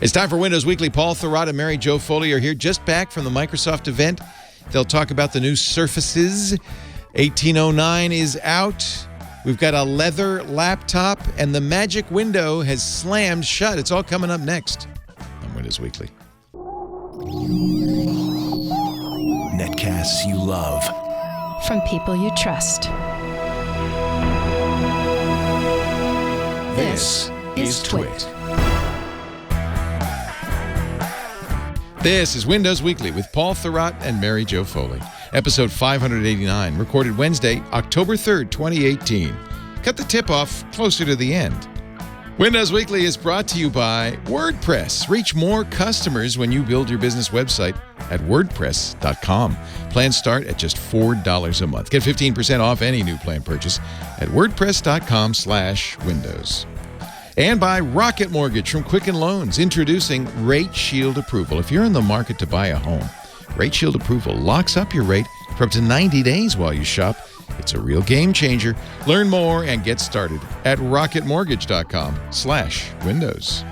It's time for Windows Weekly. Paul Thurrott and Mary Jo Foley are here, just back from the Microsoft event. They'll talk about the new Surfaces. 1809 is out. We've got a leather laptop, and the magic window has slammed shut. It's all coming up next on Windows Weekly. Netcasts you love. From people you trust. This is Twit. This is Windows Weekly with Paul Thurrott and Mary Jo Foley. Episode 589, recorded Wednesday, October 3rd, 2018. Cut the tip off closer to the end. Windows Weekly is brought to you by WordPress. Reach more customers when you build your business website at WordPress.com. Plans start at just $4 a month. Get 15% off any new plan purchase at WordPress.com/Windows. And by Rocket Mortgage from Quicken Loans, introducing Rate Shield Approval. If you're in the market to buy a home, Rate Shield Approval locks up your rate for up to 90 days while you shop. It's a real game changer. Learn more and get started at rocketmortgage.com/Windows.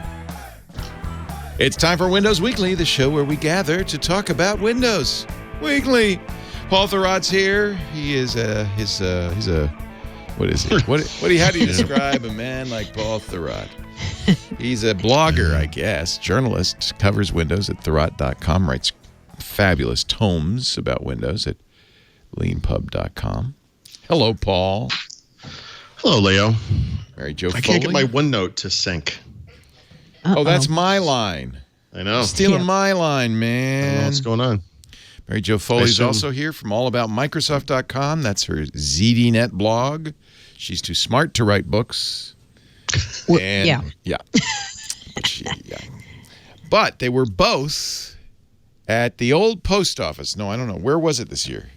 It's time for Windows Weekly, the show where we gather to talk about Windows Weekly. Paul Thurrott's here. He is what is he? How do you describe a man like Paul Thurrott? He's a blogger, I guess, journalist, covers Windows at Thurrott.com, writes fabulous tomes about Windows at leanpub.com. Hello, Paul. Hello, Leo. Mary Jo Foley. I can't get my OneNote to sync. Oh, that's my line. I know. Stealing my line, man. I don't know what's going on. Mary Jo Foley's also here from allaboutmicrosoft.com. That's her ZDNet blog. She's too smart to write books. Yeah. But they were both at the old post office. No, I don't know. Where was it this year?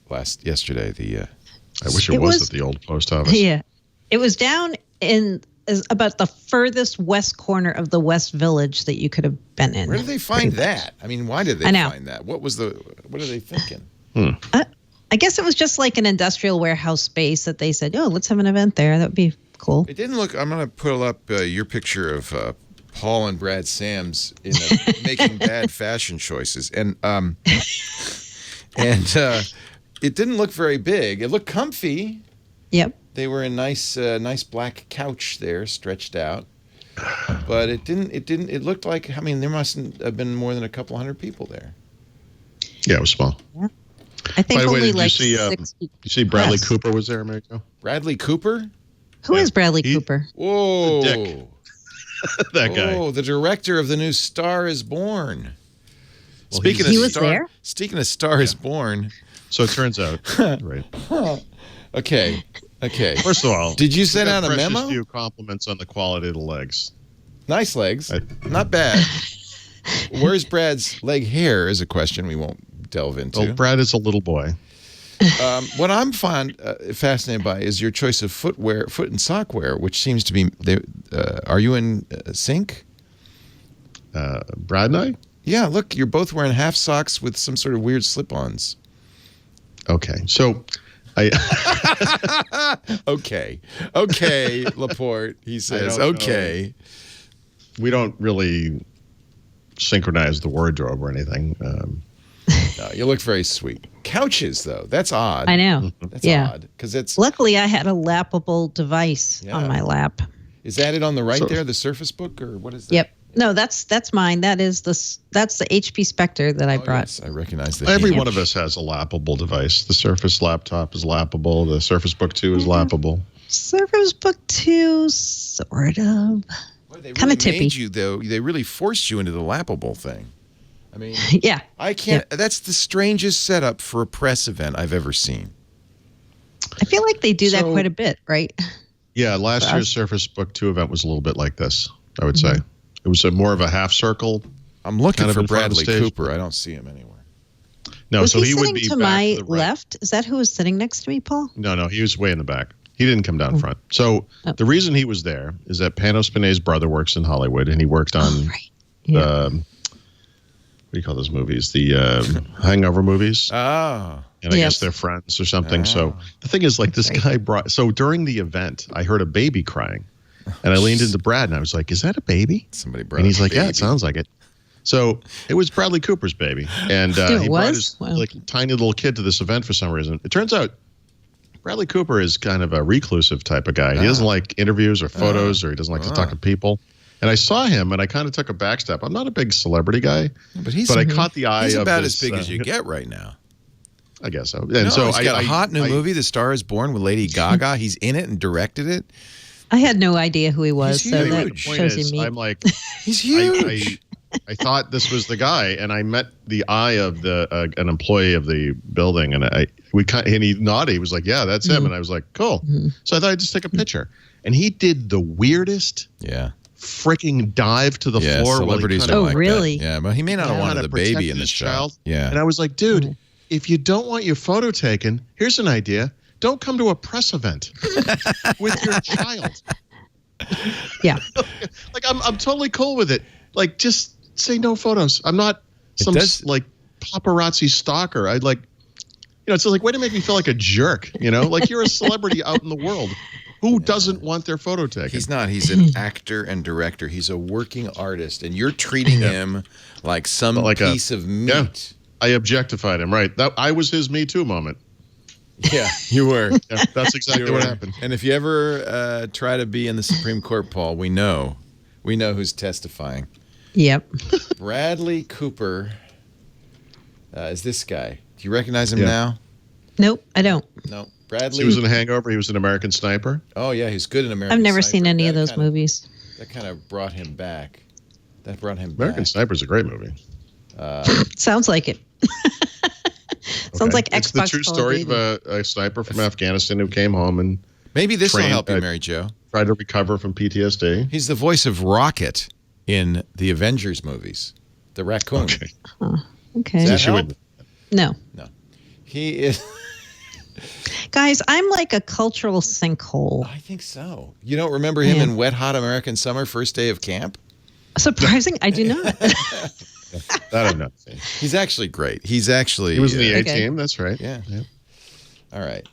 Yesterday. I wish it was at the old post office. Yeah. It was down in about the furthest west corner of the West Village that you could have been in. Where did they find that? I mean, why did they find that? What are they thinking? I guess it was just like an industrial warehouse space that they said, oh, let's have an event there. That would be cool. It didn't look, I'm going to pull up your picture of Paul and Brad Sams in making bad fashion choices. And it didn't look very big. It looked comfy. Yep. They were in nice black couch there, stretched out. But it looked like, I mean, there mustn't have been more than a couple hundred people there. Yeah, it was small. Yeah. I think By the way, only did like you 60. You see Bradley Cooper was there, America? Bradley Cooper? Who is Bradley Cooper? Whoa. Dick. That guy. Oh, the director of the new Star is Born. Well, he was there? Speaking of Star is Born. So it turns out, right. Okay. First of all, did you send out a memo? Few compliments on the quality of the legs. Nice legs. Not bad. Where's Brad's leg hair is a question we won't delve into. Well, Brad is a little boy. What I'm fascinated by is your choice of foot and sock wear, which seems to be. Are you in sync? Brad and I? Yeah, look, you're both wearing half socks with some sort of weird slip-ons. Okay, so Okay, Laporte. He says, okay. We don't really synchronize the wardrobe or anything. No, you look very sweet. Couches, though, that's odd. I know. That's odd because it's. Luckily, I had a lappable device on my lap. Is that it on the right there, the Surface Book, or what is that? Yep. No, that's mine. That's the HP Spectre that I brought. Yes, I recognize that. Every one of us has a lappable device. The Surface laptop is lappable. The Surface Book 2 is lappable. Surface Book 2, sort of. Kind of tippy. Made you, though. They really forced you into the lappable thing. I mean, yeah. I can't. Yeah. That's the strangest setup for a press event I've ever seen. I feel like they do that quite a bit, right? Yeah, last year's Surface Book 2 event was a little bit like this, I would say. It was more of a half circle. I'm looking for Bradley Cooper. I don't see him anywhere. No, was so he would be to my left? Is that who was sitting next to me, Paul? No, he was way in the back. He didn't come down front. So the reason he was there is that Panos Panay's brother works in Hollywood, and he worked on what do you call those movies? The Hangover movies. Oh. And I guess they're friends or something. So the thing is, like, this guy brought. So during the event, I heard a baby crying. And I leaned into Brad, and I was like, "Is that a baby?" Somebody brought. And he's like, baby. "Yeah, it sounds like it." So it was Bradley Cooper's baby, and he brought his like tiny little kid to this event for some reason. It turns out Bradley Cooper is kind of a reclusive type of guy. He doesn't like interviews or photos, or he doesn't like to talk to people. And I saw him, and I kind of took a back step. I'm not a big celebrity guy, but I caught the eye. He's of about this, as big as you get right now. I guess so. And he's so got a hot new movie, The Star Is Born, with Lady Gaga. He's in it and directed it. I had no idea who he was, He's so huge. that shows you me. I'm like, he's huge. I thought this was the guy, and I met the eye of the an employee of the building, and and he nodded. He was like, "Yeah, that's him," and I was like, "Cool." So I thought I'd just take a picture, and he did the weirdest, freaking dive to the floor. Celebrities are like really? That. Yeah, but he may not have wanted the baby in the child. Yeah, and I was like, "Dude, if you don't want your photo taken, here's an idea: don't come to a press event with your child." Yeah, like I'm totally cool with it. Like, just say no photos. I'm not some like paparazzi stalker. I'd like, it's like way to make me feel like a jerk. Like you're a celebrity out in the world. Who doesn't want their photo taken? He's not. He's an actor and director. He's a working artist, and you're treating him like some piece of meat. Yeah. I objectified him. Right. That I was his Me Too moment. Yeah, you were. Yeah, that's exactly what happened. And if you ever try to be in the Supreme Court, Paul, we know who's testifying. Yep. Bradley Cooper is this guy. Do you recognize him now? Nope, I don't. No. Bradley. He was in Hangover. He was an American Sniper. Oh, yeah. He's good in American Sniper. I've never seen any of those movies. That kind of brought him back. American Sniper is a great movie. Sounds like it. Sounds like Xbox. It's the true story of a sniper from Afghanistan who came home and maybe this will help you, Mary Jo. Tried to recover from PTSD. He's the voice of Rocket in the Avengers movies. The raccoon. Okay. Okay. Does that help? No. He is. Guys, I'm like a cultural sinkhole. I think so. You don't remember him in Wet Hot American Summer, first day of camp? Surprising, I do not. That I've not seen. He's actually great. He was in the A team. That's right. Yeah. All right.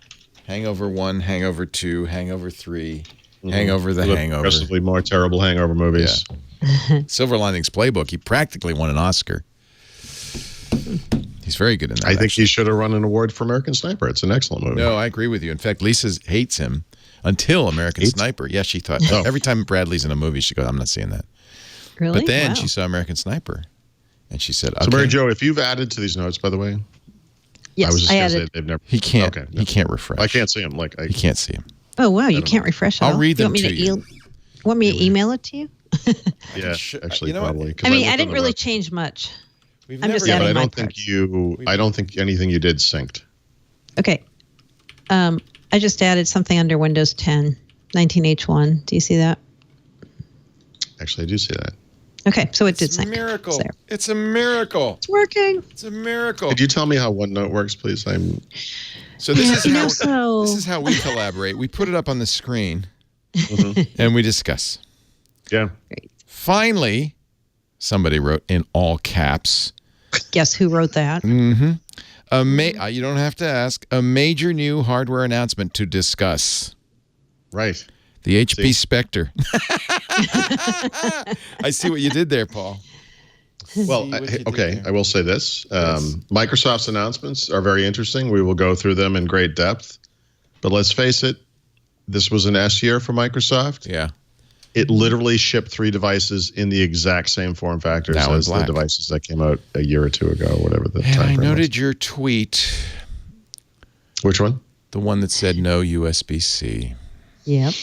Hangover 1, Hangover 2, Hangover 3, Hangover the Hangover. Progressively more terrible hangover movies. Yeah. Silver Linings Playbook. He practically won an Oscar. He's very good in that. I think he should have run an award for American Sniper. It's an excellent movie. No, I agree with you. In fact, Lisa hates him until American Sniper. Yeah, she thought every time Bradley's in a movie, she goes, "I'm not seeing that." Really? But then she saw American Sniper, and she said, "Okay." So, Mary Jo, if you've added to these notes, by the way, yes, I was just going to say they've never. He can't. Okay, he can't refresh. I can't see him. You can't see him. Oh wow, you can't refresh. I'll read them to you. Want me to email it to you? Yeah, actually, probably. I mean, I didn't really change much. I'm just adding my parts. I don't think anything you did synced. Okay. I just added something under Windows 10, 19H1. Do you see that? Actually, I do see that. Okay, so it did sync. Miracle. It's a miracle. It's working. It's a miracle. Could you tell me how OneNote works, please? So this is how we collaborate. We put it up on the screen, and we discuss. Yeah. Great. Finally, somebody wrote in all caps. Guess who wrote that? Mm-hmm. You don't have to ask. A major new hardware announcement to discuss. Right. The HP Spectre. I see what you did there, Paul. Well, okay, I will say this. Microsoft's announcements are very interesting. We will go through them in great depth. But let's face it, this was an S year for Microsoft. Yeah. It literally shipped 3 devices in the exact same form factors as the devices that came out a year or 2 ago, whatever the time frame was. I noted your tweet. Which one? The one that said no USB-C. Yep.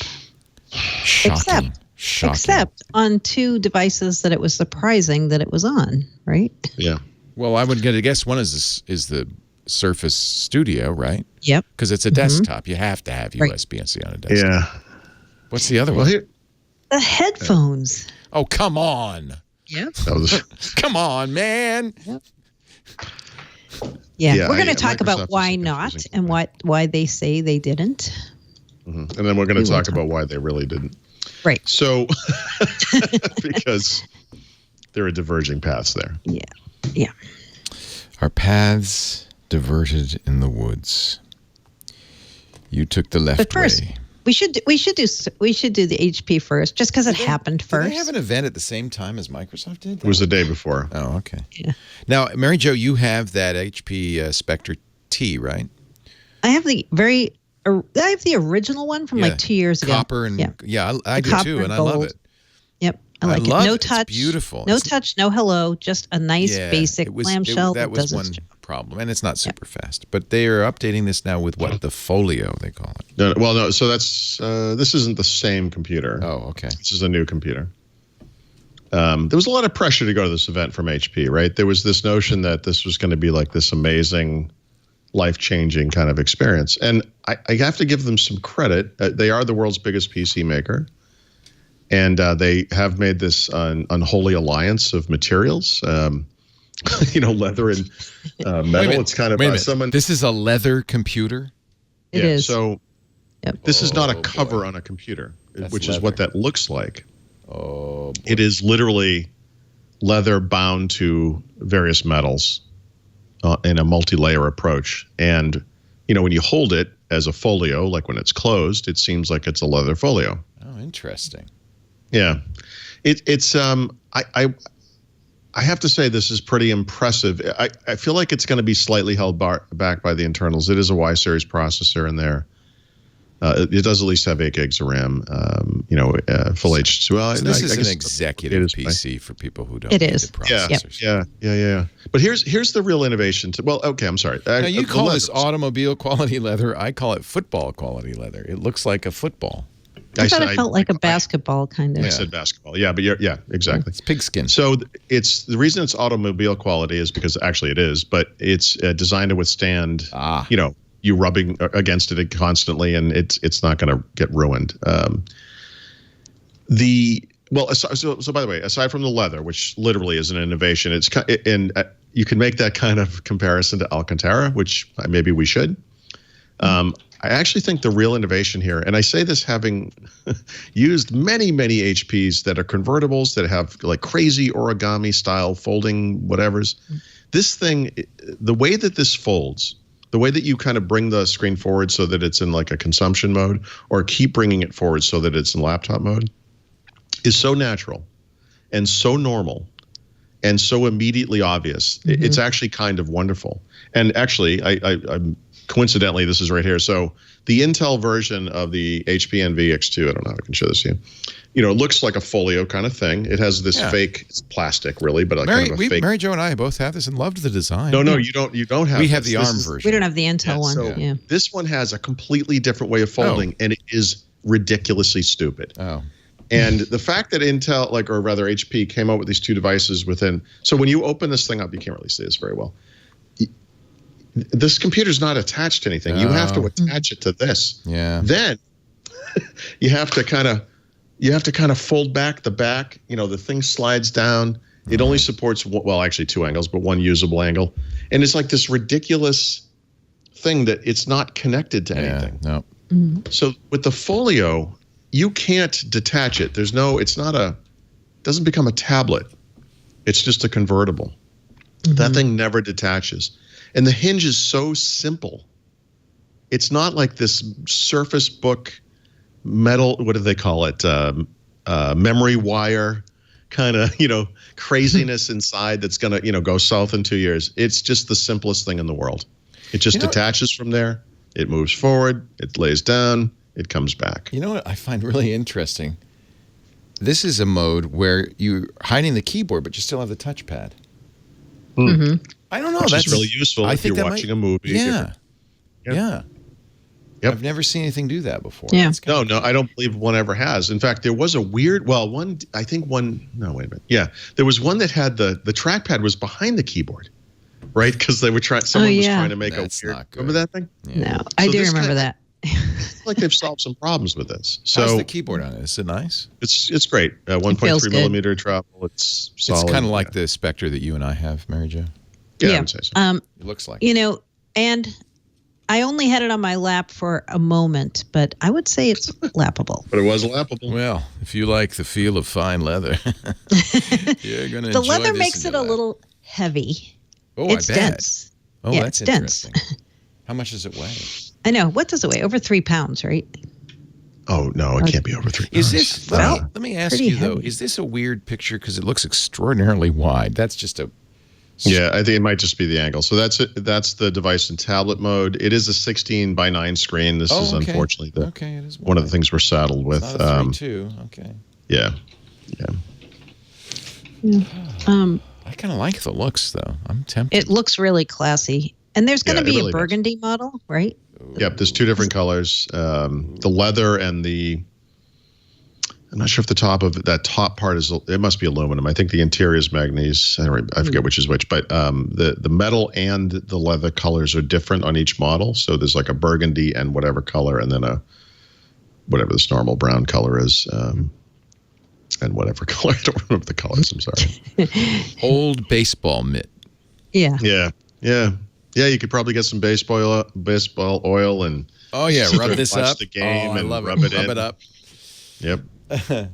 Shocking. Except on 2 devices that it was surprising that it was on, right? Yeah. Well, I would get a guess. One is the Surface Studio, right? Yep. Because it's a desktop. You have to have USB-C on a desktop. Yeah. What's the other one? The headphones. Oh, come on. Yep. Come on, man. Yep. Yeah. We're going to talk about why not and why they say they didn't. And then we're going to talk about why they really didn't. Right. So, because there are diverging paths there. Yeah. Yeah. Our paths diverged in the woods. You took the left way. We should do the HP first, just because it happened first. Did they have an event at the same time as Microsoft did? It was the day before. Oh, okay. Yeah. Now, Mary Jo, you have that HP Spectre T, right? I have the original one from like 2 years ago. Copper and I do too, and I love it. Yep, I like it. No touch, it's beautiful. No touch, no hello, just a nice basic clamshell. That was one problem, and it's not super fast. But they are updating this now with the Folio, they call it. No. So that's this isn't the same computer. Oh, okay. This is a new computer. There was a lot of pressure to go to this event from HP, right? There was this notion that this was going to be like this amazing, life-changing kind of experience. And I have to give them some credit. They are the world's biggest PC maker. And they have made this unholy alliance of materials, leather and metal. It's kind of someone. This is a leather computer? It is. So this is not a cover on a computer, which is what that looks like. Oh, boy. It is literally leather bound to various metals in a multi-layer approach. And, when you hold it as a folio, like when it's closed, it seems like it's a leather folio. Oh, interesting. Yeah. I have to say this is pretty impressive. I feel like it's going to be slightly held back by the internals. It is a Y series processor in there. It does at least have 8 gigs of RAM, full HD. Well, so this is an executive PC for people who don't need the processors. Yeah. But here's the real innovation. I'm sorry. Now, you call this automobile quality leather. I call it football quality leather. It looks like a football. I thought it felt like a basketball kind of. I said basketball. Yeah, but exactly. It's pigskin. So the reason it's automobile quality is because actually it is, but it's designed to withstand, you rubbing against it constantly, and it's not going to get ruined. So by the way, aside from the leather, which literally is an innovation, you can make that kind of comparison to Alcantara, which maybe we should. I actually think the real innovation here, and I say this having used many, many HPs that are convertibles that have like crazy origami style folding whatevers. This thing, the way that this folds, the way that you kind of bring the screen forward so that it's in like a consumption mode, or keep bringing it forward so that it's in laptop mode, is so natural and so normal and so immediately obvious. Mm-hmm. It's actually kind of wonderful. And actually, I'm coincidentally, this is right here. So the Intel version of the HP Envy X2, I don't know if I can show this to you. It looks like a folio kind of thing. It has this fake, it's plastic really, but kind of a fake. Mary Jo and I both have this and loved the design. No, you don't have. We have the ARM version. We don't have the Intel one. So this one has a completely different way of folding, and it is ridiculously stupid. Oh. And the fact that Intel, or rather HP, came out with these two devices within. So when you open this thing up, you can't really see this very well. This computer's not attached to anything. You have to attach it to this. Yeah. Then you have to kind of fold back the back. The thing slides down. It only supports actually 2 angles, but one usable angle. And it's like this ridiculous thing that it's not connected to anything. No. Mm-hmm. So with the Folio, you can't detach it. Doesn't become a tablet. It's just a convertible. Mm-hmm. That thing never detaches. And the hinge is so simple. It's not like this Surface Book metal, what do they call it? Memory wire kind of, craziness inside that's going to, go south in 2 years. It's just the simplest thing in the world. It just detaches from there. It moves forward. It lays down. It comes back. You know what I find really interesting? This is a mode where you're hiding the keyboard, but you still have the touchpad. Mm-hmm. I don't know. That's really useful if you're watching a movie. Yeah. Yep. I've never seen anything do that before. Yeah. No, I don't believe one ever has. In fact, there was a weird, no, wait a minute. Yeah. There was one that had the trackpad was behind the keyboard, right? Because they were someone was trying to make That's a weird, not good. remember that thing? Yeah. No, I do remember that. Like they've solved some problems with this. How's the keyboard on it? Is it nice? It's great. 1.3 millimeter travel. It's solid. It's kind of like the Spectre that you and I have, Mary Jo. Yeah, I would say so. It looks like and I only had it on my lap for a moment, but I would say it's lappable. But it was lappable. Well, if you like the feel of fine leather, you're going to enjoy the leather this makes it a little heavy. Oh, it's I bet. Dense. Oh, yeah, that's it's dense. interesting. How much does it weigh? I know. What does it weigh? Over 3 pounds, right? Oh, no, it can't be over 3 Is pounds. this, let me ask you, though, is this a weird picture? Because it looks extraordinarily wide. That's just a... Yeah, I think it might just be the angle. So that's it. That's the device in tablet mode. It is a 16:9 screen. This is unfortunately it is one of the things we're saddled with. It's not a 3.2. Okay. Yeah. I kind of like the looks, though. I'm tempted. It looks really classy. And there's going to be really a burgundy model, right? Yep, there's 2 different colors. The leather and the... I'm not sure if the top of that top part is... It must be aluminum. I think the interior is manganese. I forget which is which. But the metal and the leather colors are different on each model. So there's like a burgundy and whatever color, and then whatever this normal brown color is. And whatever color. I don't remember the colors. I'm sorry. Old baseball mitt. Yeah. Yeah, you could probably get some baseball oil and rub this up. The game and rub it up. Yep. The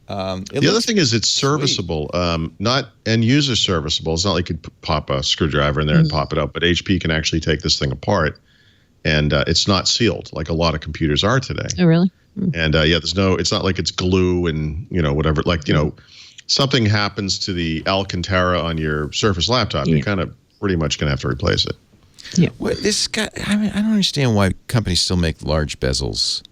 other thing is it's serviceable, not end user serviceable. It's not like you could pop a screwdriver in there and pop it up, but HP can actually take this thing apart, and it's not sealed like a lot of computers are today. Oh, really? And it's not like it's glue and whatever. Like something happens to the Alcantara on your Surface laptop, you're kind of pretty much gonna have to replace it. Yeah. Well, this guy, I mean, I don't understand why companies still make large bezels.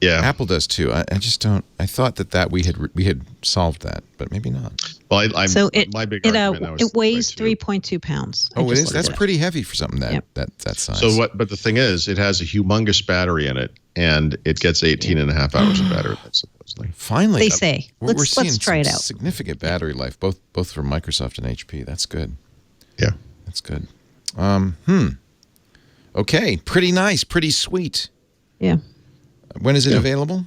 Yeah, Apple does too. I just don't. I thought that we had solved that, but maybe not. Well, my big argument it weighs 3.2 pounds. Oh, it is. That's pretty heavy for something that size. So but the thing is, it has a humongous battery in it, and it gets 18.5 hours of battery life, supposedly. Finally, they say. We're seeing let's try it out. Significant battery life, both from Microsoft and HP. That's good. Yeah, that's good. Okay, pretty nice, pretty sweet. Yeah. When is it available?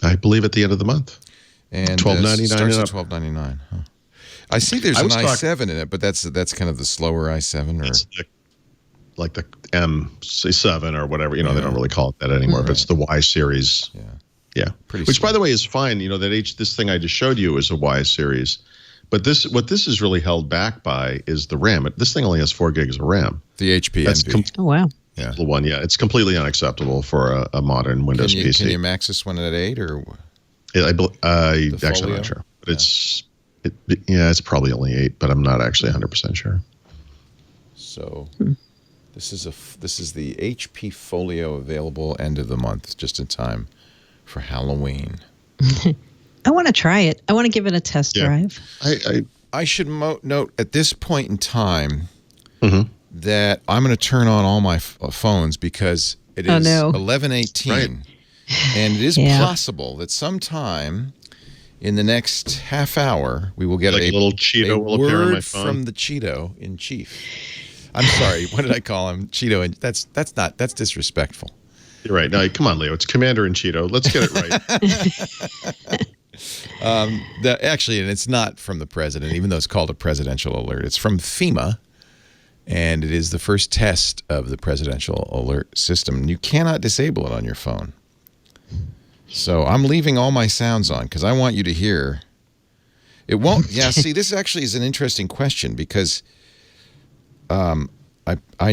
I believe at the end of the month. And $12.99. Starts at $12.99. Huh. I see there's an i7 in it, but that's kind of the slower i7, or it's like the M7 or whatever. They don't really call it that anymore, but it's the Y series. Yeah. Pretty. Which, by the way, is fine. This thing I just showed you is a Y series, but what this is really held back by is the RAM. This thing only has 4 gigs of RAM. The HP NV. Oh wow. Yeah. The one, it's completely unacceptable for a modern Windows PC. Can you max this one at 8 or? I actually, I'm not sure, but it's probably only 8, but I'm not actually 100% sure. So, this is the HP Folio, available end of the month, just in time for Halloween. I want to try it. I want to give it a test drive. I should note at this point in time. That I'm going to turn on all my phones because it is 11:18, right. And it is possible that sometime in the next half hour we will get a little Cheeto will appear on my phone from the Cheeto in chief. I'm sorry, what did I call him? Cheeto, and that's disrespectful. You're right. No, come on, Leo. It's Commander in Cheeto. Let's get it right. Actually, and it's not from the president, even though it's called a presidential alert. It's from FEMA. And it is the first test of the presidential alert system. You cannot disable it on your phone. So I'm leaving all my sounds on because I want you to hear. It won't. Yeah, see, this actually is an interesting question because I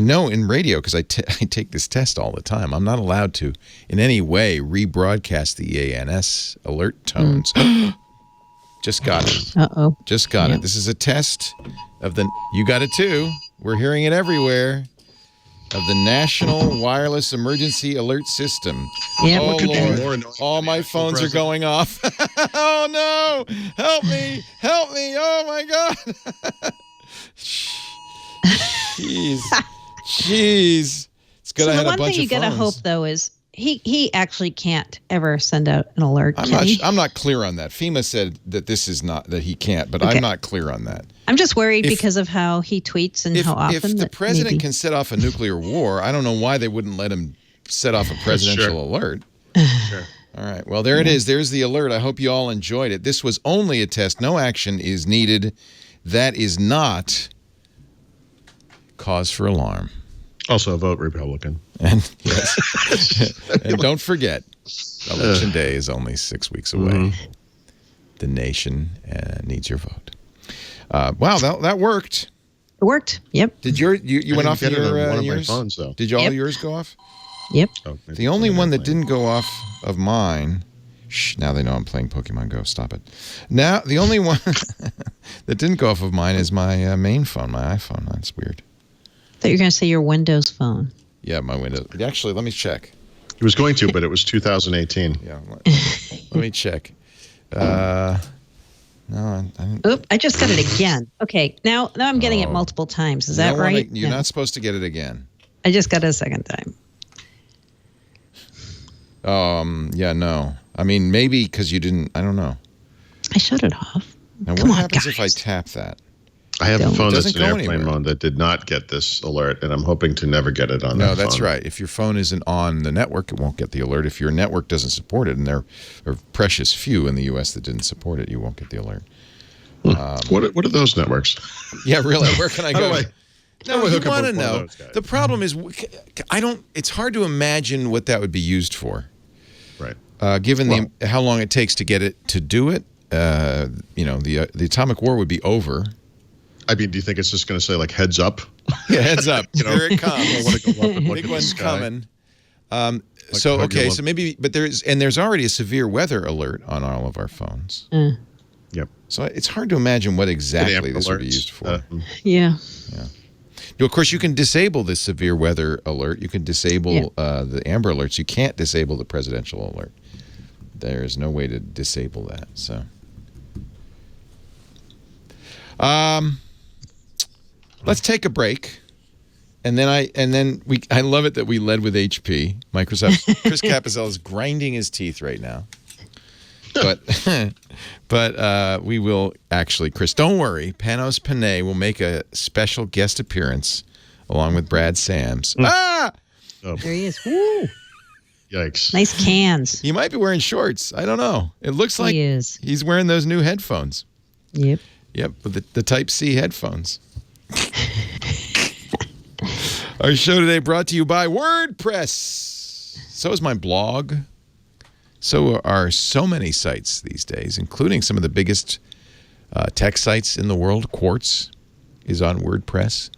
know in radio, because I take this test all the time, I'm not allowed to in any way rebroadcast the EANS alert tones. Just got it. Uh-oh. Just got it. This is a test of the... You got it too. We're hearing it everywhere. Of the National Wireless Emergency Alert System. Yeah. Oh, Lord. All my phones are going off. Oh, no. Help me. Help me. Oh, my God. Jeez. It's good I had a bunch of phones. The one thing you got to hope, though, is he actually can't ever send out an alert. I'm not clear on that. FEMA said that this is not, that he can't, but I'm not clear on that. I'm just worried because of how he tweets and how often. If the president can set off a nuclear war, I don't know why they wouldn't let him set off a presidential alert. Sure. All right. Well, there it is. There's the alert. I hope you all enjoyed it. This was only a test. No action is needed. That is not cause for alarm. Also, vote Republican. And yes. And don't forget, Election Day is only 6 weeks away. The nation needs your vote. Wow, that worked. It worked. Yep. Did you went off your your one of yours? my phones, though. Did all yours go off? Yep. Oh, The only one that didn't go off of mine. Shh, now they know I'm playing Pokemon Go. Stop it. Now, the only one that didn't go off of mine is my main phone, my iPhone. That's weird. I thought you were going to say your Windows phone. Yeah, my Windows. Actually, let me check. He was going to, but it was 2018. Yeah, let me check. No, I didn't. Oop, I just got it again. Okay, now I'm getting it multiple times. Is that right? You're not supposed to get it again. I just got it a second time. Yeah, no. I mean, maybe because you didn't. I don't know. I shut it off. Now, what happens if I tap that? I have a phone that's in airplane anywhere. mode that did not get this alert, and I'm hoping to never get it on that phone. No, that's right. If your phone isn't on the network, it won't get the alert. If your network doesn't support it, and there are precious few in the U.S. that didn't support it, you won't get the alert. What are those networks? Yeah, really. Where can I go? No, you want to know. The problem is, I don't. It's hard to imagine what that would be used for. Right. Given how long it takes to get it to do it, the atomic war would be over. I mean, do you think it's just going to say like "heads up"? Yeah, heads up. Here it comes. I want to go up and look Big at one's the sky. coming. So maybe, but there's already a severe weather alert on all of our phones. Yep. So it's hard to imagine what exactly this would be used for. Yeah. Of course, you can disable the severe weather alert. You can disable the Amber Alerts. You can't disable the presidential alert. There is no way to disable that. So, let's take a break, and then I love it that we led with HP. Microsoft. Chris Capizell is grinding his teeth right now. But we will actually, Chris, don't worry. Panos Panay will make a special guest appearance along with Brad Sams. Ah! There he is. Woo! Yikes. Nice cans. He might be wearing shorts. I don't know. It looks like he's wearing those new headphones. Yep. Yep, with the Type-C headphones. Our show today brought to you by WordPress. So is my blog. So are so many sites these days, including some of the biggest tech sites in the world. Quartz is on WordPress.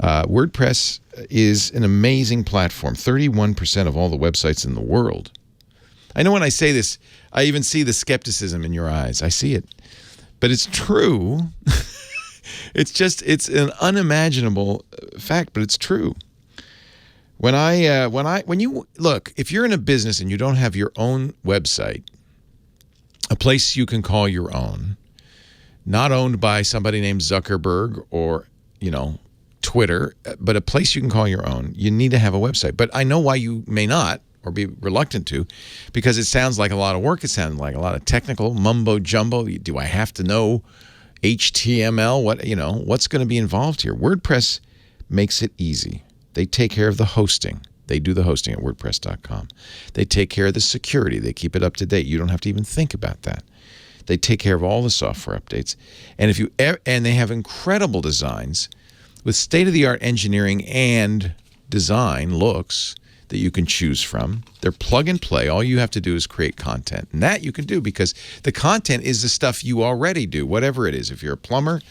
WordPress is an amazing platform. 31% of all the websites in the world. I know when I say this, I even see the skepticism in your eyes. I see it. But it's true. It's an unimaginable fact, but it's true. When you look, if you're in a business and you don't have your own website, a place you can call your own, not owned by somebody named Zuckerberg or, Twitter, but a place you can call your own, you need to have a website. But I know why you may not or be reluctant to, because it sounds like a lot of work. It sounds like a lot of technical mumbo jumbo. Do I have to know HTML? What's going to be involved here? WordPress makes it easy. They take care of the hosting. They do the hosting at WordPress.com. They take care of the security. They keep it up to date. You don't have to even think about that. They take care of all the software updates. And they have incredible designs with state-of-the-art engineering and design looks that you can choose from. They're plug and play. All you have to do is create content. And that you can do because the content is the stuff you already do, whatever it is. If you're a plumber,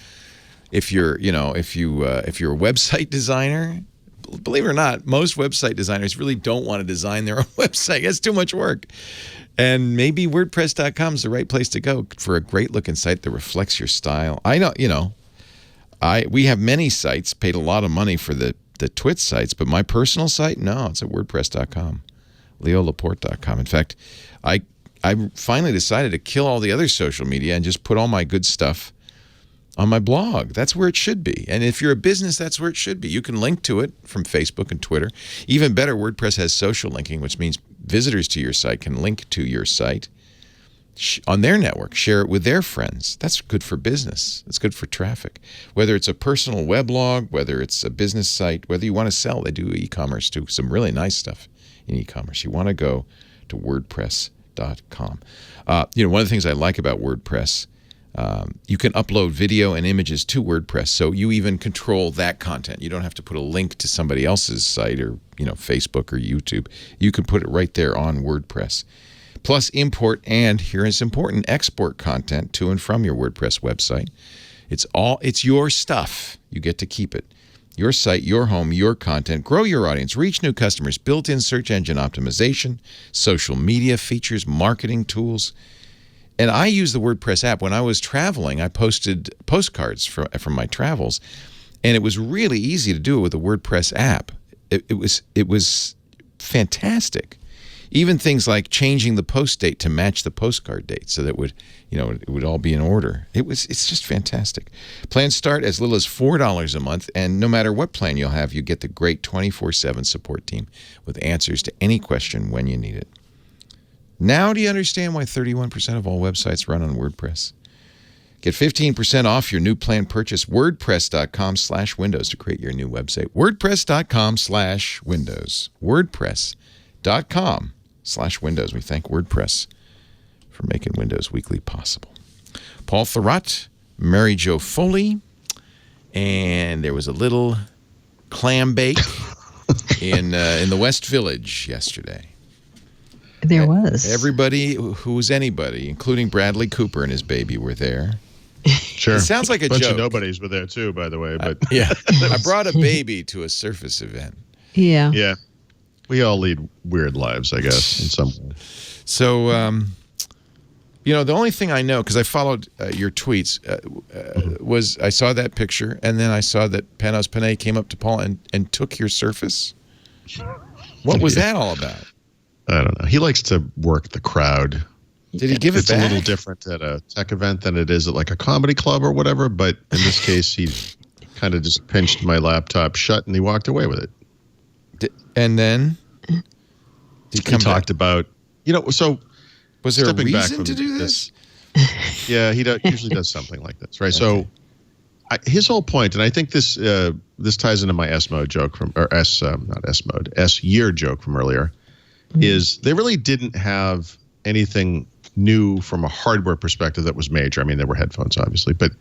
if you're a website designer, believe it or not, most website designers really don't want to design their own website. It's too much work. And maybe WordPress.com is the right place to go for a great-looking site that reflects your style. I know, we have many sites, paid a lot of money for the Twit sites, but my personal site, no, it's at WordPress.com, leolaporte.com. In fact, I finally decided to kill all the other social media and just put all my good stuff on my blog. That's where it should be. And if you're a business, that's where it should be. You can link to it from Facebook and Twitter. Even better, WordPress has social linking, which means visitors to your site can link to your site on their network, share it with their friends. That's good for business. It's good for traffic. Whether it's a personal weblog, whether it's a business site, whether you want to sell, they do e-commerce too. Some really nice stuff in e-commerce. You want to go to WordPress.com. One of the things I like about WordPress, you can upload video and images to WordPress, so you even control that content. You don't have to put a link to somebody else's site or Facebook or YouTube. You can put it right there on WordPress. Plus import and, here is important, export content to and from your WordPress website. It's your stuff. You get to keep it. Your site, your home, your content. Grow your audience. Reach new customers. Built-in search engine optimization, social media features, marketing tools. And I use the WordPress app. When I was traveling, I posted postcards from my travels, and it was really easy to do it with the WordPress app. It was fantastic. Even things like changing the post date to match the postcard date so that it would all be in order. It's just fantastic. Plans start as little as $4 a month, and no matter what plan you'll have, you get the great 24/7 support team with answers to any question when you need it. Now do you understand why 31% of all websites run on WordPress? Get 15% off your new plan purchase. WordPress.com/Windows to create your new website. WordPress.com/Windows. WordPress.com/Windows. We thank WordPress for making Windows Weekly possible. Paul Thurrott, Mary Jo Foley, and there was a little clam bake in the West Village yesterday. There was. Everybody who was anybody, including Bradley Cooper and his baby, were there. Sure. It sounds like a bunch joke. Of nobodies were there too, by the way. But yeah, I brought a baby to a Surface event. Yeah. Yeah. We all lead weird lives, I guess, in some way. So, the only thing I know, because I followed your tweets, was I saw that picture, and then I saw that Panos Panay came up to Paul and took your Surface. What was that all about? I don't know. He likes to work the crowd. Did he give it back? It's a little different at a tech event than it is at like a comedy club or whatever, but in this case, he kind of just pinched my laptop shut and he walked away with it. And then he talked about, so was there a stepping back reason from to do this? Yeah, he usually does something like this, right? Okay. So his whole point, and I think this ties into my S-mode joke S-year joke from earlier, is they really didn't have anything new from a hardware perspective that was major. I mean, there were headphones, obviously, but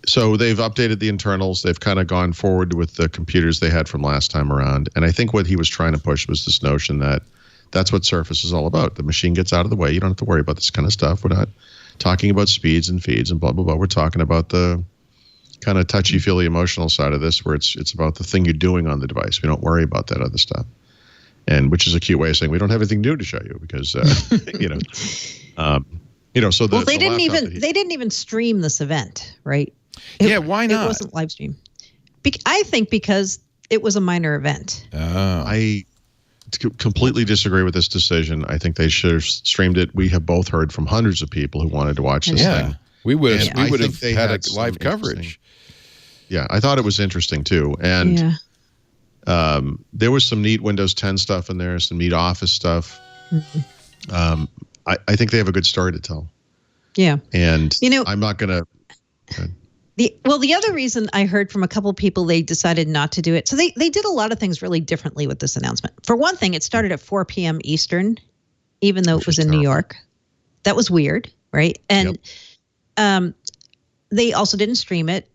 so they've updated the internals. They've kind of gone forward with the computers they had from last time around. And I think what he was trying to push was this notion that that's what Surface is all about. The machine gets out of the way. You don't have to worry about this kind of stuff. We're not talking about speeds and feeds and blah, blah, blah. We're talking about the kind of touchy-feely emotional side of this where it's about the thing you're doing on the device. We don't worry about that other stuff. And which is a cute way of saying we don't have anything new to show you because, so they didn't even stream this event, right? Why not? It wasn't live stream. I think because it was a minor event. Oh. I completely disagree with this decision. I think they should have streamed it. We have both heard from hundreds of people who wanted to watch this thing. We would have had a live coverage. Yeah, I thought it was interesting too. And there was some neat Windows 10 stuff in there, some neat Office stuff. Mm-hmm. I think they have a good story to tell. Yeah. And I'm not going to... The other reason I heard from a couple people they decided not to do it. So they did a lot of things really differently with this announcement. For one thing, it started at 4 p.m. Eastern, even though it was in New York. That was weird, right? And they also didn't stream it.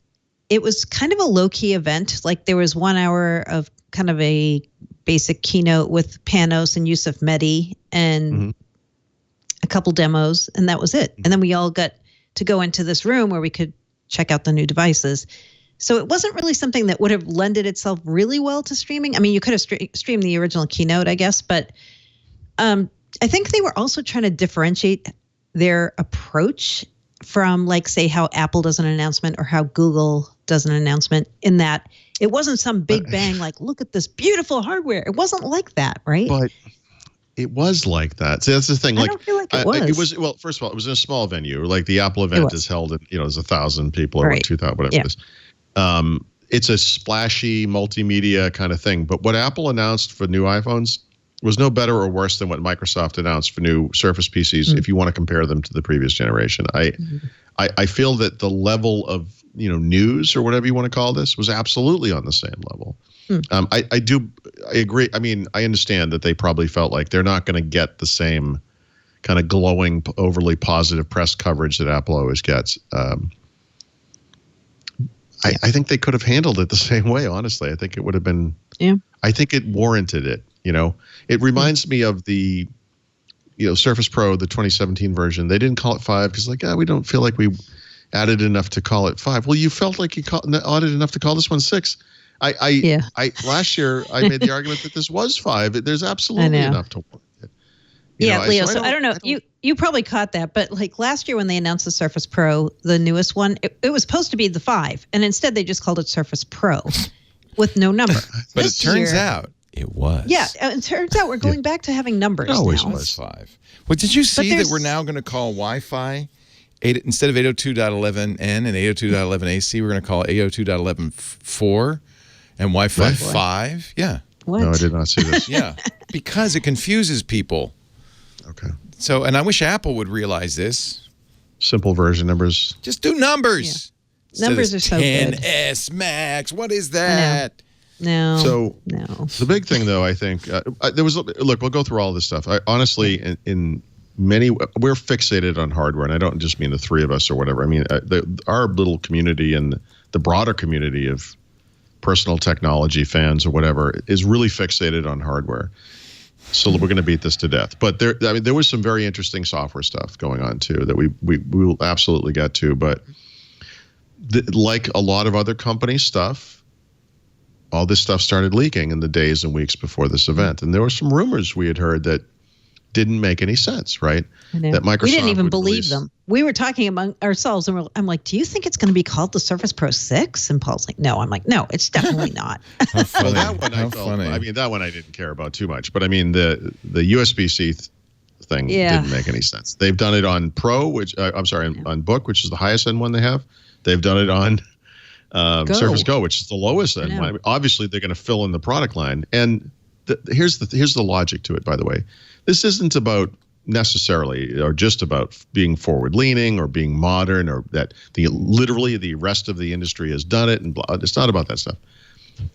It was kind of a low-key event. Like there was 1 hour of kind of a basic keynote with Panos and Yusuf Mehdi and a couple demos, and that was it. And then we all got to go into this room where we could check out the new devices. So it wasn't really something that would have lended itself really well to streaming. I mean, you could have streamed the original keynote, I guess, but I think they were also trying to differentiate their approach from, like, say, how Apple does an announcement or how Google does an announcement, in that it wasn't some big bang, like, look at this beautiful hardware. It wasn't like that, right? But it was like that. See, that's the thing. I don't feel like it was. Well, first of all, it was in a small venue. Like the Apple event is held at, there's 1,000 people or 2,000, whatever it is. It's a splashy multimedia kind of thing. But what Apple announced for new iPhones was no better or worse than what Microsoft announced for new Surface PCs, if you want to compare them to the previous generation. I feel that the level of news or whatever you want to call this was absolutely on the same level. I agree. I mean, I understand that they probably felt like they're not going to get the same kind of glowing, overly positive press coverage that Apple always gets. I think they could have handled it the same way, honestly. I think it would have been, I think it warranted it. It reminds me of the, Surface Pro, the 2017 version. They didn't call it 5 because we don't feel like we added enough to call it 5. Well, you felt like you added enough to call this one 6. Last year I made the argument that this was 5. There's absolutely enough to warrant it. Leo. So I don't know. You probably caught that, but like last year when they announced the Surface Pro, the newest one, it was supposed to be the 5, and instead they just called it Surface Pro with no number. But it turns out it was. Yeah, it turns out we're going back to having numbers. It always now. was 5. Well, did you see that we're now going to call Wi-Fi instead of 802.11n and 802.11ac, we're going to call it 802.11.4 and Wi-Fi 5? Yeah. What? No, I did not see this. Yeah, because it confuses people. Okay. So, and I wish Apple would realize this. Simple version numbers. Just do numbers. Yeah. Numbers are so good. 10S Max. What is that? No. So no. The big thing, though, I think there was. Look, we'll go through all this stuff. Honestly, in many, we're fixated on hardware, and I don't just mean the three of us or whatever. I mean our little community and the broader community of personal technology fans or whatever is really fixated on hardware. So we're going to beat this to death. But there was some very interesting software stuff going on too that we will absolutely get to. But like a lot of other company stuff, all this stuff started leaking in the days and weeks before this event, and there were some rumors we had heard that didn't make any sense, right? That Microsoft we didn't even believe them. We were talking among ourselves, and I'm like, "Do you think it's going to be called the Surface Pro 6?" And Paul's like, "No." I'm like, "No, it's definitely not." Well, that one I mean, that one I didn't care about too much, but I mean the USB-C thing didn't make any sense. They've done it on Pro, on Book, which is the highest end one they have. They've done it on Surface Go, which is the lowest end one. I mean, obviously, they're going to fill in the product line, and here's the logic to it. By the way, this isn't about necessarily or just about being forward-leaning or being modern or that literally the rest of the industry has done it, and blah. It's not about that stuff.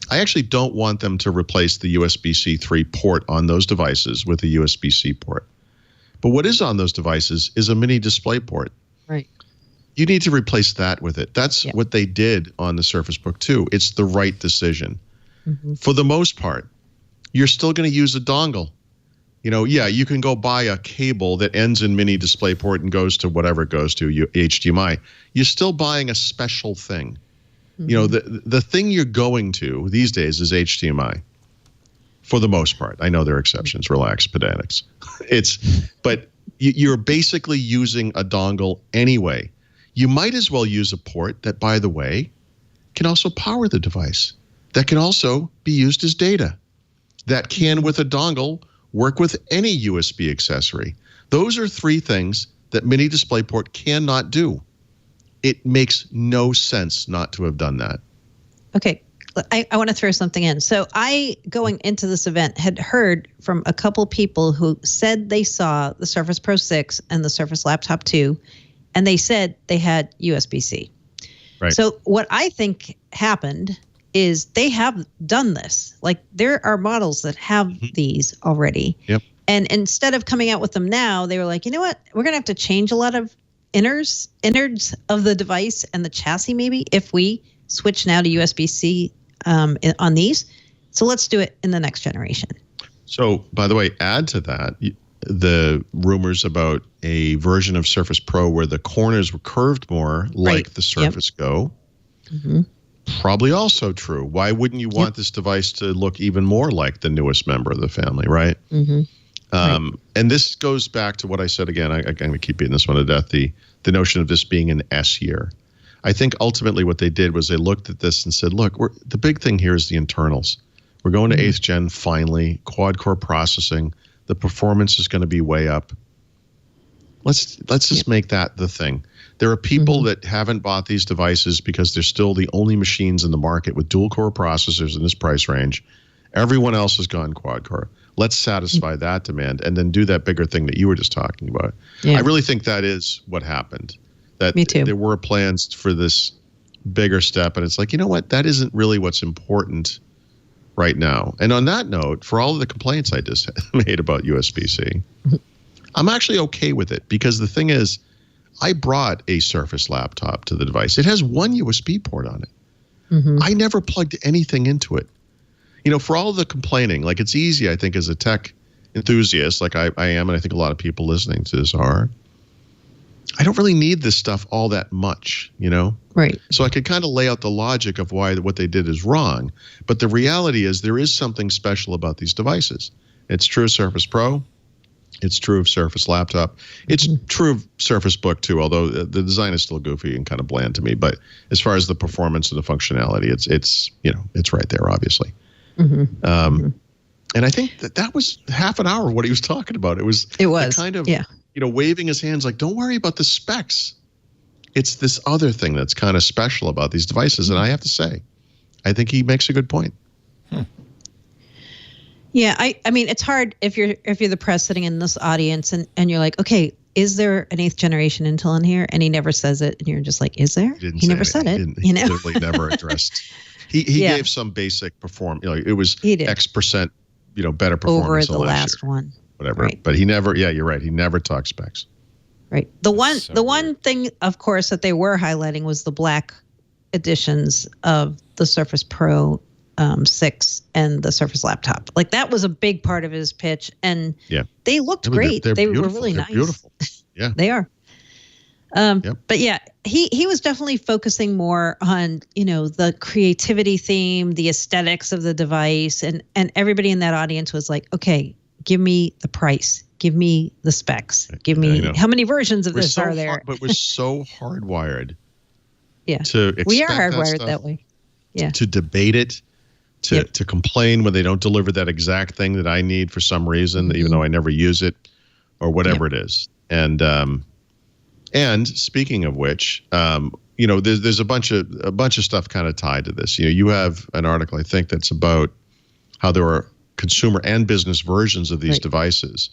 I actually don't want them to replace the USB-C 3 port on those devices with a USB-C port. But what is on those devices is a mini display port. Right. You need to replace that with it. That's what they did on the Surface Book 2. It's the right decision. Mm-hmm. For the most part, you're still going to use a dongle. You can go buy a cable that ends in mini DisplayPort and goes to whatever it goes to, HDMI. You're still buying a special thing. Mm-hmm. The thing you're going to these days is HDMI. For the most part, I know there are exceptions. Relax, pedantics. But you're basically using a dongle anyway. You might as well use a port that, by the way, can also power the device. That can also be used as data. That can, with a dongle, work with any USB accessory. Those are 3 things that Mini DisplayPort cannot do. It makes no sense not to have done that. Okay, I want to throw something in. So I, going into this event, had heard from a couple people who said they saw the Surface Pro 6 and the Surface Laptop 2, and they said they had USB-C. Right. So what I think happened is they have done this. Like there are models that have these already. Yep. And instead of coming out with them now, they were like, you know what? We're going to have to change a lot of innards of the device and the chassis maybe if we switch now to USB-C on these. So let's do it in the next generation. So, by the way, add to that the rumors about a version of Surface Pro where the corners were curved more like the Surface Go. Mm-hmm. Probably also true. Why wouldn't you want this device to look even more like the newest member of the family, right? Mm-hmm. And this goes back to what I said again. I'm going to keep beating this one to death. The notion of this being an S year. I think ultimately what they did was they looked at this and said, look, the big thing here is the internals. We're going to 8th gen finally, quad-core processing. The performance is going to be way up. Let's just make that the thing. There are people that haven't bought these devices because they're still the only machines in the market with dual-core processors in this price range. Everyone else has gone quad-core. Let's satisfy that demand and then do that bigger thing that you were just talking about. Yeah. I really think that is what happened. That Me too. There were plans for this bigger step, and it's like, you know what? That isn't really what's important right now. And on that note, for all of the complaints I just made about USB-C, I'm actually okay with it because the thing is, I brought a Surface laptop to the device. It has one USB port on it. Mm-hmm. I never plugged anything into it. For all the complaining, like it's easy, I think, as a tech enthusiast, like I am, and I think a lot of people listening to this are, I don't really need this stuff all that much, you know? Right. So I could kind of lay out the logic of why what they did is wrong. But the reality is there is something special about these devices. It's true of Surface Pro. It's true of Surface Laptop. It's true of Surface Book too, although the design is still goofy and kind of bland to me. But as far as the performance and the functionality, it's right there, obviously. And I think that was half an hour of what he was talking about. It was kind of waving his hands like, don't worry about the specs. It's this other thing that's kind of special about these devices. And I have to say, I think he makes a good point. Yeah, I mean, it's hard if you're the press sitting in this audience and you're like, okay, is there an 8th generation Intel in here? And he never says it, and you're just like, is there? He never said it. He literally never addressed. He gave some basic performance. It was X percent, better performance over the last one. Whatever. Right. But he never. Yeah, you're right. He never talks specs. Right. The one thing, of course, that they were highlighting was the black editions of the Surface Pro 6 and the Surface Laptop. Like that was a big part of his pitch, and they looked great. They were really nice. Beautiful. Yeah, they are. But yeah, he was definitely focusing more on the creativity theme, the aesthetics of the device, and everybody in that audience was like, okay, give me the price, give me the specs, give me how many versions of this are there. But we're so hardwired. Yeah, we are hardwired that way. Yeah, to debate it. To complain when they don't deliver that exact thing that I need for some reason, even though I never use it, or whatever it is. And speaking of which, there's a bunch of stuff kind of tied to this. You have an article, I think, that's about how there are consumer and business versions of these devices,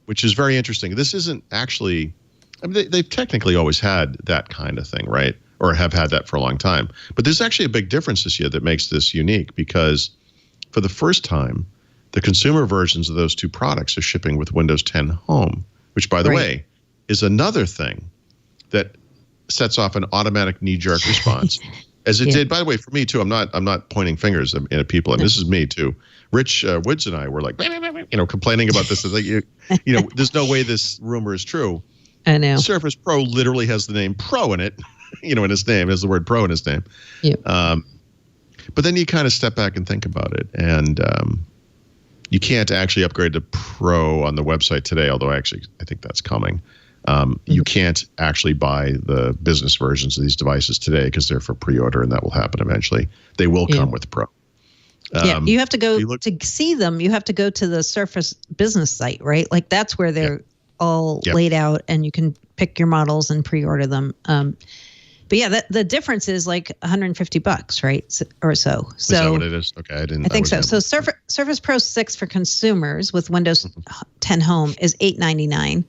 which is very interesting. This isn't actually, they've technically always had that kind of thing, right? Or have had that for a long time. But there's actually a big difference this year that makes this unique, because for the first time, the consumer versions of those two products are shipping with Windows 10 Home, which, by the way, is another thing that sets off an automatic knee-jerk response, as it did, by the way, for me too. I'm not pointing fingers at people, and this is me too. Rich Woods and I were like, complaining about this. Like, there's no way this rumor is true. I know. Surface Pro literally has the name Pro in it. In his name, has the word Pro in his name. Yep. But then you kind of step back and think about it, and you can't actually upgrade to Pro on the website today, although I think that's coming. You can't actually buy the business versions of these devices today because they're for pre-order, and that will happen eventually. They will come with Pro. You have to go to see them. You have to go to the Surface business site, right? Like that's where they're all laid out, and you can pick your models and pre-order them. But yeah, the difference is like $150, right? Or so. Is that what it is? Okay, I think so. So Surface Pro 6 for consumers with Windows 10 Home is $899.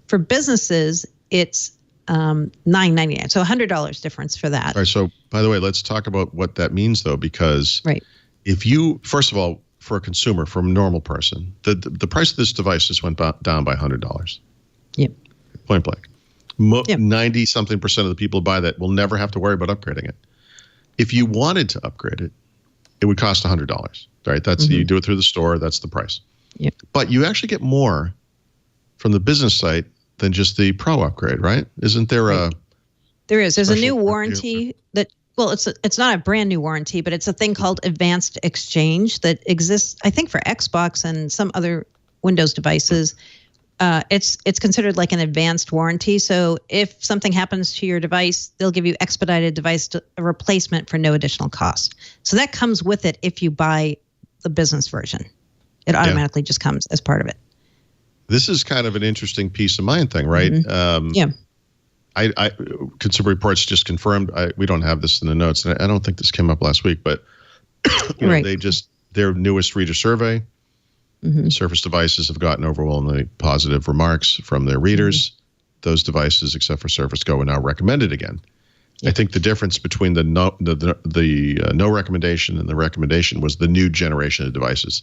For businesses, it's $999. So $100 difference for that. All right. So by the way, let's talk about what that means, though, because if you, first of all, for a consumer, for a normal person, the price of this device just went down by $100. Yep. Point blank. 90-something% of the people who buy that will never have to worry about upgrading it. If you wanted to upgrade it, it would cost $100, right? That's you do it through the store. That's the price. Yep. But you actually get more from the business site than just the Pro upgrade, right? Isn't there a? There is. There's a new warranty that. Well, it's not a brand new warranty, but it's a thing called Advanced Exchange that exists, I think, for Xbox and some other Windows devices. It's considered like an advanced warranty. So if something happens to your device, they'll give you expedited device replacement for no additional cost. So that comes with it if you buy the business version. It automatically just comes as part of it. This is kind of an interesting peace of mind thing, right? I Consumer Reports just confirmed. We don't have this in the notes, and I don't think this came up last week, but they just their newest reader survey. Surface devices have gotten overwhelmingly positive remarks from their readers. Those devices, except for Surface Go, are now recommended again. I think the difference between the no recommendation and the recommendation was the new generation of devices.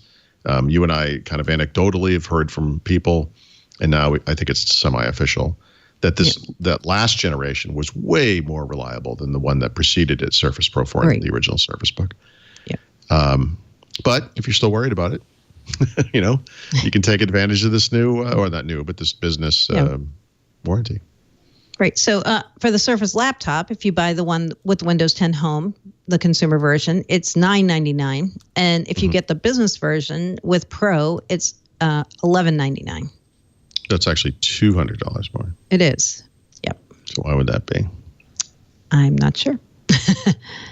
You and I kind of anecdotally have heard from people, and now I think it's semi-official, that that last generation was way more reliable than the one that preceded it, Surface Pro 4, the original Surface Book. But if you're still worried about it, you can take advantage of this new, or not new, but this business warranty. Right. So for the Surface laptop, if you buy the one with Windows 10 Home, the consumer version, it's $9.99, and if you get the business version with Pro, it's $11.99. That's actually $200 more. It is. Yep. So why would that be? I'm not sure.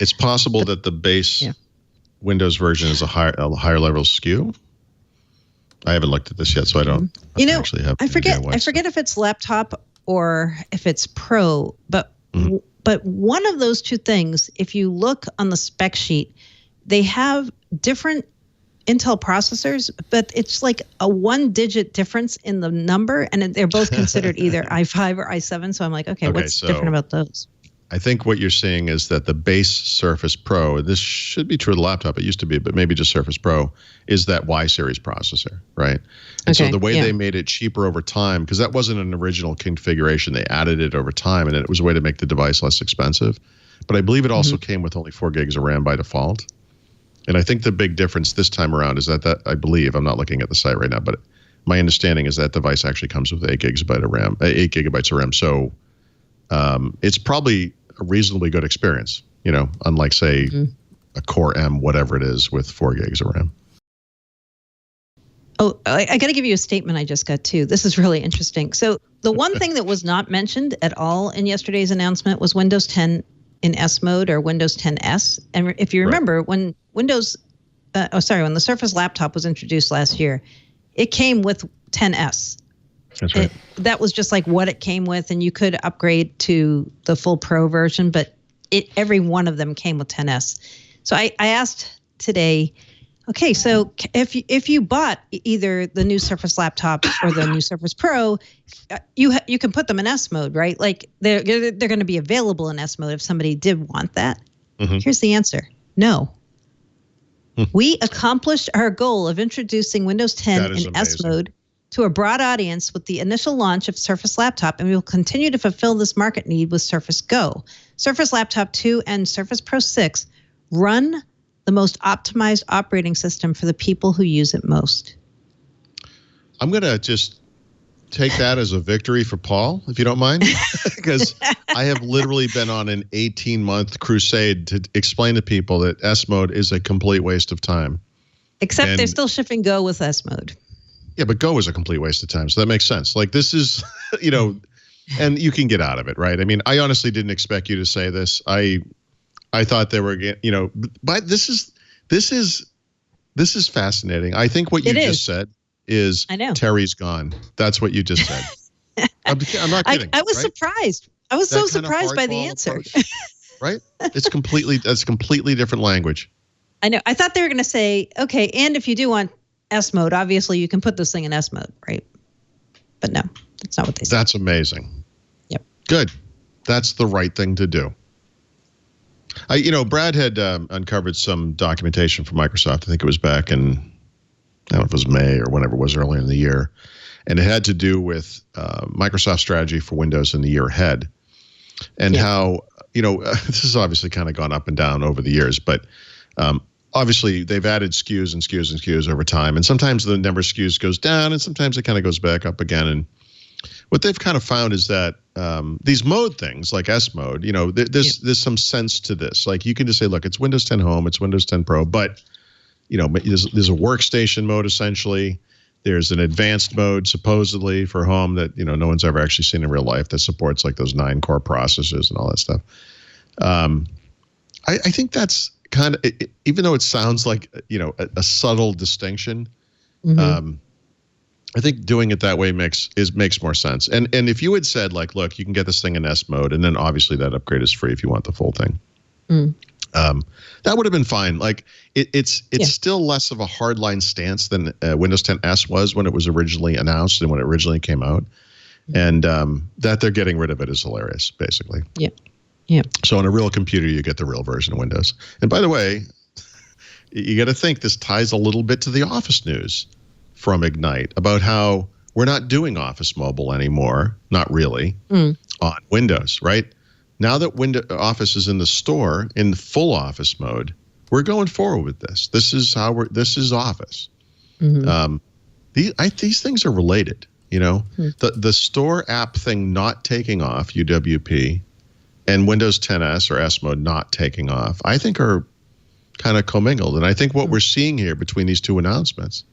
It's possible that the base Windows version is a higher level SKU. I haven't looked at this yet, so I don't. Actually have. I forget if it's laptop or if it's Pro, but one of those two things, if you look on the spec sheet, they have different Intel processors, but it's like a 1-digit difference in the number, and they're both considered either i5 or i7. So I'm like, okay, what's different about those? I think what you're seeing is that the base Surface Pro, this should be true of the laptop, it used to be, but maybe just Surface Pro, is that Y series processor, right? And so the way they made it cheaper over time, because that wasn't an original configuration, they added it over time, and it was a way to make the device less expensive. But I believe it also came with only 4 gigs of RAM by default. And I think the big difference this time around is that I believe, I'm not looking at the site right now, but my understanding is that device actually comes with 8 gigabytes of RAM, 8 gigabytes of RAM. So it's probably a reasonably good experience, unlike, say, a Core M, whatever it is, with 4 gigs of RAM. Oh, I got to give you a statement I just got, too. This is really interesting. So the one thing that was not mentioned at all in yesterday's announcement was Windows 10 in S mode or Windows 10 S. And if you remember, when when the Surface laptop was introduced last year, it came with 10S. That's right. That was just like what it came with, and you could upgrade to the full Pro version, but every one of them came with 10S. So I asked today, okay, so if you bought either the new Surface laptop or the new Surface Pro, you can put them in S mode, right? Like they're going to be available in S mode if somebody did want that. Here's the answer: no. We accomplished our goal of introducing Windows 10 in S mode to a broad audience with the initial launch of Surface Laptop, and we will continue to fulfill this market need with Surface Go. Surface Laptop 2 and Surface Pro 6 run the most optimized operating system for the people who use it most. I'm going to just take that as a victory for Paul, if you don't mind, because I have literally been on an 18-month crusade to explain to people that S mode is a complete waste of time. Except they're still shipping Go with S mode. Yeah, but Go is a complete waste of time, so that makes sense. Like this is, and you can get out of it, right? I mean, I honestly didn't expect you to say this. I thought they were, but this is fascinating. I think what you just said is Terry's gone. That's what you just said. I'm not kidding. I was surprised. I was so surprised by the answer. Approach, right? That's completely different language. I know. I thought they were going to say, okay, and if you do want S mode, obviously you can put this thing in S mode, right? But no, that's not what they said. That's amazing. Yep. Good. That's the right thing to do. Brad had uncovered some documentation from Microsoft. I think it was back in, I don't know if it was May or whenever it was earlier in the year. And it had to do with Microsoft's strategy for Windows in the year ahead. And how, this has obviously kind of gone up and down over the years, but obviously they've added SKUs and SKUs and SKUs over time. And sometimes the number of SKUs goes down and sometimes it kind of goes back up again. And what they've kind of found is that these mode things like S mode, there's some sense to this. Like you can just say, look, it's Windows 10 Home, it's Windows 10 Pro, but there's a workstation mode essentially. There's an advanced mode supposedly for home that no one's ever actually seen in real life that supports like those 9 core processors and all that stuff. I think that's kind of, even though it sounds like a subtle distinction. I think doing it that way makes more sense. And if you had said like, look, you can get this thing in S mode, and then obviously that upgrade is free if you want the full thing. That would have been fine. Like it's still less of a hardline stance than Windows 10 S was when it was originally announced and when it originally came out. And that they're getting rid of it is hilarious, basically. Yeah. Yeah. So on a real computer, you get the real version of Windows. And by the way, you got to think this ties a little bit to the Office news from Ignite about how we're not doing Office Mobile anymore, not really, on Windows, right? Now that Office is in the store in full Office mode, we're going forward with this. This is Office. These things are related. The store app thing not taking off, UWP, and Windows 10s or S mode not taking off, I think are kind of commingled. And I think what we're seeing here between these two announcements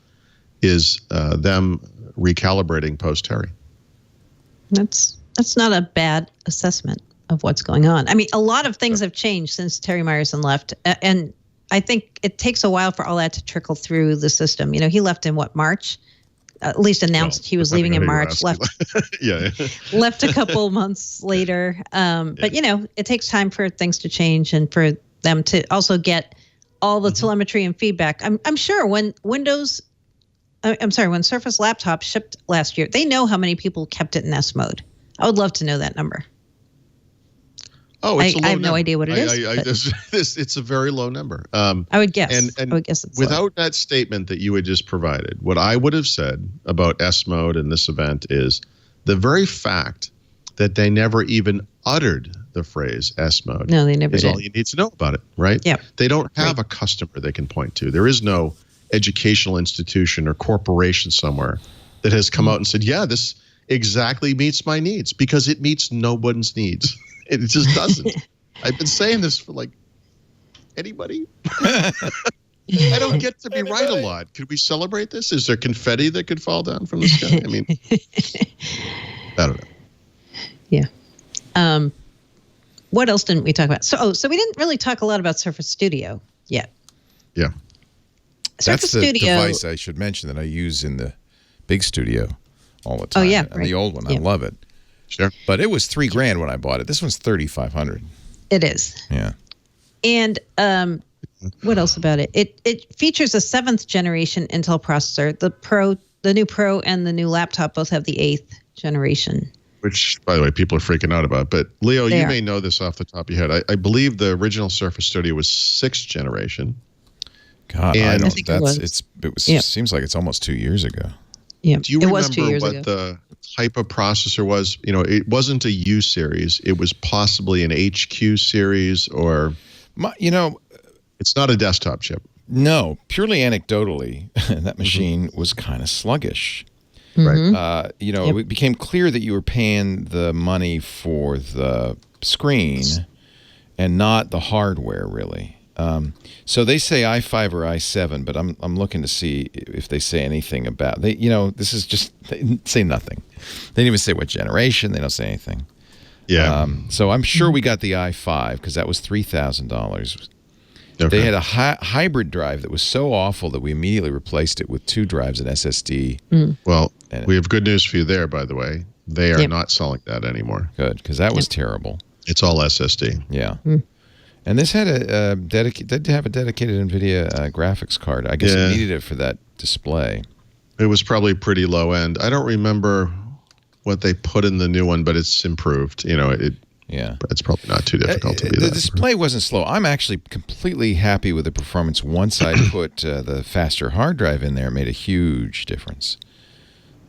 is them recalibrating post-Terry. That's not a bad assessment of what's going on. I mean, a lot of things have changed since Terry Myerson left, and I think it takes a while for all that to trickle through the system. He left in March? At least announced he was leaving in March. Left a couple months later. But it takes time for things to change and for them to also get all the telemetry and feedback. I'm sure when when Surface Laptop shipped last year, they know how many people kept it in S mode. I would love to know that number. Oh, it's a low number. I have no idea what it is. It's a very low number. I would guess. And I would guess it's without low. that statement that you had just provided, what I would have said about S mode and this event is the very fact that they never even uttered the phrase S mode. No, they never is did. all you need to know about it, right? Yeah. They don't have a customer they can point to. There is no educational institution or corporation somewhere that has come out and said, yeah, this exactly meets my needs, because it meets no one's needs. It just doesn't. I've been saying this for anybody. I don't get to be right a lot. Could we celebrate this? Is there confetti that could fall down from the sky? I mean, I don't know. Yeah. What else didn't we talk about? So we didn't really talk a lot about Surface Studio yet. Yeah. That's the device I should mention that I use in the big studio all the time. Oh, yeah. And the old one, I love it. Sure. But it was $3,000 when I bought it. This one's $3,500. It is. Yeah. And what else about it? It features a 7th generation Intel processor. The new Pro and the new laptop both have the 8th generation. Which, by the way, people are freaking out about. But Leo, you may know this off the top of your head. I believe the original Surface Studio was 6th generation. God, and I think it was. Seems like it's almost 2 years ago. Yeah. Do you remember what the type of processor was? It wasn't a U series. It was possibly an HQ series, or it's not a desktop chip. No, purely anecdotally, that machine was kind of sluggish. Right. It became clear that you were paying the money for the screen and not the hardware, really. So they say i5 or i7, but I'm looking to see if they say anything about this is just, they say nothing. They didn't even say what generation. They don't say anything. Yeah. So I'm sure we got the i5 because that was $3,000. Okay. They had a hybrid drive that was so awful that we immediately replaced it with 2 drives and SSD. Well, we have good news for you there, by the way. They are not selling that anymore. Good, because that was terrible. It's all SSD. Yeah. And this had a did have a dedicated NVIDIA graphics card. I guess it needed it for that display. It was probably pretty low end. I don't remember what they put in the new one, but it's improved. It's probably not too difficult to be The display wasn't slow. I'm actually completely happy with the performance. Once I put the faster hard drive in there, it made a huge difference.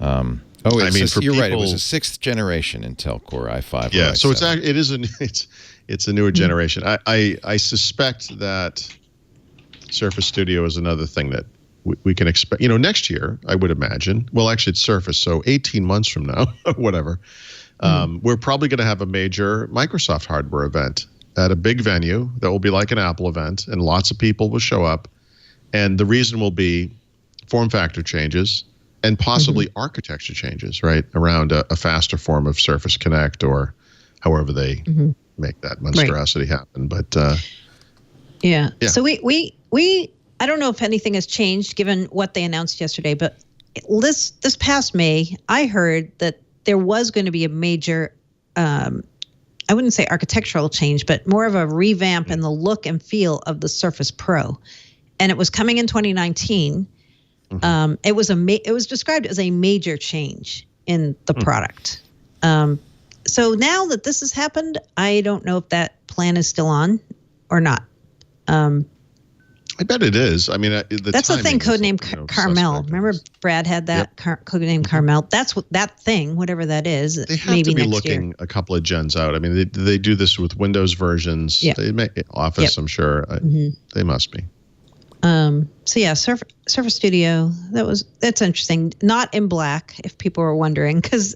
You're right. It was a 6th generation Intel Core i5. Yeah, so it's a newer generation. I suspect that Surface Studio is another thing that we can expect. Next year, I would imagine. Well, actually, it's Surface, so 18 months from now, whatever. We're probably going to have a major Microsoft hardware event at a big venue that will be like an Apple event, and lots of people will show up. And the reason will be form factor changes and possibly architecture changes, right, around a faster form of Surface Connect or however they make that monstrosity happen. But yeah. So we I don't know if anything has changed given what they announced yesterday, but this past May, I heard that there was going to be a major, I wouldn't say architectural change, but more of a revamp in the look and feel of the Surface Pro. And it was coming in 2019. It was described as a major change in the product. So now that this has happened, I don't know if that plan is still on or not. I bet it is. I mean, that's the thing. Codename Carmel. Remember, Brad had that codename Carmel. That's that thing, whatever that is. They have to be looking a couple of gens out. I mean, they do this with Windows versions. They make Office. I'm sure they must be. So yeah, Surface Studio. That's interesting. Not in black, if people were wondering, because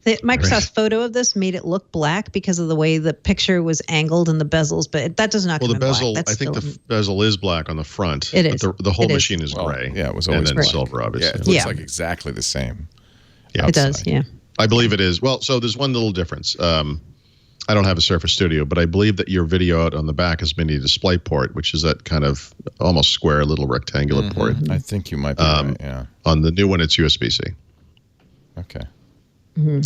Microsoft's photo of this made it look black because of the way the picture was angled and the bezels. But that does not. Well, come the in bezel. black. I think the bezel is black on the front. It is. But the whole machine is gray. Yeah, it was always and then black. silver, obviously. Yeah, it looks like exactly the same. Yeah, it does. Yeah. I believe it is. Well, so there's one little difference. I don't have a Surface Studio, but I believe that your video out on the back is mini display port, which is that kind of almost square little rectangular port. I think you might be right, yeah. On the new one, it's USB-C. Okay.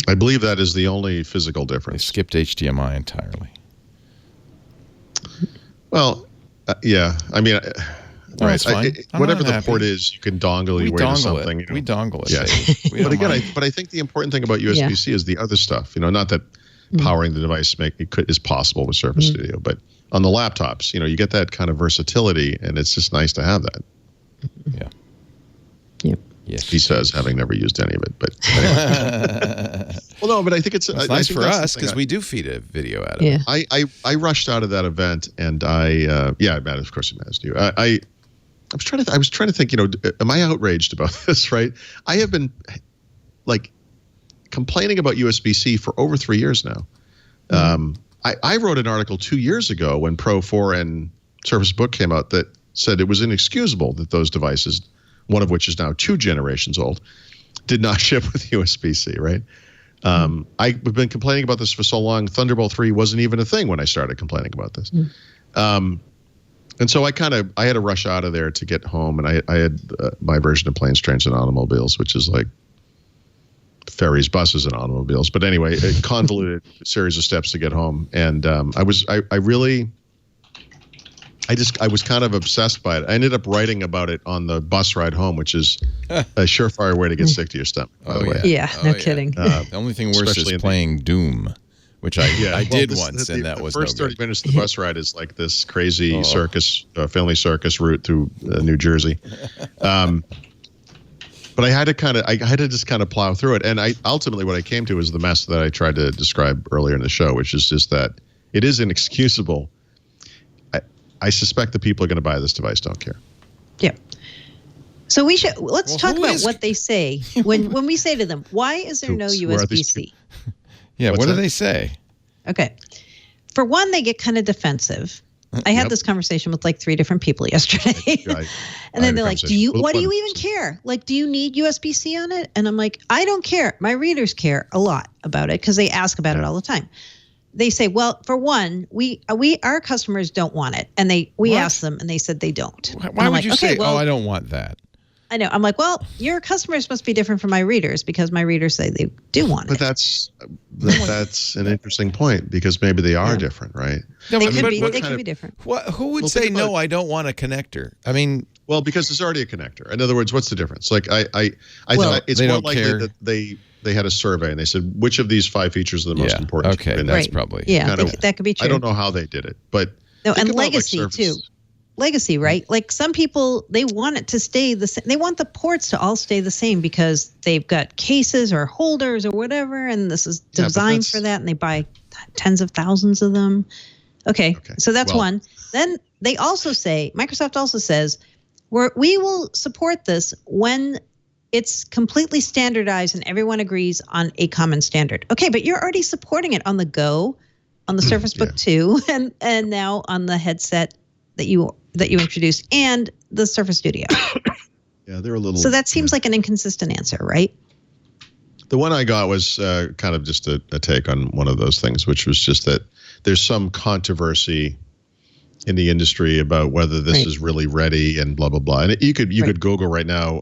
I believe that is the only physical They difference. skipped HDMI entirely. Well, yeah. I mean, No, right. it's fine. I'm Whatever the unhappy. port is, you can dongle your way to something. It. We dongle it. Yeah. We But don't again, mind. I think the important thing about USB-C is the other stuff. Not that powering the device is possible with Surface Studio, but on the laptops, you get that kind of versatility, and it's just nice to have that. Yeah. Yep. Yes. He says, having never used any of it, but anyway. Well, no, but I think it's nice for us because we do feed a video out of Yeah. it. I rushed out of that event, and Matt, of course, it matters to you. I was trying to think, am I outraged about this? Right? I have been complaining about USB-C for over 3 years now. I wrote an article 2 years ago when Pro 4 and Surface Book came out that said it was inexcusable that those devices, one of which is now 2 generations old, did not ship with USB-C, right? I've been complaining about this for so long. Thunderbolt 3 wasn't even a thing when I started complaining about this. And so I had to rush out of there to get home, and I had my version of Planes, Trains, and Automobiles, which is like ferries, buses, and automobiles. But anyway, a convoluted series of steps to get home. And I was kind of obsessed by it. I ended up writing about it on the bus ride home, which is a surefire way to get sick to your stomach, by the way. Yeah, no kidding. The only thing worse is playing Doom, which I did once, and that was no good. The first 30 minutes of the bus ride is like this crazy circus, family circus route through New Jersey. But I had to just kind of plow through it. And ultimately what I came to is the mess that I tried to describe earlier in the show, which is just that it is inexcusable. I suspect the people who are going to buy this device don't care. Yeah. So let's talk about what they say when we say to them, why is there no USB-C? Yeah, what do they say? Okay. For one, they get kind of defensive. I had this conversation with like 3 different people yesterday. And then they're like, why do you even care? Like, do you need USB-C on it? And I'm like, I don't care. My readers care a lot about it because they ask about it all the time. They say, well, for one, our customers don't want it. And we asked them and they said they don't. Why would you say, I don't want that? I know. I'm like, well, your customers must be different from my readers because my readers say they do want it. But that's an interesting point because maybe they are different, right? No, they could be different. Who would say, no, I don't want a connector? I mean... Well, because there's already a connector. In other words, what's the difference? Like, I thought it's more likely that they had a survey and they said, which of these 5 features are the most important? Okay, and that's probably... Yeah, that could be true. I don't know how they did it, but... No, and legacy, too. Legacy, right? Like some people, they want it to stay the same. They want the ports to all stay the same because they've got cases or holders or whatever, and this is designed for that, and they buy tens of thousands of them. Okay. So that's one. Then they also say, Microsoft also says, we will support this when it's completely standardized and everyone agrees on a common standard. Okay, but you're already supporting it on the Go, on the Surface Book 2, and now on the headset that you introduced and the Surface Studio. Yeah, they're a little. So that seems like an inconsistent answer, right? The one I got was kind of just a take on one of those things, which was just that there's some controversy in the industry about whether this is really ready and blah blah blah. And you could Google right now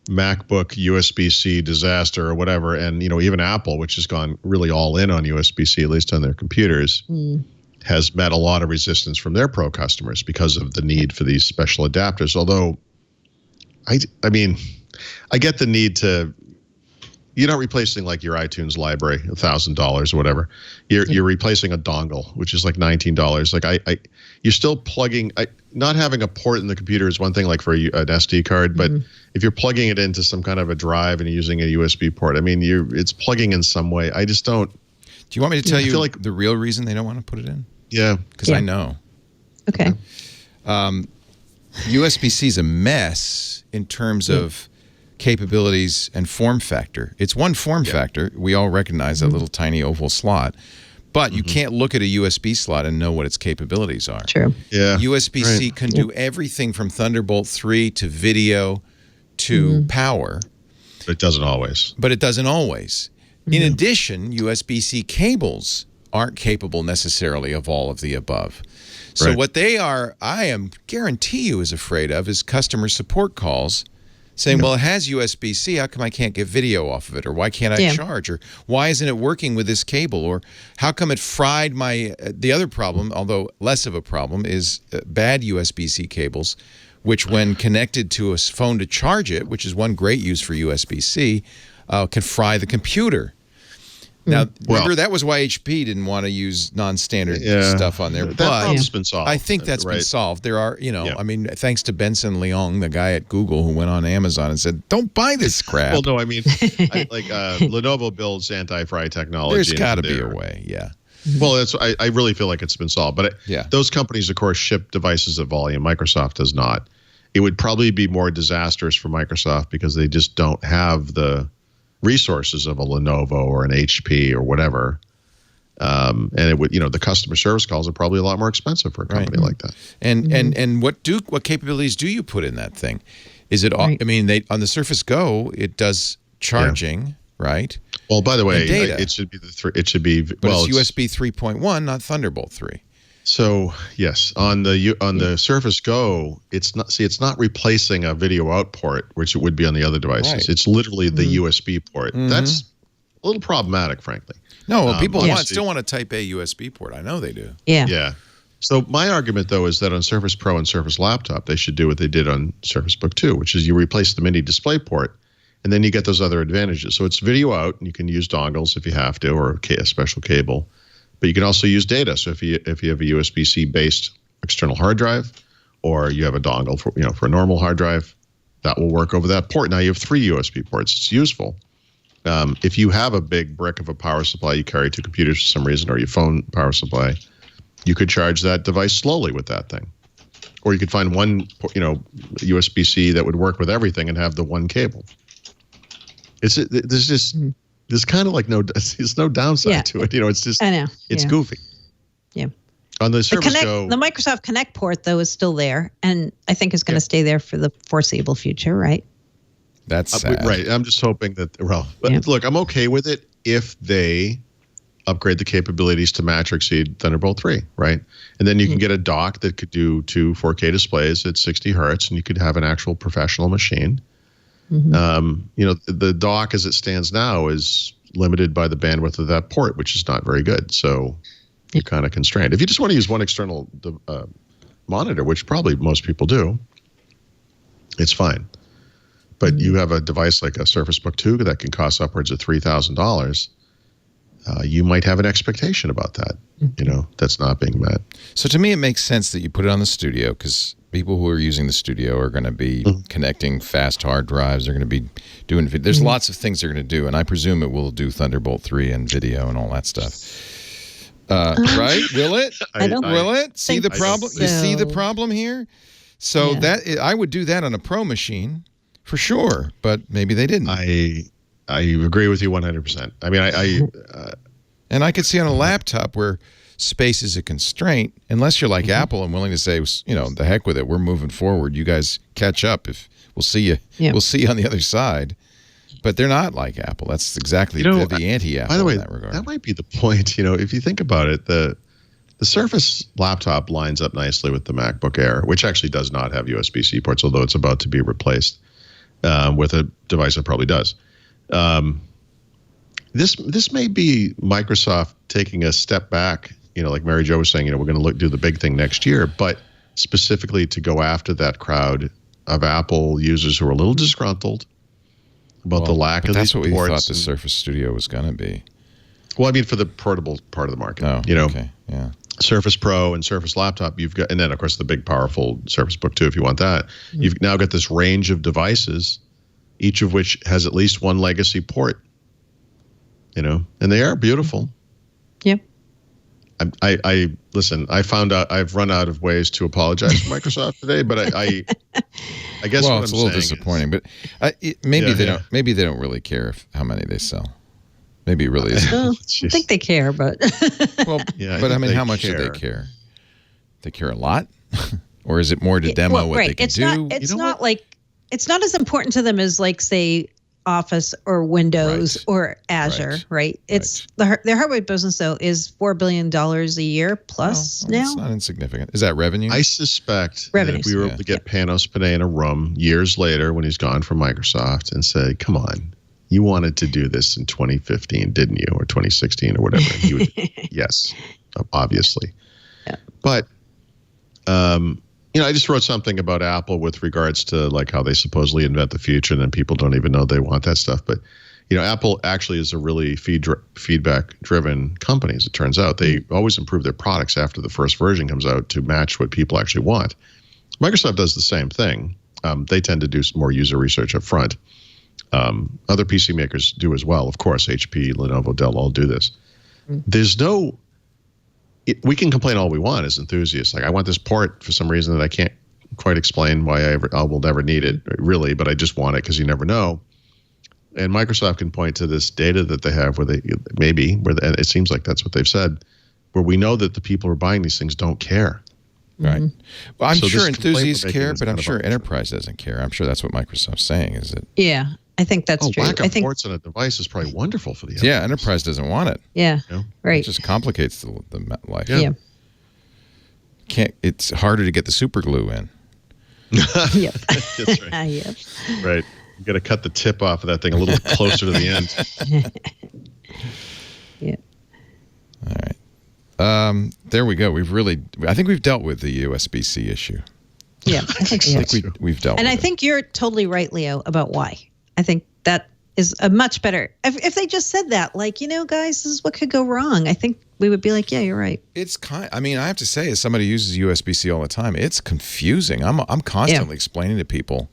MacBook USB-C disaster or whatever, and even Apple, which has gone really all in on USB-C, at least on their computers. Has met a lot of resistance from their pro customers because of the need for these special adapters. Although, I mean, I get the need to. You're not replacing like your iTunes library, $1,000 or whatever. You're replacing a dongle, which is like $19. Like you're still plugging. Not having a port in the computer is one thing, like for an SD card. But if you're plugging it into some kind of a drive and using a USB port, I mean, it's plugging in some way. I just don't. Do you want me to tell you like the real reason they don't want to put it in? Yeah. Because I know. Okay. USB-C is a mess in terms of capabilities and form factor. It's one form factor. We all recognize that little tiny oval slot, but you can't look at a USB slot and know what its capabilities are. True. Yeah. USB-C can do everything from Thunderbolt 3 to video to power. But it doesn't always. In addition, USB-C cables aren't capable necessarily of all of the above. So what they are, I am guarantee you is afraid of, is customer support calls saying, well, it has USB-C, how come I can't get video off of it? Or why can't I charge? Or why isn't it working with this cable? Or how come it fried my, the other problem, although less of a problem, is bad USB-C cables, which when connected to a phone to charge it, which is one great use for USB-C, can fry the computer. Now, remember, that was why HP didn't want to use non-standard stuff on there. That problem's been solved. I think that's been solved. There are, I mean, thanks to Benson Leong, the guy at Google who went on Amazon and said, don't buy this crap. Well, no, I mean, Lenovo builds anti-fry technology. There's got to be a way, Well, I really feel like it's been solved. But those companies, of course, ship devices at volume. Microsoft does not. It would probably be more disastrous for Microsoft because they just don't have the resources of a Lenovo or an HP or whatever, and it would, the customer service calls are probably a lot more expensive for a company like that. And what capabilities do you put in that thing? Is it? I mean, on the Surface Go, it does charging, right? Well, by the way, data. It should be it's USB 3.1, not Thunderbolt 3. So yes, on the Surface Go, it's not replacing a video out port, which it would be on the other devices. Right. It's literally the USB port. That's a little problematic, frankly. No, people still want a Type A USB port. I know they do. Yeah. So my argument, though, is that on Surface Pro and Surface Laptop, they should do what they did on Surface Book 2, which is you replace the mini display port, and then you get those other advantages. So it's video out, and you can use dongles if you have to, or a special cable. But you can also use data. So if you have a USB-C based external hard drive, or you have a dongle for a normal hard drive, that will work over that port. Now you have 3 USB ports. It's useful. If you have a big brick of a power supply you carry to computers for some reason, or your phone power supply, you could charge that device slowly with that thing. Or you could find one, USB-C that would work with everything and have the one cable. There's kind of like there's no downside to it. It's just, I know. It's goofy. Yeah. On the Surface Go. The Microsoft Connect port, though, is still there. And I think is going to stay there for the foreseeable future, right? That's sad. Right. I'm just hoping that, look, I'm okay with it if they upgrade the capabilities to match or exceed Thunderbolt 3, right? And then you can get a dock that could do 2 4K displays at 60 hertz, and you could have an actual professional machine. The dock as it stands now is limited by the bandwidth of that port, which is not very good. So you're kind of constrained. If you just want to use one external monitor, which probably most people do, it's fine. But you have a device like a Surface Book 2 that can cost upwards of $3,000. You might have an expectation about that, that's not being met. So to me, it makes sense that you put it on the Studio because people who are using the Studio are going to be connecting fast hard drives. They're going to be doing, there's lots of things they're going to do. And I presume it will do Thunderbolt 3 and video and all that stuff. Right? Will it? Will it? See the problem? So. You see the problem here? So that I would do that on a Pro machine for sure, but maybe they didn't. I agree with you 100%. I mean, and I could see on a laptop where space is a constraint, unless you're like Apple and willing to say, the heck with it, we're moving forward. You guys catch up. If we'll see you, we'll see you on the other side. But they're not like Apple. That's exactly the anti-Apple. By the way, in that regard. That might be the point. If you think about it, the Surface laptop lines up nicely with the MacBook Air, which actually does not have USB-C ports, although it's about to be replaced with a device that probably does. This may be Microsoft taking a step back, like Mary Jo was saying, we're going to do the big thing next year, but specifically to go after that crowd of Apple users who are a little disgruntled about the lack of these ports. That's what we thought the Surface Studio was going to be. Well, I mean, for the portable part of the market, okay, yeah. Surface Pro and Surface Laptop, you've got, and then of course the big powerful Surface Book 2 if you want that. You've now got this range of devices, each of which has at least one legacy port. And they are beautiful. Yep. I listen. I found out I've run out of ways to apologize to Microsoft today, but I guess well, what it's I'm a little saying disappointing. But maybe they don't. Maybe they don't really care how many they sell. Maybe it really is. I think they care, but well, but I mean, how much do they care? They care a lot, or is it more to demo what they can do? It's not like it's not as important to them as like say Office or Windows or Azure, right? It's their hardware business though is $4 billion a year plus now. It's not insignificant. Is that revenue? I suspect that if we were able to get Panos Panay in a room years later when he's gone from Microsoft and say, "Come on, you wanted to do this in 2015, didn't you, or 2016 or whatever?" He would, yes, obviously. Yeah. But I just wrote something about Apple with regards to like how they supposedly invent the future, and then people don't even know they want that stuff. But Apple actually is a really feedback-driven company. As it turns out, they always improve their products after the first version comes out to match what people actually want. Microsoft does the same thing. They tend to do some more user research up front. Other PC makers do as well. Of course, HP, Lenovo, Dell all do this. There's no. We can complain all we want as enthusiasts. Like, I want this port for some reason that I can't quite explain why I will never need it, really, but I just want it because you never know. And Microsoft can point to this data that they have where and it seems like that's what they've said, where we know that the people who are buying these things don't care. Right. Well, I'm sure enthusiasts care, but I'm sure enterprise doesn't care. I'm sure that's what Microsoft's saying, is it? Yeah. I think that's true. Lack of ports on a device is probably wonderful for the enterprise. Yeah, enterprise doesn't want it. Yeah, right. It just complicates the life. Yeah. It's harder to get the super glue in. Yep. That's right. Yep. Right. You got to cut the tip off of that thing a little closer to the end. Yeah. All right. There we go. I think we've dealt with the USB-C issue. Yeah, I think we've dealt with it. And I think you're totally right, Leo, about why. I think that is a much better. If they just said that, like, guys, this is what could go wrong, I think we would be like, yeah, you're right. It's I have to say, as somebody who uses USB-C all the time, it's confusing. I'm constantly explaining to people.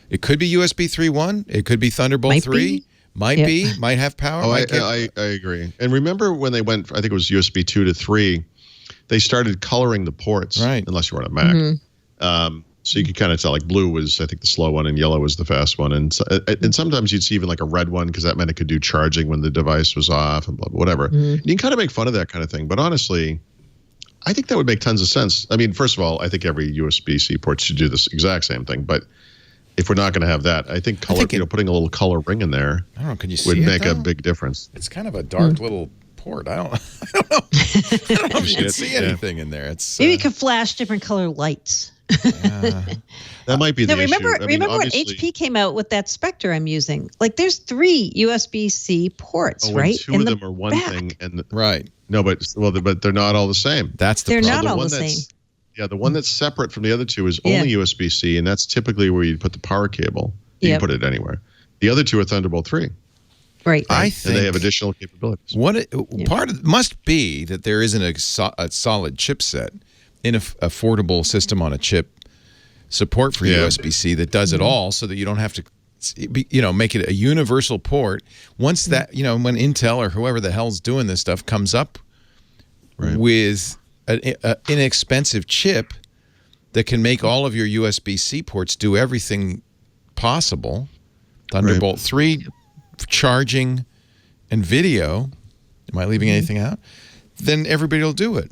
It could be USB 3.1. It could be Thunderbolt 3. Might have power. Oh, I agree. And remember when they went, I think it was USB 2 to 3, they started coloring the ports, right? Unless you were on a Mac. So you could kind of tell, like, blue was, I think, the slow one, and yellow was the fast one. And sometimes you'd see even like a red one because that meant it could do charging when the device was off and blah, blah, whatever. You can kind of make fun of that kind of thing. But honestly, I think that would make tons of sense. I mean, first of all, I think every USB-C port should do this exact same thing. But if we're not going to have that, I think putting a little color ring in there would make a big difference. It's kind of a dark little port. I don't know. I don't know if you can see anything in there. It's maybe you could flash different color lights. That might be the issue. Remember when HP came out with that Spectre I'm using? Like, there's 3 USB-C ports, right? Two of them are one thing, and right. No, but they're not all the same. That's the they're problem. not all the same. Yeah, the one that's separate from the other two is only USB-C, and that's typically where you put the power cable. You can put it anywhere. The other two are Thunderbolt 3. Right. I think they have additional capabilities. Part of must be that there isn't a solid chipset in an affordable system on a chip support for USB-C that does it all, so that you don't have to, make it a universal port. Once that, when Intel or whoever the hell's doing this stuff comes up with an inexpensive chip that can make all of your USB-C ports do everything possible, Thunderbolt 3, charging, and video, am I leaving anything out? Then everybody will do it.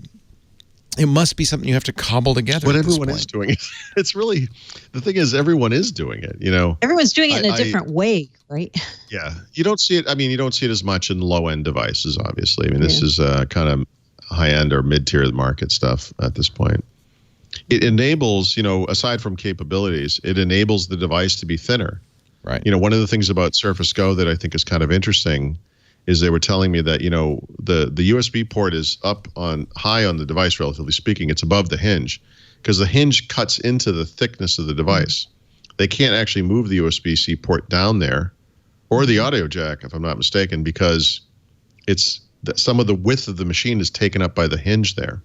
It must be something you have to cobble together. But everyone is doing it. It's really, the thing is, everyone is doing it, Everyone's doing it in a different way, right? Yeah. You don't see it. I mean, you don't see it as much in low-end devices, obviously. I mean, this is kind of high-end or mid-tier market stuff at this point. It enables, aside from capabilities, it enables the device to be thinner. Right. One of the things about Surface Go that I think is kind of interesting is they were telling me that, the USB port is high on the device, relatively speaking. It's above the hinge because the hinge cuts into the thickness of the device. They can't actually move the USB-C port down there or the audio jack, if I'm not mistaken, because some of the width of the machine is taken up by the hinge there.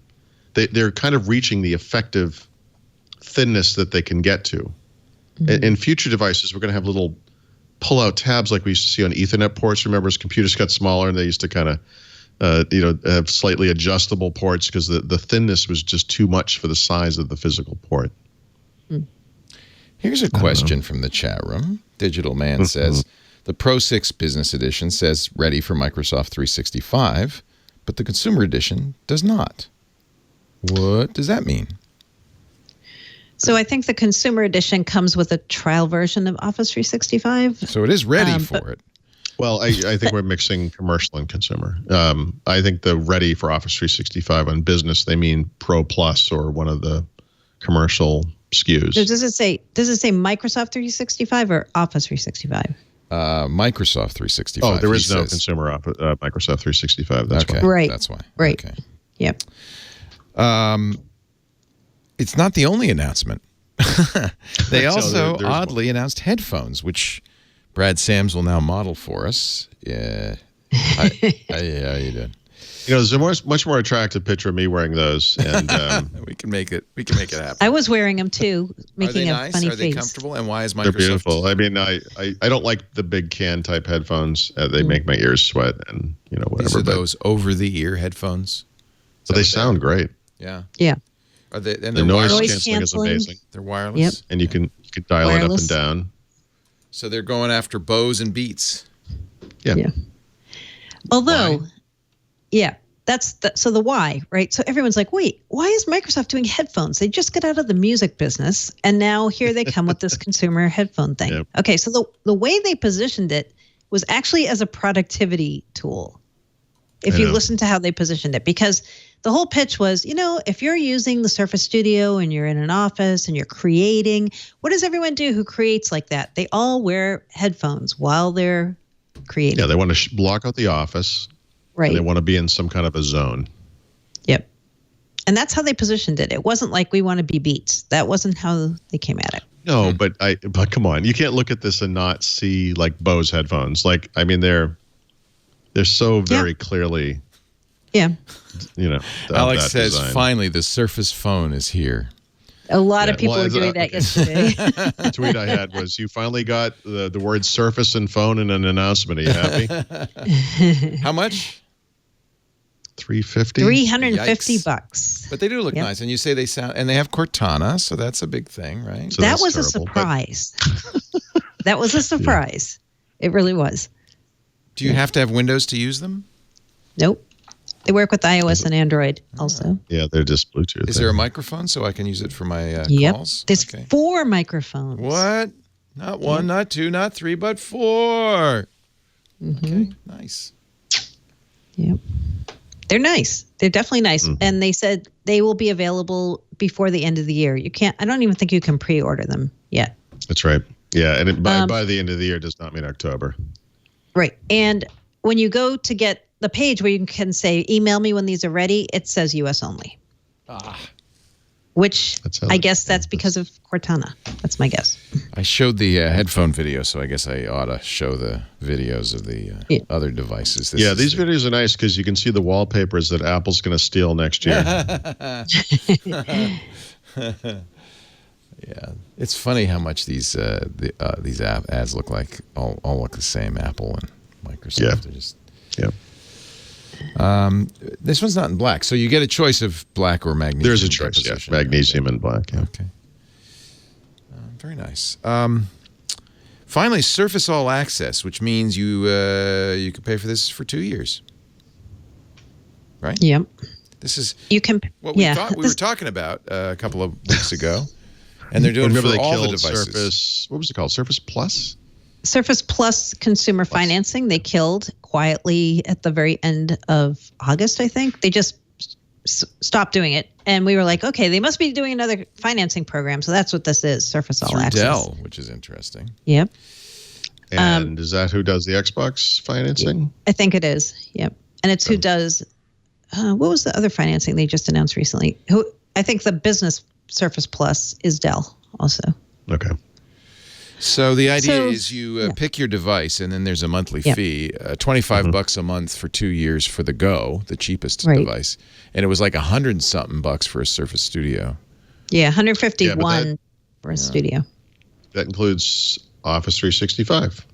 They're kind of reaching the effective thinness that they can get to. In future devices, we're going to have little pull-out tabs like we used to see on Ethernet ports. Remember, as computers got smaller and they used to kind of have slightly adjustable ports because the thinness was just too much for the size of the physical port. Here's a question from the chat room. Digital Man says, the Pro 6 Business Edition says ready for Microsoft 365, but the Consumer Edition does not. What does that mean? So I think the Consumer Edition comes with a trial version of Office 365. So it is ready for it. Well, I think we're mixing commercial and consumer. I think the ready for Office 365 on business, they mean Pro Plus or one of the commercial SKUs. Does it say Microsoft 365 or Office 365? Microsoft 365. Oh, there is no consumer Microsoft 365. That's okay. why. Right. That's why. Right. Okay. Yep. It's not the only announcement. They also oddly announced headphones, which Brad Sams will now model for us. Yeah. Yeah, you did. There's a much more attractive picture of me wearing those, and we can make it happen. I was wearing them too, making a funny face. Are they comfortable? And why is Microsoft? They're beautiful. I mean, I don't like the big can type headphones. They make my ears sweat, and whatever. These are those over the ear headphones. But they sound great. Yeah. Yeah. Are they? And the noise wireless? canceling is amazing. They're wireless. Yep. And you can dial it up and down. So they're going after Bose and Beats. Yeah. Although, so the why, right? So everyone's like, wait, why is Microsoft doing headphones? They just got out of the music business, and now here they come with this consumer headphone thing. Yep. Okay, so the way they positioned it was actually as a productivity tool. If you listen to how they positioned it, because the whole pitch was, if you're using the Surface Studio and you're in an office and you're creating, what does everyone do who creates like that? They all wear headphones while they're creating. Yeah, they want to block out the office. Right. And they want to be in some kind of a zone. Yep. And that's how they positioned it. It wasn't like we want to be Beats. That wasn't how they came at it. No, but come on. You can't look at this and not see like Bose headphones. Like, I mean, they're so very clearly. Yeah. Alex says, design. Finally, the Surface phone is here. A lot of people were doing that yesterday. The tweet I had was, you finally got the word Surface and phone in an announcement. Are you happy? How much? $350. $350. But they do look nice. And you say they sound, and they have Cortana, so that's a big thing, right? So that was a surprise. That was a surprise. Yeah. It really was. Do you have to have Windows to use them? Nope. They work with iOS and Android also. Yeah, they're just Bluetooth. Is there a microphone so I can use it for my calls? There's 4 microphones. What? Not 1, not 2, not 3, but 4. Okay, nice. Yep. They're nice. They're definitely nice. And they said they will be available before the end of the year. I don't even think you can pre-order them yet. That's right. Yeah, and by the end of the year does not mean October. Right. And when you go to get the page where you can say, email me when these are ready, it says US only. Which I guess that's because of Cortana. That's my guess. I showed the headphone video, so I guess I ought to show the videos of the other devices. These videos are nice because you can see the wallpapers that Apple's going to steal next year. Yeah, it's funny how much these ads look like all look the same. Apple and Microsoft. Yeah. They're just this one's not in black, so you get a choice of black or magnesium. There's a choice, yes, magnesium and black. Yeah. Okay, very nice. Finally, Surface All Access, which means you can pay for this for 2 years, right? Yep. This is what we thought we were talking about a couple of weeks ago, and they're doing it for all the devices. Surface, what was it called? Surface Plus. Surface Plus consumer financing, they killed quietly at the very end of August, I think. They just stopped doing it. And we were like, okay, they must be doing another financing program. So that's what this is, Surface All Access. Dell, which is interesting. Yep. And is that who does the Xbox financing? I think it is. Yep. And it's who does, what was the other financing they just announced recently? I think the business Surface Plus is Dell also. Okay. So the idea is you pick your device, and then there's a monthly fee, $25 a month for 2 years for the Go, the cheapest device, and it was like $100-something bucks for a Surface Studio. Yeah, $151 for a Studio. That includes Office 365.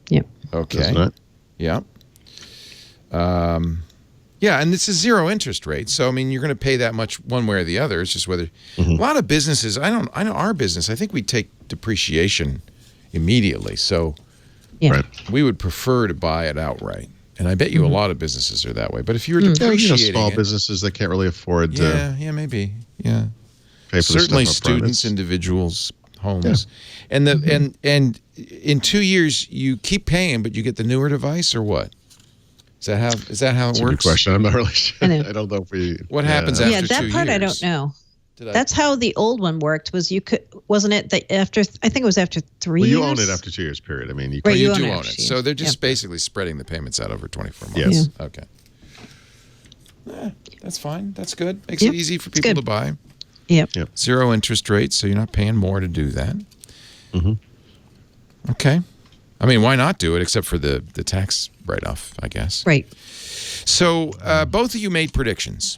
Yep. Okay. Doesn't it? Yeah. Yeah, and this is zero interest rate, so I mean you're going to pay that much one way or the other. It's just whether a lot of businesses. I know our business. I think we take depreciation immediately, so we would prefer to buy it outright. And I bet you a lot of businesses are that way. But if you were depreciating small businesses that can't really afford to maybe pay for certainly the stuff up front. students, individuals, homes, and and in 2 years you keep paying, but you get the newer device or what? Is that how it That's a works? good question. I'm not really sure. I don't know if we. What happens after 2 years? Yeah, that part I don't know. That's how the old one worked. Wasn't it that after? I think it was after 3 years. You own it after 2 years. Period. I mean, you do own it. So they're just basically spreading the payments out over 24 months. Yes. Yeah. Okay. That's fine. That's good. Makes it easy for people to buy. Yep. Zero interest rates, so you're not paying more to do that. Okay. I mean, why not do it except for the tax write-off, I guess. Right. So both of you made predictions.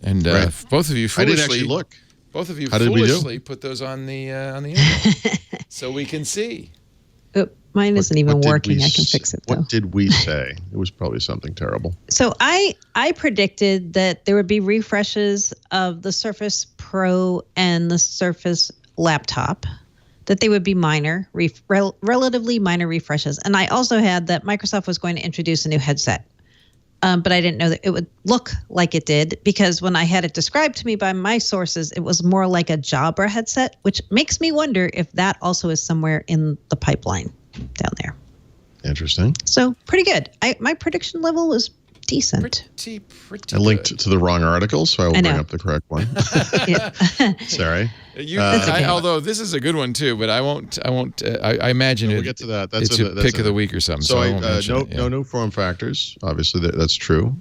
And both of you foolishly... I didn't actually look. Both of you How did we do? foolishly put those on the internet so we can see. Mine isn't even working. I can fix it, though. What did we say? It was probably something terrible. So I predicted that there would be refreshes of the Surface Pro and the Surface Laptop, that they would be minor, relatively minor refreshes. And I also had that Microsoft was going to introduce a new headset. But I didn't know that it would look like it did, because when I had it described to me by my sources, it was more like a Jabra headset, which makes me wonder if that also is somewhere in the pipeline down there. Interesting. So pretty good. My prediction level was decent. Pretty I linked to the wrong article, so I will bring up the correct one. Sorry. Although this is a good one too, but I won't. I imagine we'll get to that. It's your pick of the week or something. So no new form factors. Obviously, that's true.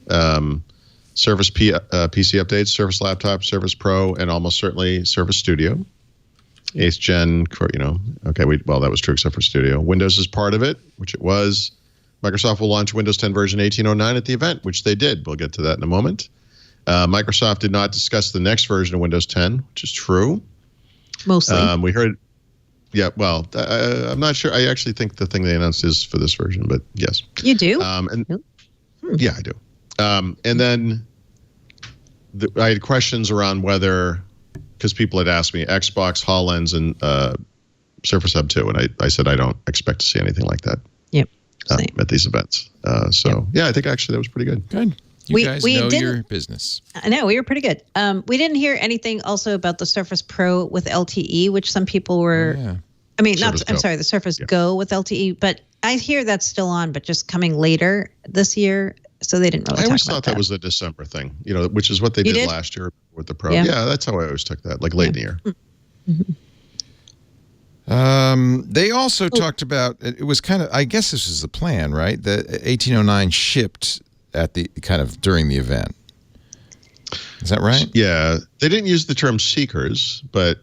Surface PC updates, Surface Laptop, Surface Pro, and almost certainly Surface Studio. 8th gen. Okay. That was true except for Studio. Windows is part of it, which it was. Microsoft will launch Windows 10 version 1809 at the event, which they did. We'll get to that in a moment. Microsoft did not discuss the next version of Windows 10, which is true. Mostly. We heard, I'm not sure. I actually think the thing they announced is for this version, but yes. You do? Yeah, I do. And then I had questions around whether, because people had asked me, Xbox, HoloLens, and Surface Hub 2, and I said I don't expect to see anything like that. Yep. At these events. I think actually that was pretty good. Good. You guys know your business. I know, we were pretty good. We didn't hear anything also about the Surface Pro with LTE, which some people were... I mean, the Surface Go with LTE, but I hear that's still on, but just coming later this year, so they didn't really talk about that. I always thought that was a December thing, which is what they did last year with the Pro. Yeah, that's how I always took that, like late in the year. They also talked about, it was kind of, I guess this was the plan, right? The 1809 shipped at the kind of during the event. Is that right? Yeah. They didn't use the term seekers, but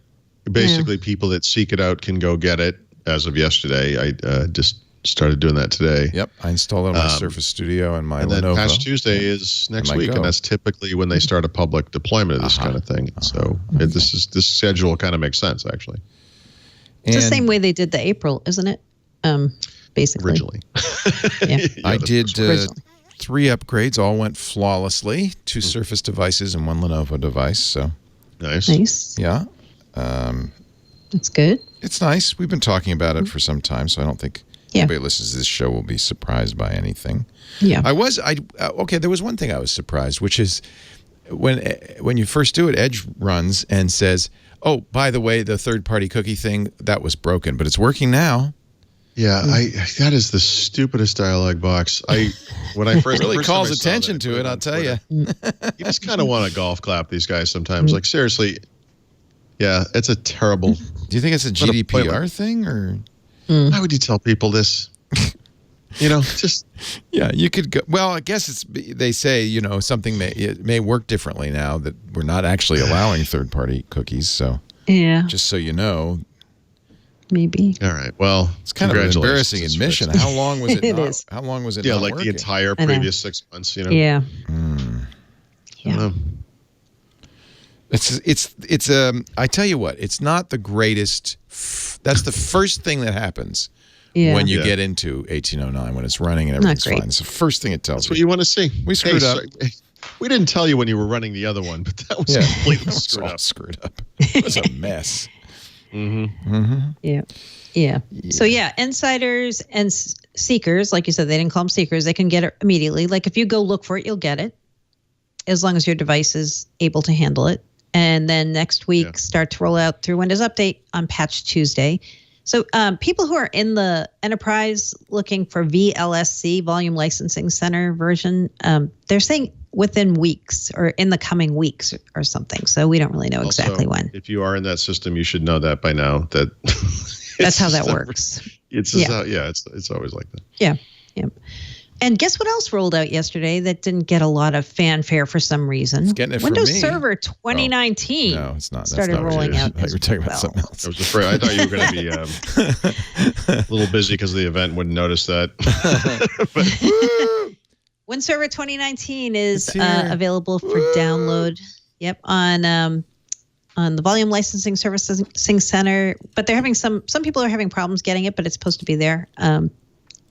basically people that seek it out can go get it as of yesterday. I just started doing that today. Yep. I installed it on my Surface Studio and my Lenovo. And then Patch Tuesday is next week, and that's typically when they start a public deployment of this kind of thing. So this schedule kind of makes sense, actually. It's the same way they did the April, isn't it? Basically. Originally. I did 3 upgrades. All went flawlessly. 2 Surface devices and 1 Lenovo device. So nice. Yeah. That's good. It's nice. We've been talking about it for some time, so I don't think anybody who listens to this show will be surprised by anything. Yeah. There was one thing I was surprised, which is when you first do it, Edge runs and says, oh, by the way, the third-party cookie thing, that was broken, but it's working now. Yeah, that is the stupidest dialog box. When I first really calls attention to it, I'll tell you. You just kind of want to golf clap these guys sometimes. Like, seriously, yeah, it's a terrible... Do you think it's a GDPR thing, or... Why would you tell people this? Just... Yeah, you could go... Well, I guess they say, something may work differently now that we're not actually allowing third-party cookies, so... Yeah. Just so you know... Maybe. All right. Well, it's kind of an embarrassing admission. How long was it? Is. How long was it? Yeah, not like working? the entire previous 6 months. Yeah. Yeah. It's I tell you what, it's not the greatest. That's the first thing that happens when you get into 1809, when it's running and everything's fine. It's the first thing it tells you. That's what you want to see. We screwed up. We didn't tell you when you were running the other one, but that was completely screwed up. It was a mess. Yeah. So insiders and seekers, like you said, they didn't call them seekers. They can get it immediately. Like if you go look for it, you'll get it, as long as your device is able to handle it. And then next week, start to roll out through Windows Update on Patch Tuesday. So people who are in the enterprise looking for VLSC, Volume Licensing Center version, they're saying within weeks or in the coming weeks or something. So we don't really know exactly when. If you are in that system, you should know that by now. That's how that works. It's it's always like that. Yeah. And guess what else rolled out yesterday that didn't get a lot of fanfare for some reason? It's getting it Windows for me. Server 2019. No, it's not. Started rolling out. You were talking about something else. I was afraid. I thought you were going to be a little busy because of the event. Wouldn't notice that. Windows Server 2019 is available for download. Yep, on the Volume Licensing Servicing Center. But they're having some people are having problems getting it, but it's supposed to be there.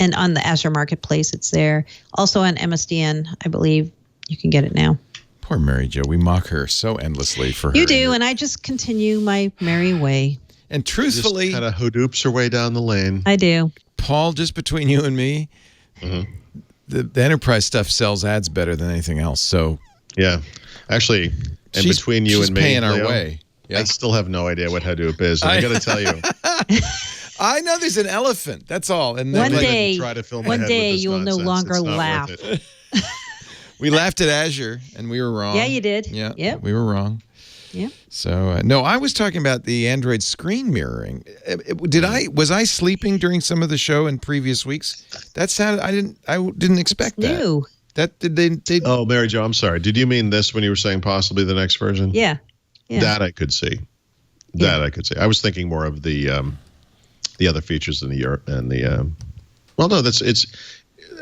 And on the Azure Marketplace, it's there. Also on MSDN, I believe you can get it now. Poor Mary Jo. We mock her so endlessly for her. You do, and I just continue my merry way. And truthfully, just kind of Hadoops her way down the lane. I do. Paul, just between you and me, the enterprise stuff sells ads better than anything else. So yeah, actually, and between you and me, paying our Leo, way. Yeah. I still have no idea what Hadoop is. And I got to tell you. I know there's an elephant. That's all. And one then day you will no longer laugh. We laughed at Azure, and we were wrong. Yeah, you did. Yeah, we were wrong. Yeah. So no, I was talking about the Android screen mirroring. Was I sleeping during some of the show in previous weeks? That sounded. I didn't expect that. New. That did they? Oh, Mary Jo, I'm sorry. Did you mean this when you were saying possibly the next version? Yeah. That I could see. I could see. I was thinking more of the other features in the well, no, it's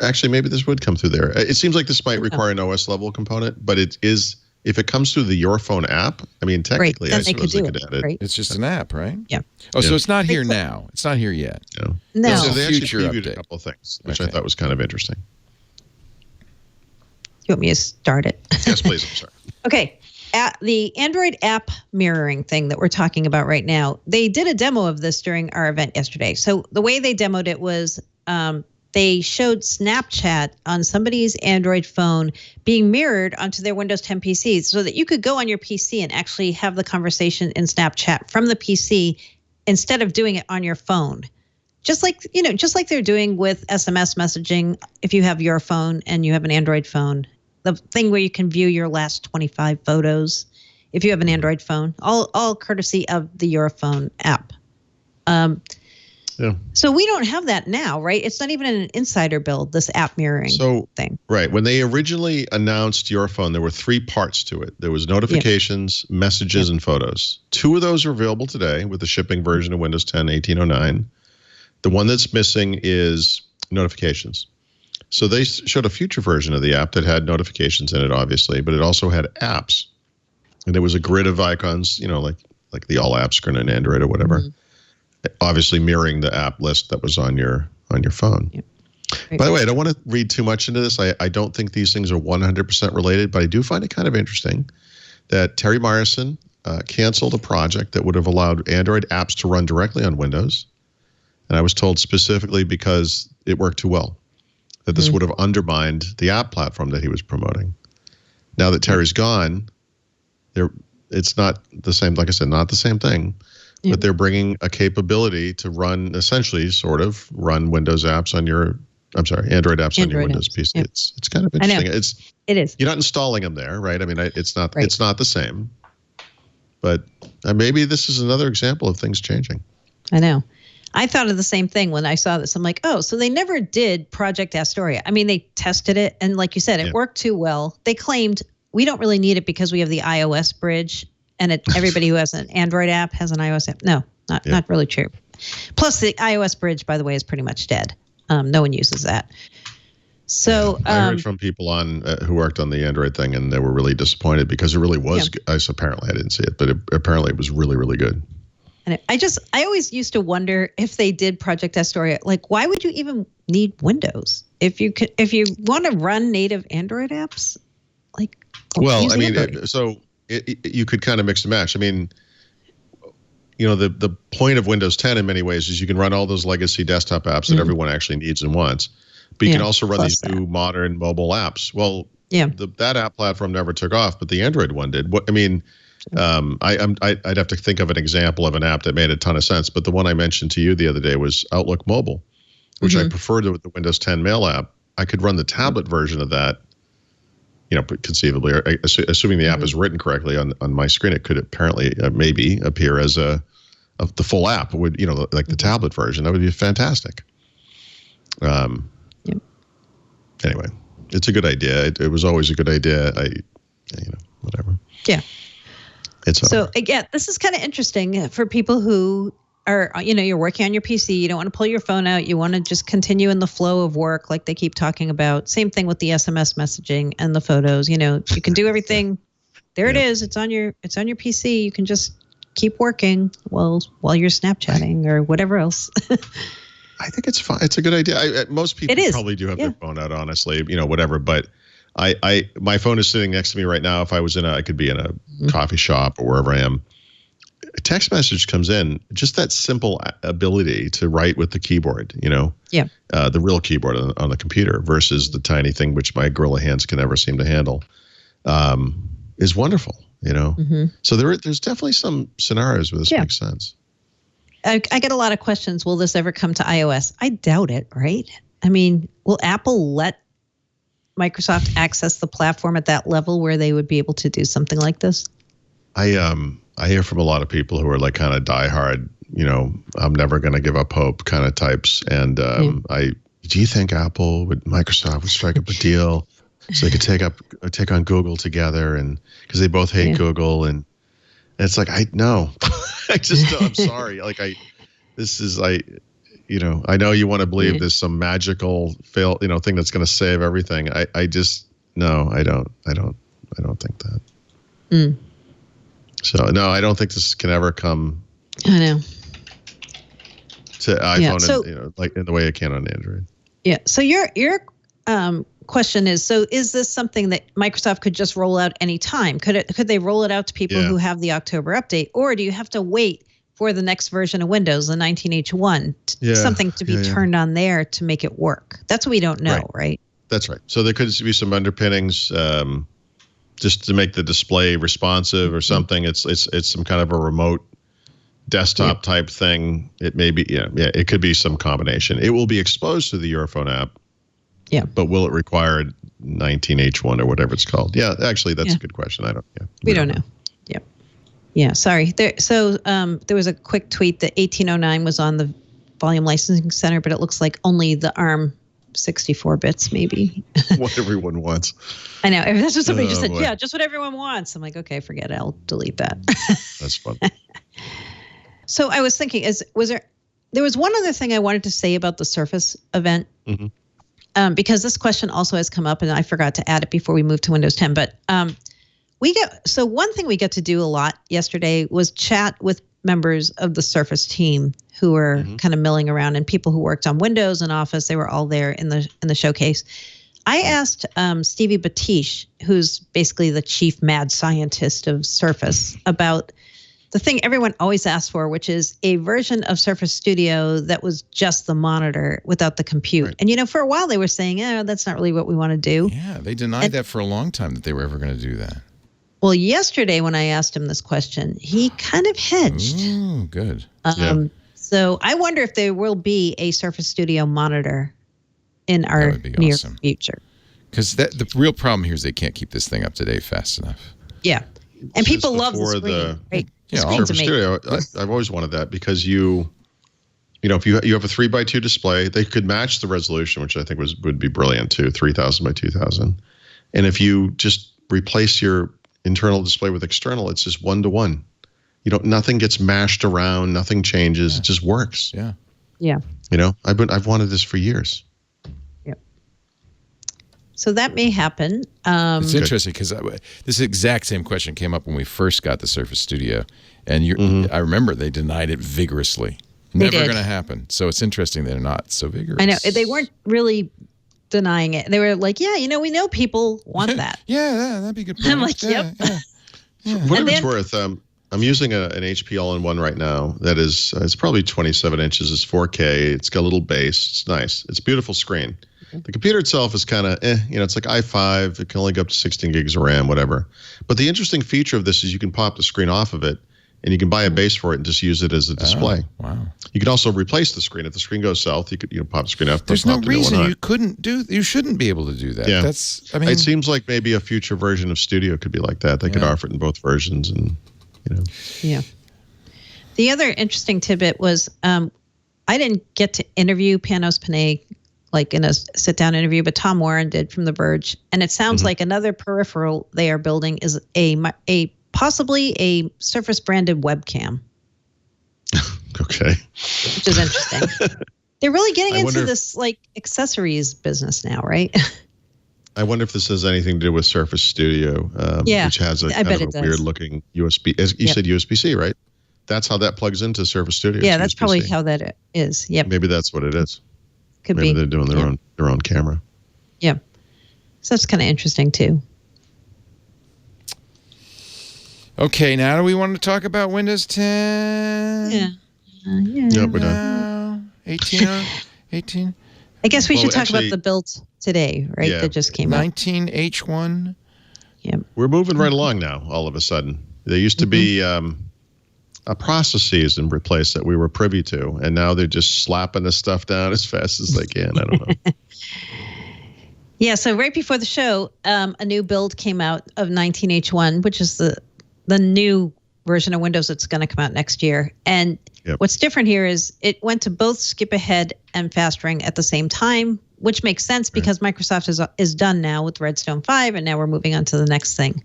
actually maybe this would come through there. It seems like this might require an OS level component, but it is if it comes through the Your Phone app. I mean, technically, I suppose they could add it. Right. It's just an app, right? Yeah. Oh, so it's not here now. It's not here yet. No. So they actually Future previewed update. a couple of things, which I thought was kind of interesting. You want me to start it? Yes, please. I'm sorry. Okay. The Android app mirroring thing that we're talking about right now, they did a demo of this during our event yesterday. So the way they demoed it was they showed Snapchat on somebody's Android phone being mirrored onto their Windows 10 PCs so that you could go on your PC and actually have the conversation in Snapchat from the PC instead of doing it on your phone. Just like they're doing with SMS messaging if you have your phone and you have an Android phone. The thing where you can view your last 25 photos if you have an Android phone, all courtesy of the Europhone app. So we don't have that now, right? It's not even an insider build, this app mirroring thing. Right. When they originally announced Your Phone, there were 3 parts to it. There was notifications, messages, and photos. 2 of those are available today with the shipping version of Windows 10 1809. The one that's missing is notifications. So they showed a future version of the app that had notifications in it, obviously, but it also had apps. And there was a grid of icons, like the all apps screen on Android or whatever. Obviously mirroring the app list that was on your phone. Yeah. By the way, I don't want to read too much into this. I don't think these things are 100% related, but I do find it kind of interesting that Terry Myerson canceled a project that would have allowed Android apps to run directly on Windows. And I was told specifically because it worked too well, that this would have undermined the app platform that he was promoting. Now that Terry's gone, it's not the same, like I said, not the same thing. But they're bringing a capability to run, essentially, sort of, run Windows apps on Android apps on your Windows PC. Yeah. It's kind of interesting. It is. You're not installing them there, right? I mean, it's not the same. But maybe this is another example of things changing. I know. I thought of the same thing when I saw this. I'm like, oh, so they never did Project Astoria. I mean, they tested it, and like you said, it worked too well. They claimed we don't really need it because we have the iOS bridge. And everybody who has an Android app has an iOS app. No, not really true. Plus, the iOS bridge, by the way, is pretty much dead. No one uses that. So I heard from people who worked on the Android thing, and they were really disappointed because it really was. Apparently, I didn't see it, but apparently it was really, really good. And I always used to wonder if they did Project Astoria, like, why would you even need Windows if you want to run native Android apps? Like, well, I mean, you could kind of mix and match. I mean, the point of Windows 10 in many ways is you can run all those legacy desktop apps that everyone actually needs and wants, but you can also run these new modern mobile apps. Well, that app platform never took off, but the Android one did. What I mean. I'd have to think of an example of an app that made a ton of sense, but the one I mentioned to you the other day was Outlook Mobile, which I prefer to the Windows 10 Mail app. I could run the tablet version of that, conceivably, or assuming the app is written correctly on my screen. It could apparently maybe appear as the full app. It would like the tablet version. That would be fantastic. Anyway, it's a good idea. It was always a good idea. Whatever. Yeah. So again, this is kind of interesting for people who are, you're working on your PC. You don't want to pull your phone out. You want to just continue in the flow of work, like they keep talking about. Same thing with the SMS messaging and the photos. You can do everything. There it is. It's on your PC. You can just keep working while you're Snapchatting or whatever else. I think it's fine. It's a good idea. Most people probably do have their phone out, honestly. Whatever, but. My phone is sitting next to me right now. If I was I could be in a coffee shop or wherever I am. A text message comes in, just that simple ability to write with the keyboard, the real keyboard on the computer versus the tiny thing which my gorilla hands can never seem to handle, is wonderful, So there's definitely some scenarios where this makes sense. I get a lot of questions. Will this ever come to iOS? I doubt it, right? I mean, will Apple let Microsoft access the platform at that level where they would be able to do something like this? I hear from a lot of people who are like kind of diehard, I'm never going to give up hope kind of types. And do you think Microsoft would strike up a deal so they could take on Google together, and because they both hate Google, and it's like no, I just don't, I'm sorry, I know you want to believe there's some magical thing that's going to save everything. I just no, I don't think that. So no, I don't think this can ever come. I know. To iPhone, like in the way it can on Android. Yeah. So your question is: so is this something that Microsoft could just roll out anytime? Could they roll it out to people who have the October update, or do you have to wait for the next version of Windows, the 19H1, something to be turned on there to make it work? That's what we don't know, right? That's right. So there could be some underpinnings just to make the display responsive or something. It's some kind of a remote desktop type thing. It may be, it could be some combination. It will be exposed to the Europhone app. Yeah. But will it require 19H1 or whatever it's called? Yeah, actually, that's a good question. We don't know. Yeah, sorry. There was a quick tweet that 1809 was on the Volume Licensing Center, but it looks like only the ARM 64 bits, maybe. What everyone wants. I know. That's what somebody just said. Boy. Yeah, just what everyone wants. I'm like, okay, forget it. I'll delete that. That's fun. So I was thinking, there was one other thing I wanted to say about the Surface event, because this question also has come up, and I forgot to add it before we moved to Windows 10, but one thing we got to do a lot yesterday was chat with members of the Surface team who were kind of milling around, and people who worked on Windows and Office. They were all there in the showcase. I asked Stevie Batish, who's basically the chief mad scientist of Surface, about the thing everyone always asks for, which is a version of Surface Studio that was just the monitor without the compute. Right. And, for a while they were saying, that's not really what we want to do. Yeah, they denied that for a long time, that they were ever going to do that. Well, yesterday when I asked him this question, he kind of hedged. Oh, good. So I wonder if there will be a Surface Studio monitor in our near future. Because the real problem here is they can't keep this thing up to date fast enough. Yeah. And people love the screen. Right? Yeah, Surface Studio, I've always wanted that because if you have a 3x2 display, they could match the resolution, which I think would be brilliant too, 3000 by 2000. And if you just replace your internal display with external, it's just 1-to-1. Nothing gets mashed around, nothing changes. It just works. Yeah. Yeah. I've wanted this for years. Yep. So that may happen. It's interesting because this exact same question came up when we first got the Surface Studio. And I remember they denied it vigorously. Never going to happen. So it's interesting they're not so vigorous. I know. They weren't really denying it. They were like, yeah, we know people want that. Yeah, that'd be a good point. I'm like, yep. Yeah. For what it's worth, I'm using an HP all-in-one right now that is, it's probably 27 inches. It's 4K. It's got a little base. It's nice. It's a beautiful screen. The computer itself is kind of, it's like i5. It can only go up to 16 gigs of RAM, whatever. But the interesting feature of this is you can pop the screen off of it, and you can buy a base for it and just use it as a display. Oh, wow. You can also replace the screen. If the screen goes south, you can pop the screen off. There's no reason you shouldn't be able to do that. Yeah. It seems like maybe a future version of Studio could be like that. They could offer it in both versions, and Yeah. The other interesting tidbit was I didn't get to interview Panos Panay like in a sit-down interview, but Tom Warren did from The Verge, and it sounds like another peripheral they are building is a possibly a Surface branded webcam. Okay. Which is interesting. They're really getting into this like accessories business now, right? I wonder if this has anything to do with Surface Studio, which has a kind of a weird looking USB. As you said, USB-C, right? That's how that plugs into Surface Studio. Yeah, that's probably how that is. Yep. Maybe that's what it is. Maybe they're doing their own camera. Yeah. So that's kind of interesting too. Okay, now do we want to talk about Windows 10? Yeah. Yep, we're done. 18. I guess we should talk about the build today, right? Yeah. That just came out. 19H1. Yep. We're moving right along now, all of a sudden. There used to be processes and replace that we were privy to, and now they're just slapping this stuff down as fast as they can. I don't know. Yeah, so right before the show, a new build came out of 19H1, which is the new version of Windows that's going to come out next year. And what's different here is it went to both skip ahead and fast ring at the same time, which makes sense because Microsoft is done now with Redstone 5, and now we're moving on to the next thing.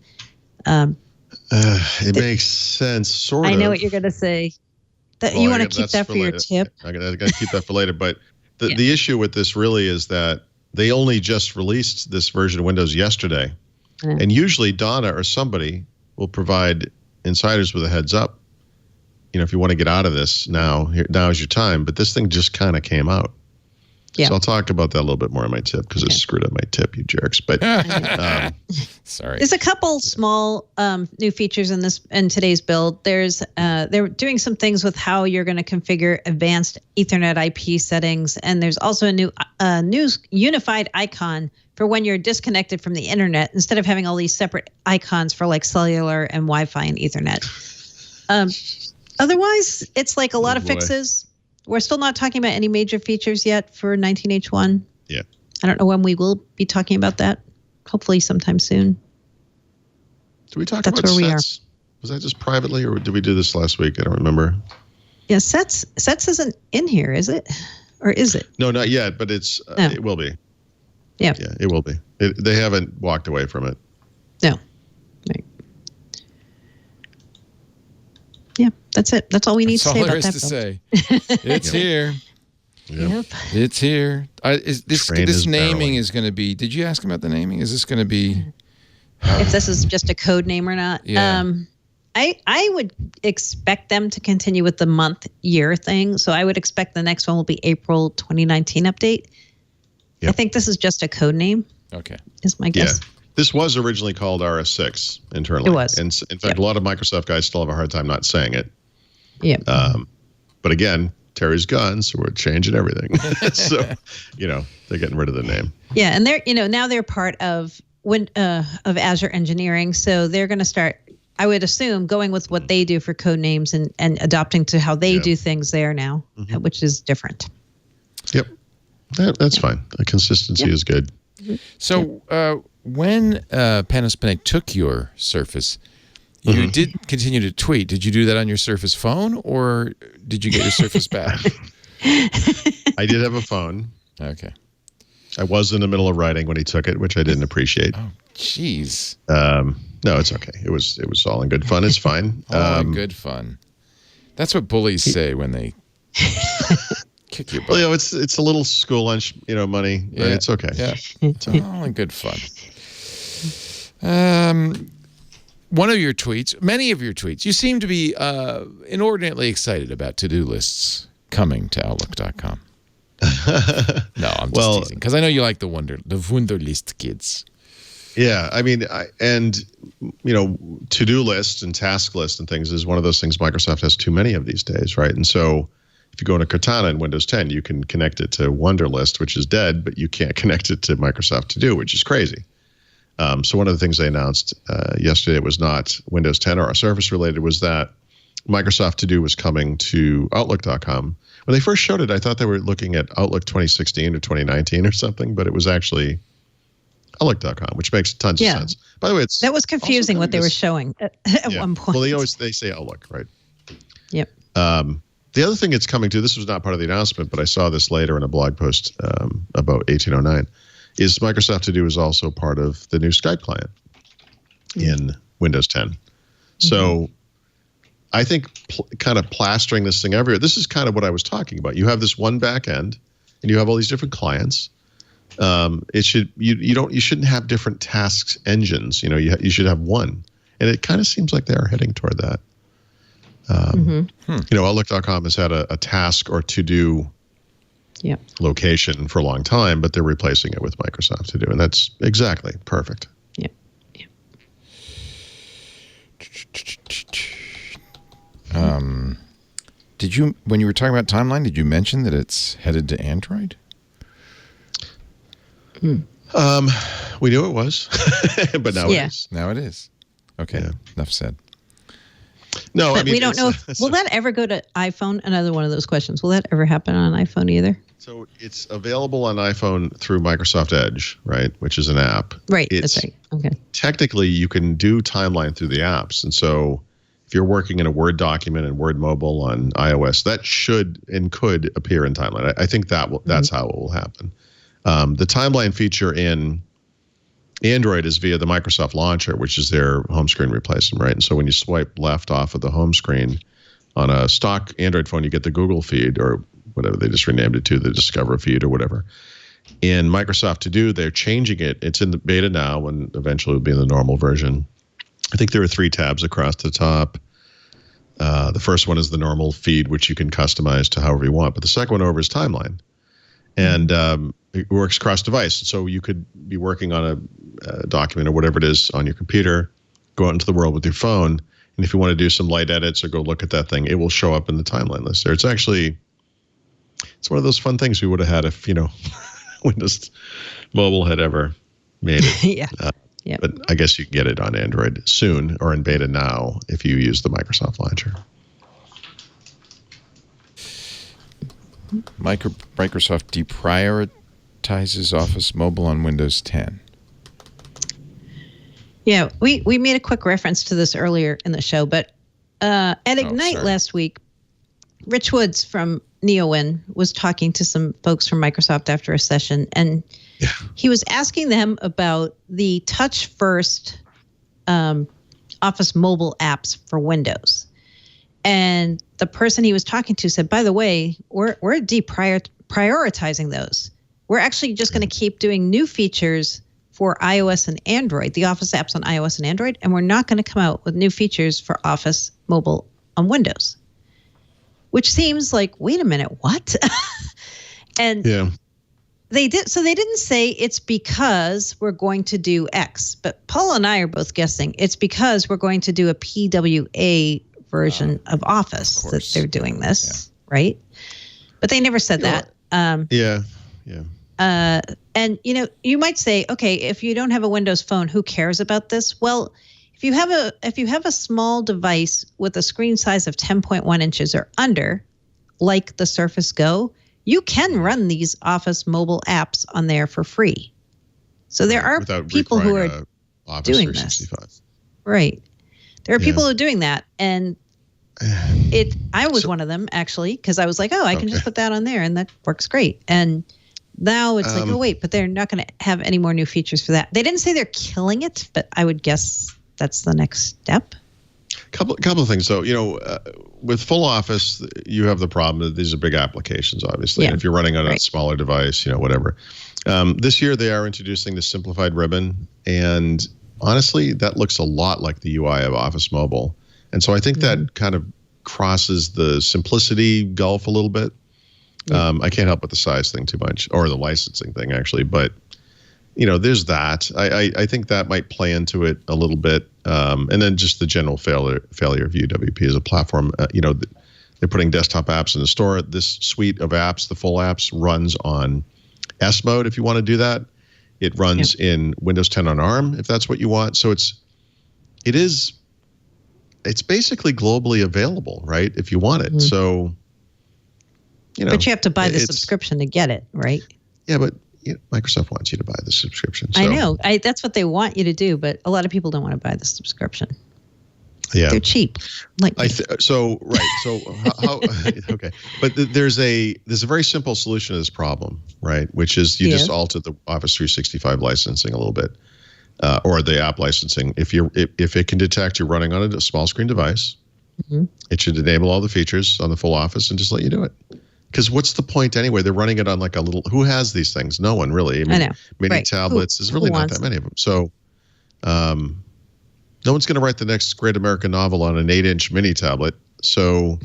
It makes sense, sort of. I know what you're going to say. You want to keep that for your tip? I got to keep that for later. But the issue with this really is that they only just released this version of Windows yesterday. And usually Donna or somebody will provide insiders with a heads up. If you want to get out of this now is your time. But this thing just kind of came out. Yeah. So I'll talk about that a little bit more in my tip because it screwed up my tip, you jerks. But sorry. There's a couple small new features in today's build. They're doing some things with how you're going to configure advanced Ethernet IP settings, and there's also a new unified icon for when you're disconnected from the internet instead of having all these separate icons for like cellular and Wi-Fi and Ethernet. Otherwise, it's like a lot of fixes. We're still not talking about any major features yet for 19H1. Yeah. I don't know when we will be talking about that. Hopefully sometime soon. Did we talk about sets? Was that just privately, or did we do this last week? I don't remember. Yeah, sets isn't in here, is it? Or is it? No, not yet, but it will be. Yeah. Yeah, it will be. They haven't walked away from it. No. Right. Yeah, that's it. That's all we need to say about that. That's all there is to say. It's here. Yep. It's here. This naming is going to be. Did you ask him about the naming? Is this going to be? If this is just a code name or not? Yeah. I would expect them to continue with the month-year thing. So I would expect the next one will be April 2019 update. Yep. I think this is just a code name. Okay. Is my guess. Yeah. This was originally called RS6 internally. It was. And in fact, a lot of Microsoft guys still have a hard time not saying it. Yeah. But again, Terry's gone, so we're changing everything. So, they're getting rid of the name. Yeah, and they're, now they're part of Azure Engineering, so they're going to start, I would assume, going with what they do for code names and adopting to how they do things there now, which is different. Yep. That's fine. The consistency is good. So when Panos Panay took your Surface, you did continue to tweet. Did you do that on your Surface phone, or did you get your Surface back? I did have a phone. Okay. I was in the middle of writing when he took it, which I didn't appreciate. Oh, jeez. No, it's okay. It was all in good fun. It's fine. All in good fun. That's what bullies say when they kick your butt. Well, it's a little school lunch, money. Yeah, it's okay. Yeah, it's all in good fun. One of your tweets, many of your tweets, you seem to be inordinately excited about to-do lists coming to Outlook.com. No, I'm just teasing because I know you like the Wunderlist kids. Yeah, I mean, to-do lists and task lists and things is one of those things Microsoft has too many of these days, right? And so if you go into Cortana in Windows 10, you can connect it to Wunderlist, which is dead, but you can't connect it to Microsoft To Do, which is crazy. So one of the things they announced yesterday, it was not Windows 10 or Surface related, was that Microsoft To Do was coming to Outlook.com. When they first showed it, I thought they were looking at Outlook 2016 or 2019 or something, but it was actually Outlook.com, which makes tons of sense. By the way, that was confusing what they were showing at one point. Well, they say Outlook, right? Yep. The other thing it's coming to, this was not part of the announcement, but I saw this later in a blog post about 1809, is Microsoft To Do is also part of the new Skype client in Windows 10. So I think kind of plastering this thing everywhere, this is kind of what I was talking about. You have this one back end, and you have all these different clients. You shouldn't have different tasks engines. You should have one, and it kind of seems like they are heading toward that. Outlook.com has had a task or to-do location for a long time, but they're replacing it with Microsoft To Do, and that's exactly perfect. Yeah. Did you, when you were talking about timeline, did you mention that it's headed to Android? We knew it was, but now it is. Now it is. Okay. Yeah. Enough said. No, but we don't know will that ever go to iPhone? Another one of those questions. Will that ever happen on iPhone either? So it's available on iPhone through Microsoft Edge, right? Which is an app. Right. That's right. Okay. Technically, you can do timeline through the apps. And so if you're working in a Word document and Word Mobile on iOS, that should and could appear in timeline. I think that's how it will happen. The timeline feature in Android is via the Microsoft Launcher, which is their home screen replacement, right? And so when you swipe left off of the home screen on a stock Android phone, you get the Google feed or whatever they just renamed it to, the Discover feed or whatever. In Microsoft To Do, they're changing it. It's in the beta now, and eventually it'll be in the normal version. I think there are 3 tabs across the top. The first one is the normal feed, which you can customize to however you want. But the second one over is timeline. And it works cross-device. So you could be working on a document or whatever it is on your computer, go out into the world with your phone, and if you want to do some light edits or go look at that thing, it will show up in the timeline list there. It's one of those fun things we would have had if, Windows Mobile had ever made it. Yeah. But I guess you can get it on Android soon or in beta now if you use the Microsoft Launcher. Microsoft deprioritizes Office Mobile on Windows 10. Yeah, we made a quick reference to this earlier in the show, but at Ignite last week, Rich Woods from NeoWin was talking to some folks from Microsoft after a session, and he was asking them about the touch-first Office mobile apps for Windows. And the person he was talking to said, by the way, we're deprioritizing those. We're actually just going to keep doing new features for iOS and Android, the Office apps on iOS and Android, and we're not going to come out with new features for Office mobile on Windows. Which seems like, wait a minute, what? And they did. So they didn't say it's because we're going to do X, but Paul and I are both guessing it's because we're going to do a PWA version of Office that they're doing this, right? But they never said that. And you might say, okay, if you don't have a Windows phone, who cares about this? Well, if you have a small device with a screen size of 10.1 inches or under, like the Surface Go, you can run these Office mobile apps on there for free. So there are people who are doing this. Right. There are people who are doing that, and I was one of them, actually, because I was like, I can just put that on there, and that works great. And now it's like, oh, wait, but they're not going to have any more new features for that. They didn't say they're killing it, but I would guess that's the next step. Couple couple of things. So, with full Office, you have the problem that these are big applications, obviously. Yeah. And if you're running on a smaller device, whatever. This year, they are introducing the simplified ribbon. And honestly, that looks a lot like the UI of Office Mobile. And so I think that kind of crosses the simplicity gulf a little bit. Yeah. I can't help with the size thing too much, or the licensing thing, actually. But, there's that. I think that might play into it a little bit. And then just the general failure of UWP as a platform. They're putting desktop apps in the store. This suite of apps, the full apps, runs on S mode if you want to do that. It runs in Windows 10 on ARM if that's what you want. So it's basically globally available, right? If you want it. So, but you have to buy the subscription to get it, right? Yeah, but Microsoft wants you to buy the subscription. So. I know. That's what they want you to do, but a lot of people don't want to buy the subscription. Yeah, they're cheap. So how okay, but there's a very simple solution to this problem, right? Which is you just alter the Office 365 licensing a little bit, or the app licensing. If it can detect you're running on a small screen device, it should enable all the features on the full Office and just let you do it. Because what's the point anyway? They're running it on like a little. Who has these things? No one really. I know. Mini tablets. There's really not that many of them. So, no one's going to write the next great American novel on an 8-inch mini tablet. So,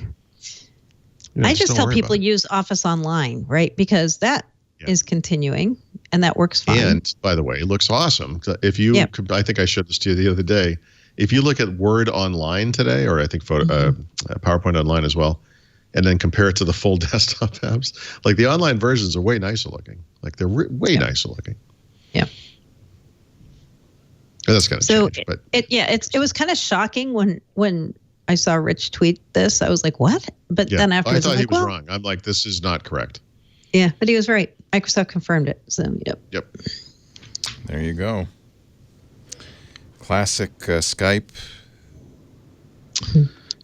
I just tell people use Office Online, right? Because that is continuing and that works fine. And by the way, it looks awesome. If you, I think I showed this to you the other day. If you look at Word Online today, or I think PowerPoint Online as well, and then compare it to the full desktop apps, like the online versions are way nicer looking. Like they're way nicer looking. Yeah. And that's kind of changed, but it was kind of shocking when I saw Rich tweet this. I was like, what? But then afterwards, I thought he was wrong. I'm like, this is not correct. Yeah, but he was right. Microsoft confirmed it. So Yep. There you go. Classic Skype.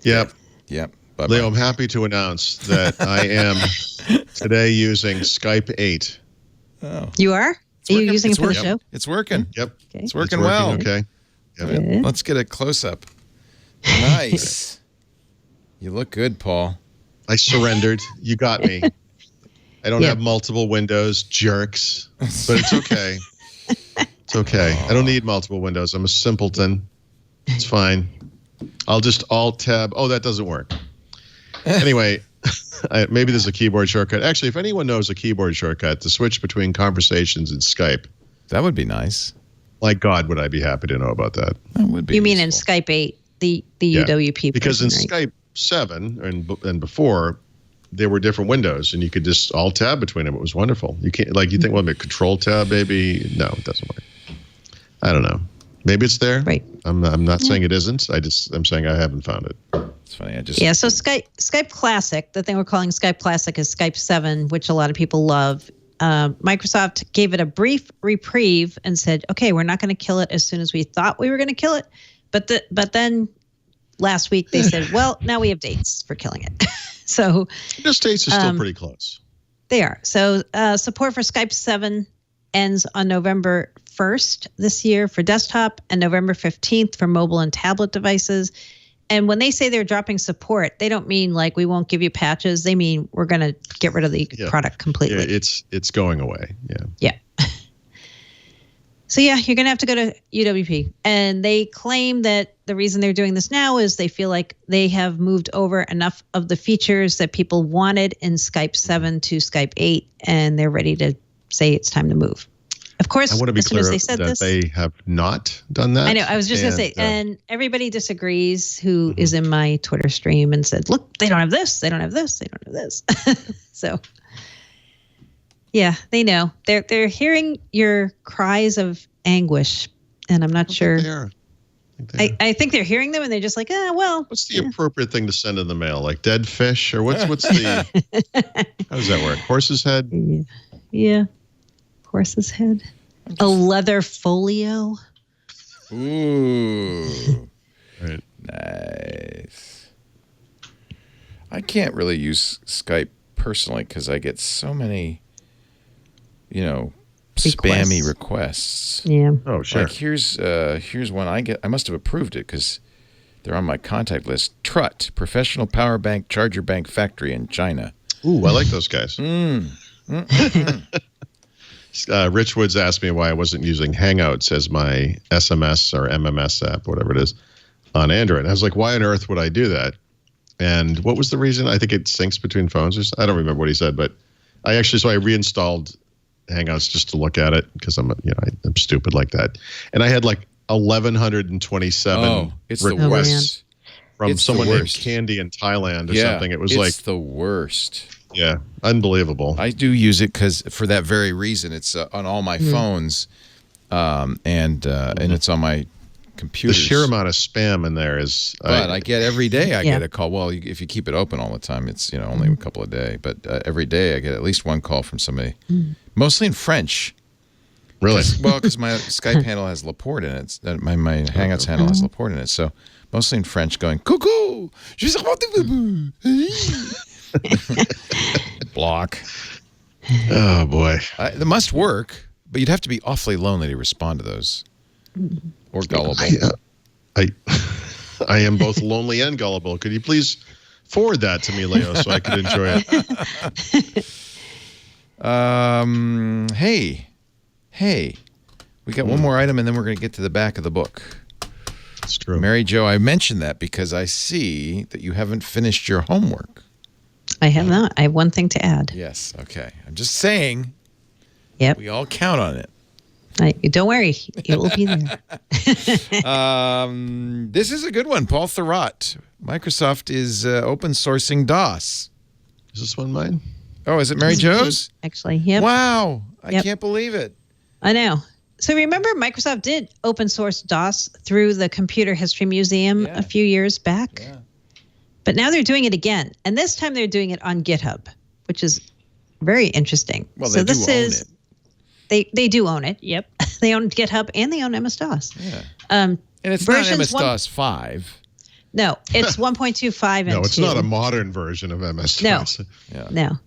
Yep. Yep. Bye-bye. Leo, I'm happy to announce that I am today using Skype 8. Oh. You are? Are you using it for the show? It's working. Yep. Okay. It's working well. Okay. Yep. Let's get a close-up. Nice. You look good, Paul. I surrendered. You got me. I don't have multiple windows, jerks. But it's okay. It's okay. I don't need multiple windows. I'm a simpleton. It's fine. I'll just Alt-Tab. Oh, that doesn't work. Anyway, maybe there's a keyboard shortcut. Actually, if anyone knows a keyboard shortcut to switch between conversations and Skype, that would be nice. My God, would I be happy to know about that? That would be. You mean in Skype 8, the UWP? Because in Skype 7 and before, there were different windows, and you could just Alt-Tab between them. It was wonderful. You can't you think, well, Control-Tab, maybe? No, it doesn't work. I don't know. Maybe it's there. Right. I'm not saying it isn't. I'm saying I haven't found it. It's funny. So Skype Classic, the thing we're calling Skype Classic is Skype 7, which a lot of people love. Microsoft gave it a brief reprieve and said, okay, we're not going to kill it as soon as we thought we were going to kill it. But then last week they said, well, now we have dates for killing it. So those dates are still pretty close. They are. So support for Skype 7 ends on November 1st this year for desktop and November 15th for mobile and tablet devices. And when they say they're dropping support, they don't mean like we won't give you patches. They mean we're going to get rid of the product completely. Yeah, it's going away. Yeah. So you're going to have to go to UWP. And they claim that the reason they're doing this now is they feel like they have moved over enough of the features that people wanted in Skype 7 to Skype 8, and they're ready to say it's time to move. Of course, I want to be as soon clear as they said that they have not done that. I know. I was just going to say, and everybody disagrees who is in my Twitter stream and said, look, they don't have this. They don't have this. They don't have this. So, yeah, they know. They're hearing your cries of anguish, and I'm not sure. I think they're hearing them, and they're just like, well. What's the appropriate thing to send in the mail? Like dead fish? Or what's the, how does that work? Horse's head? Yeah. Horse's head. A leather folio. Ooh. Right. Nice. I can't really use Skype personally because I get so many, spammy requests. Yeah. Oh, sure. Like here's one I must have approved it because They're on my contact list. Trut, Professional Power Bank Charger Bank Factory in China. Ooh, I like those guys. Rich Woods asked me why I wasn't using Hangouts as my SMS or MMS app, whatever it is, on Android. I was like, why on earth would I do that? And what was the reason? I think it syncs between phones. I don't remember what he said, but I reinstalled Hangouts just to look at it because I'm stupid like that. And I had like 1,127 requests from someone named Candy in Thailand or something. It was it's the worst. Yeah, unbelievable. I do use it because for that very reason. It's on all my phones, and it's on my computers. The sheer amount of spam in there is. But I get every day. I get a call. Well, if you keep it open all the time, it's only a couple a day. But every day I get at least one call from somebody, mostly in French. Really? Because my Skype handle has Laporte in it. My Hangouts handle has Laporte in it. So mostly in French, going coucou. Block. Oh boy. They must work, but you'd have to be awfully lonely to respond to those, or gullible. I am both lonely and gullible. Could you please forward that to me, Leo, so I could enjoy it? Hey, we got one more item, and then we're going to get to the back of the book. It's true. Mary Jo, I mentioned that because I see that you haven't finished your homework. I have not. I have one thing to add. Yes. Okay. I'm just saying. Yep. We all count on it. Don't worry. It will be there. This is a good one. Paul Thurrott. Microsoft is open sourcing DOS. Is this one mine? Oh, is it Mary Jo's? Actually, yep. Wow. I can't believe it. I know. So remember, Microsoft did open source DOS through the Computer History Museum a few years back. Yeah. But now they're doing it again. And this time they're doing it on GitHub, which is very interesting. Well, they do own it. They do own it. Yep. They own GitHub and they own MS-DOS. Yeah. And it's not MS-DOS 5. No, it's 1.25 and 2. No, it's not a modern version of MS-DOS. No.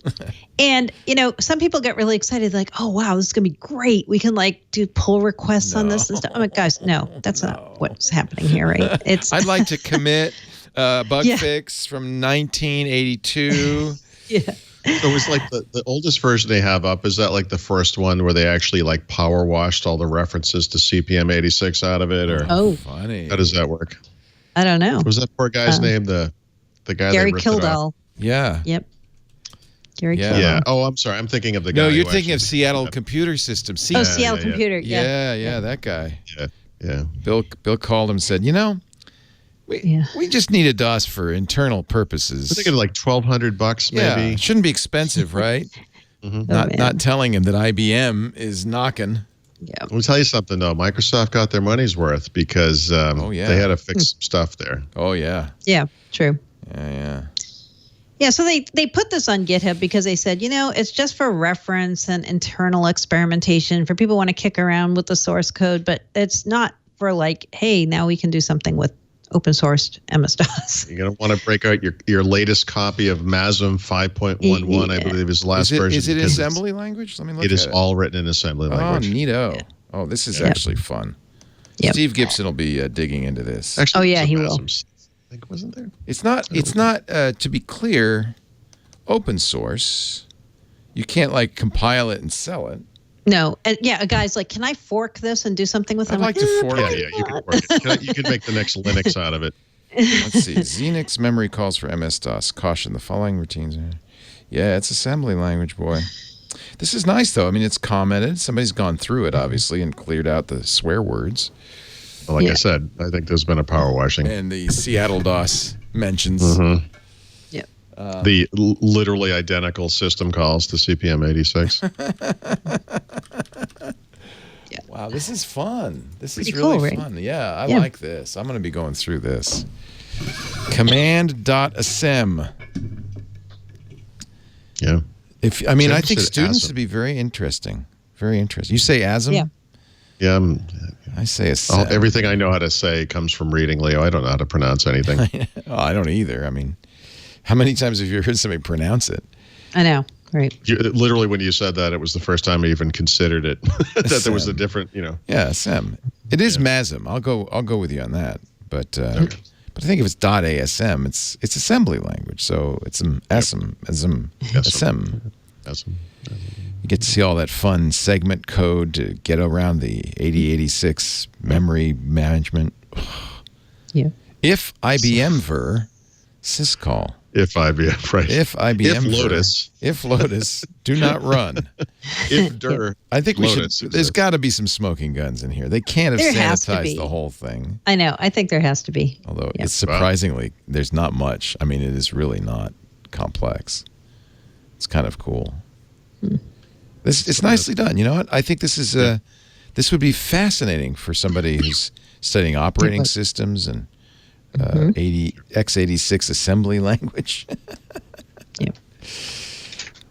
And, some people get really excited, like, oh, wow, this is going to be great. We can, do pull requests on this and stuff. I'm like, guys, no, that's not what's happening here, right? I'd like to commit bug fix from 1982. Yeah. So it's like the oldest version they have up. Is that like the first one where they actually power washed all the references to CPM 86 out of it? Or funny. How does that work? I don't know. What was that poor guy's name? The guy Gary that ripped Kildall. Yeah. Yep. Gary Kildall. Yeah. Oh, I'm sorry. I'm thinking of the guy. No, you're thinking of Seattle Computer Systems. Seattle Computer. Yeah, that guy. Yeah. Bill called him and said, we just need a DOS for internal purposes. I think it's like $1,200 maybe. Yeah, it shouldn't be expensive, right? Not telling him that IBM is knocking. Yeah. Let me tell you something though. Microsoft got their money's worth because they had to fix some stuff there. Oh yeah. Yeah. True. Yeah. Yeah. So they put this on GitHub because they said, it's just for reference and internal experimentation for people who want to kick around with the source code, but it's not for hey, now we can do something with open sourced MS-DOS. You're going to want to break out your latest copy of MASM 5.11, I believe is the last version. Is it assembly language? Let me look at it. It is all written in assembly language. Oh, neato. Yeah. Oh, this is actually fun. Yep. Steve Gibson will be digging into this. Actually, he will. I think, wasn't there? It's not, to be clear, open source. You can't compile it and sell it. No. And guys, can I fork this and do something with it? I'd like to fork it. Yeah, you can fork it. You can make the next Linux out of it. Let's see. Xenix memory calls for MS-DOS. Caution, the following routines. Yeah, it's assembly language, boy. This is nice, though. I mean, it's commented. Somebody's gone through it, obviously, and cleared out the swear words. Well, I said, I think there's been a power washing. And the Seattle DOS mentions. Mm-hmm. The literally identical system calls to CPM 86. Wow, this is fun. This is really really fun. Yeah, I like this. I'm going to be going through this. Command.asm. Yeah. I think students would be very interesting. Very interesting. You say ASM? Yeah. Yeah. I say asm. Everything I know how to say comes from reading, Leo. I don't know how to pronounce anything. I don't either. I mean, how many times have you heard somebody pronounce it? I know. Right. Literally, when you said that, it was the first time I even considered it. That there was a different, Yeah, Sem. It is MASM. I'll go with you on that. But But I think if it's .asm, it's assembly language. So it's SM. You get to see all that fun segment code to get around the 8086 memory management. Yeah. If IBM ver syscall. If IBM, right. If IBM if Lotus. If Lotus, do not run. If dir. I think we Lotus should. There's got to be some smoking guns in here. They can't have sanitized the whole thing. I know. I think there has to be. Although it's surprisingly, there's not much. I mean, it is really not complex. It's kind of cool. It's nicely done. You know what? I think this is this would be fascinating for somebody who's studying operating systems and x86 assembly language. Yeah.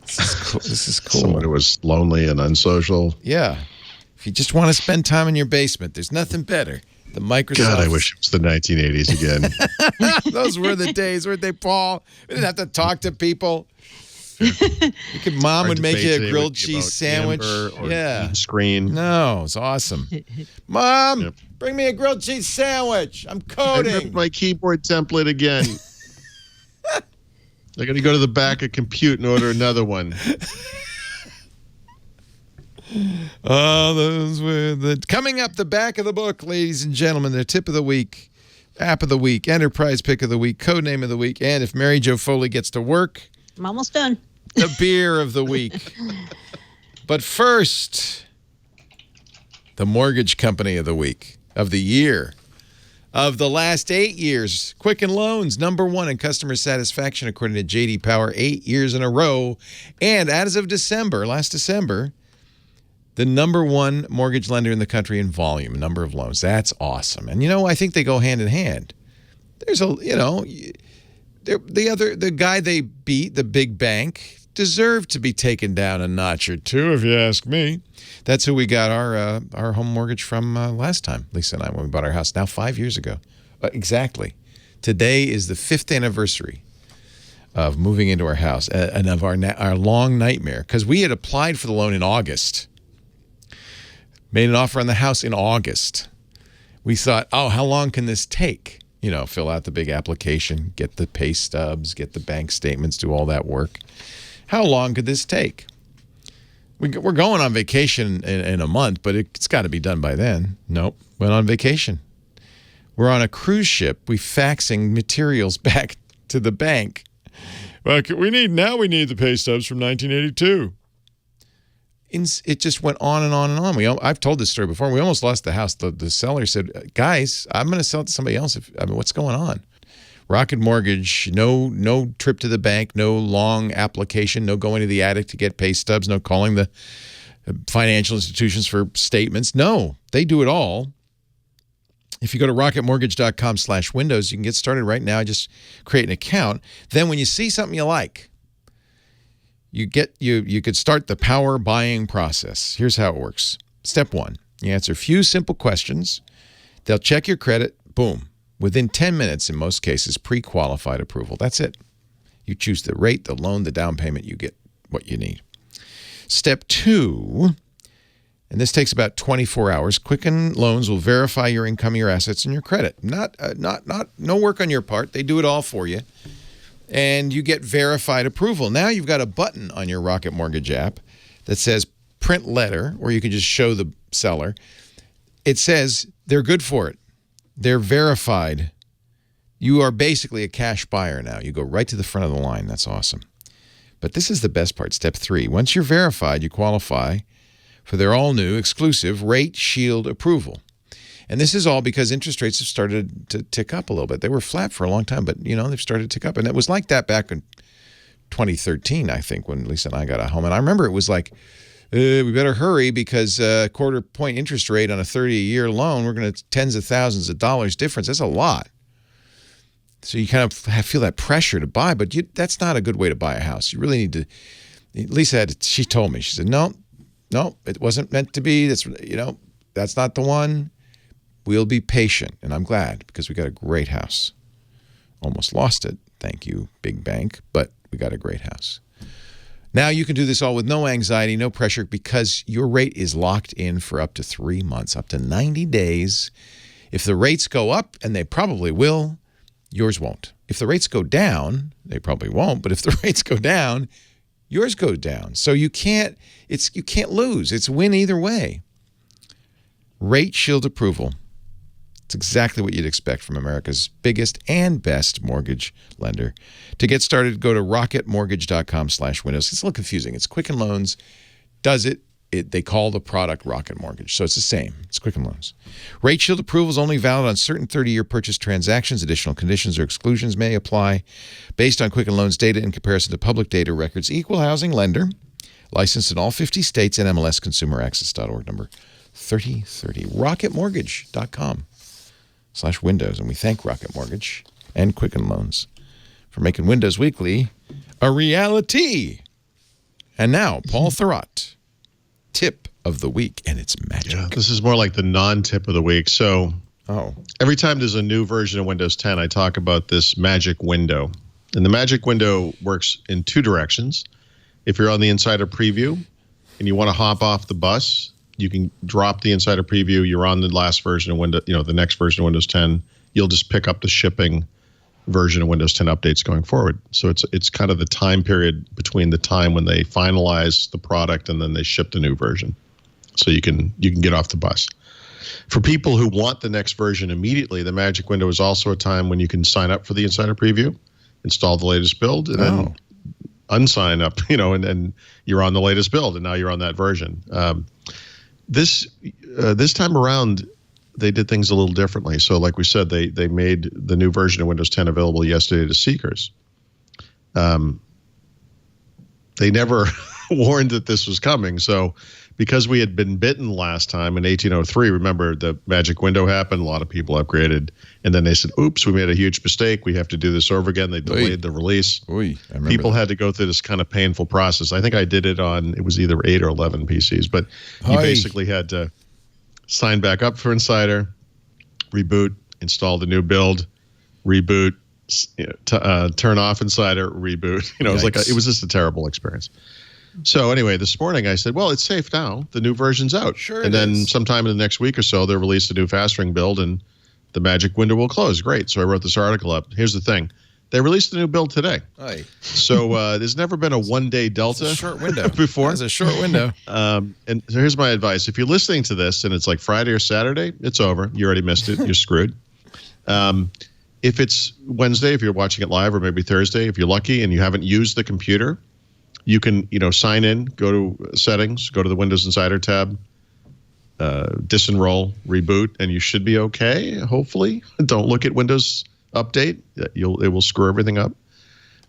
This is cool. Someone who was lonely and unsocial. Yeah. If you just want to spend time in your basement, there's nothing better. The Microsoft. God, I wish it was the 1980s again. Those were the days, weren't they, Paul? We didn't have to talk to people. Mom would make you a grilled cheese sandwich. Yeah. Screen. No, it's awesome. Mom, bring me a grilled cheese sandwich. I'm coding. I ripped my keyboard template again. I got to go to the back of Compute and order another one. Oh, those were coming up the back of the book, ladies and gentlemen. The tip of the week, app of the week, enterprise pick of the week, code name of the week, and if Mary Jo Foley gets to work, I'm almost done. The beer of the week. But first, the mortgage company of the week, of the year, of the last 8 years. Quicken Loans, #1 in customer satisfaction, according to J.D. Power, 8 years in a row. And as of last December, the #1 mortgage lender in the country in volume, number of loans. That's awesome. And, I think they go hand in hand. There's the guy they beat, the big bank, deserved to be taken down a notch or two, if you ask me. That's who we got our home mortgage from last time, Lisa and I, when we bought our house, now 5 years ago. Exactly. Today is the 5th anniversary of moving into our house and of our long nightmare, because we had applied for the loan in August, made an offer on the house in August. We thought, how long can this take? Fill out the big application, get the pay stubs, get the bank statements, do all that work. How long could this take? We're going on vacation in a month, but it's got to be done by then. Nope, went on vacation. We're on a cruise ship. We faxing materials back to the bank. Well, we need the pay stubs from 1982. It just went on and on and on. I've told this story before. We almost lost the house. The seller said, guys, I'm going to sell it to somebody else. What's going on? Rocket Mortgage, no trip to the bank, no long application, no going to the attic to get pay stubs, no calling the financial institutions for statements. No, they do it all. If you go to rocketmortgage.com/windows, you can get started right now. Just create an account. Then when you see something you like, you could start the power buying process. Here's how it works. Step 1, you answer a few simple questions. They'll check your credit. Boom. Within 10 minutes, in most cases, pre-qualified approval. That's it. You choose the rate, the loan, the down payment. You get what you need. Step 2, and this takes about 24 hours. Quicken Loans will verify your income, your assets, and your credit. No work on your part. They do it all for you. And you get verified approval. Now you've got a button on your Rocket Mortgage app that says print letter, or you can just show the seller. It says they're good for it. They're verified. You are basically a cash buyer now. You go right to the front of the line. That's awesome. But this is the best part, step 3. Once you're verified, you qualify for their all-new exclusive Rate Shield approval. And this is all because interest rates have started to tick up a little bit. They were flat for a long time, but, they've started to tick up. And it was like that back in 2013, I think, when Lisa and I got a home. And I remember it was like, we better hurry because a quarter-point interest rate on a 30-year loan, we're going to tens of thousands of dollars difference. That's a lot. So you kind of feel that pressure to buy, but that's not a good way to buy a house. You really need to. Lisa she told me, she said, no, it wasn't meant to be. That's not the one. We'll be patient, and I'm glad because we got a great house. Almost lost it. Thank you, big bank, but we got a great house. Now you can do this all with no anxiety, no pressure, because your rate is locked in for up to 3 months, up to 90 days. If the rates go up, and they probably will, yours won't. If the rates go down, they probably won't, but if the rates go down, yours go down. So you can't lose. It's a win either way. Rate Shield approval. It's exactly what you'd expect from America's biggest and best mortgage lender. To get started, go to rocketmortgage.com/windows. It's a little confusing. It's Quicken Loans does it. They call the product Rocket Mortgage. So it's the same. It's Quicken Loans. Rate Shield approval is only valid on certain 30-year purchase transactions. Additional conditions or exclusions may apply based on Quicken Loans data in comparison to public data records. Equal housing lender. Licensed in all 50 states and MLSconsumeraccess.org number 3030. rocketmortgage.com/windows. And we thank Rocket Mortgage and Quicken Loans for making Windows Weekly a reality. And now, Paul Thurrott. Tip of the week, and it's magic. Yeah, this is more like the non-tip of the week. So every time there's a new version of Windows 10, I talk about this magic window. And the magic window works in two directions. If you're on the Insider Preview and you want to hop off the bus, you can drop the Insider Preview. You're on the last version of Windows, the next version of Windows 10. You'll just pick up the shipping version of Windows 10 updates going forward. So it's kind of the time period between the time when they finalize the product and then they ship the new version. So you can get off the bus. For people who want the next version immediately, the magic window is also a time when you can sign up for the Insider Preview, install the latest build, and then unsign up, and you're on the latest build, and now you're on that version. This time around, they did things a little differently. So like we said, they made the new version of Windows 10 available yesterday to seekers. They never warned that this was coming. So because we had been bitten last time in 1803, remember the magic window happened, a lot of people upgraded, and then they said, oops, we made a huge mistake. We have to do this over again. They delayed the release. People had to go through this kind of painful process. I think I did it on, it was either 8 or 11 PCs, but you basically had to sign back up for Insider, reboot, install the new build, reboot, turn off Insider, reboot. It was just a terrible experience. So anyway, this morning I said, well, it's safe now. The new version's out. Sure. And then sometime in the next week or so, they'll release a new fast ring build and the magic window will close. Great. So I wrote this article up. Here's the thing. They released the new build today. So there's never been a one-day delta. It's a short window. Before. It's a short window. And so here's my advice. If you're listening to this and it's like Friday or Saturday, it's over. You already missed it. You're screwed. If it's Wednesday, if you're watching it live, or maybe Thursday, if you're lucky and you haven't used the computer, you can sign in, go to settings, go to the Windows Insider tab, disenroll, reboot, and you should be okay, hopefully. Don't look at Windows Update. It will screw everything up.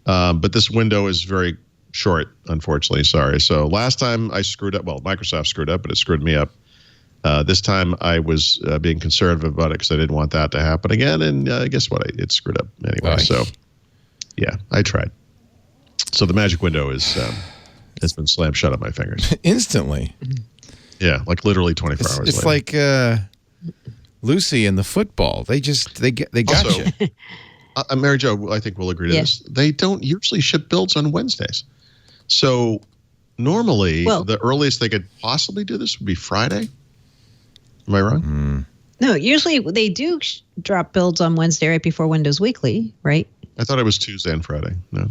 But this window is very short, unfortunately. Sorry. So last time I screwed up. Well, Microsoft screwed up, but it screwed me up. This time I was being conservative about it because I didn't want that to happen again. And guess what? It screwed up anyway. So, yeah, I tried. So the magic window has been slammed shut on my fingers. Instantly. Yeah, like literally 24 hours later. It's like Lucy and the football. They got also, you. Mary Jo, I think we'll agree to this. They don't usually ship builds on Wednesdays. So normally the earliest they could possibly do this would be Friday. Am I wrong? No, usually they do drop builds on Wednesday right before Windows Weekly, right? I thought it was Tuesday and Friday. No.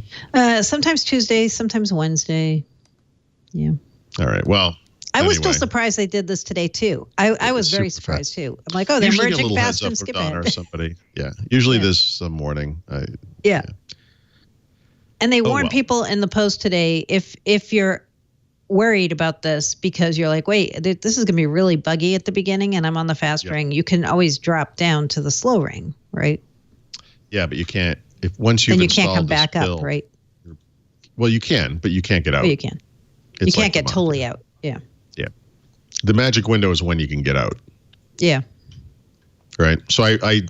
Sometimes Tuesday, sometimes Wednesday. Yeah. All right. Well, I was still surprised they did this today too. I was very surprised too. I'm like, oh, they're merging fast and skip ahead. Or somebody. Yeah. Usually there's some warning. Yeah. And they warn people in the post today if you're worried about this because you're like, wait, this is going to be really buggy at the beginning and I'm on the fast ring, you can always drop down to the slow ring, right? Yeah, but you can't. If once you've then you can't come back build, up, right? Well, you can, but you can't get out. Well, you can. You can't get totally out. Yeah. Yeah. The magic window is when you can get out. Yeah. Right. So I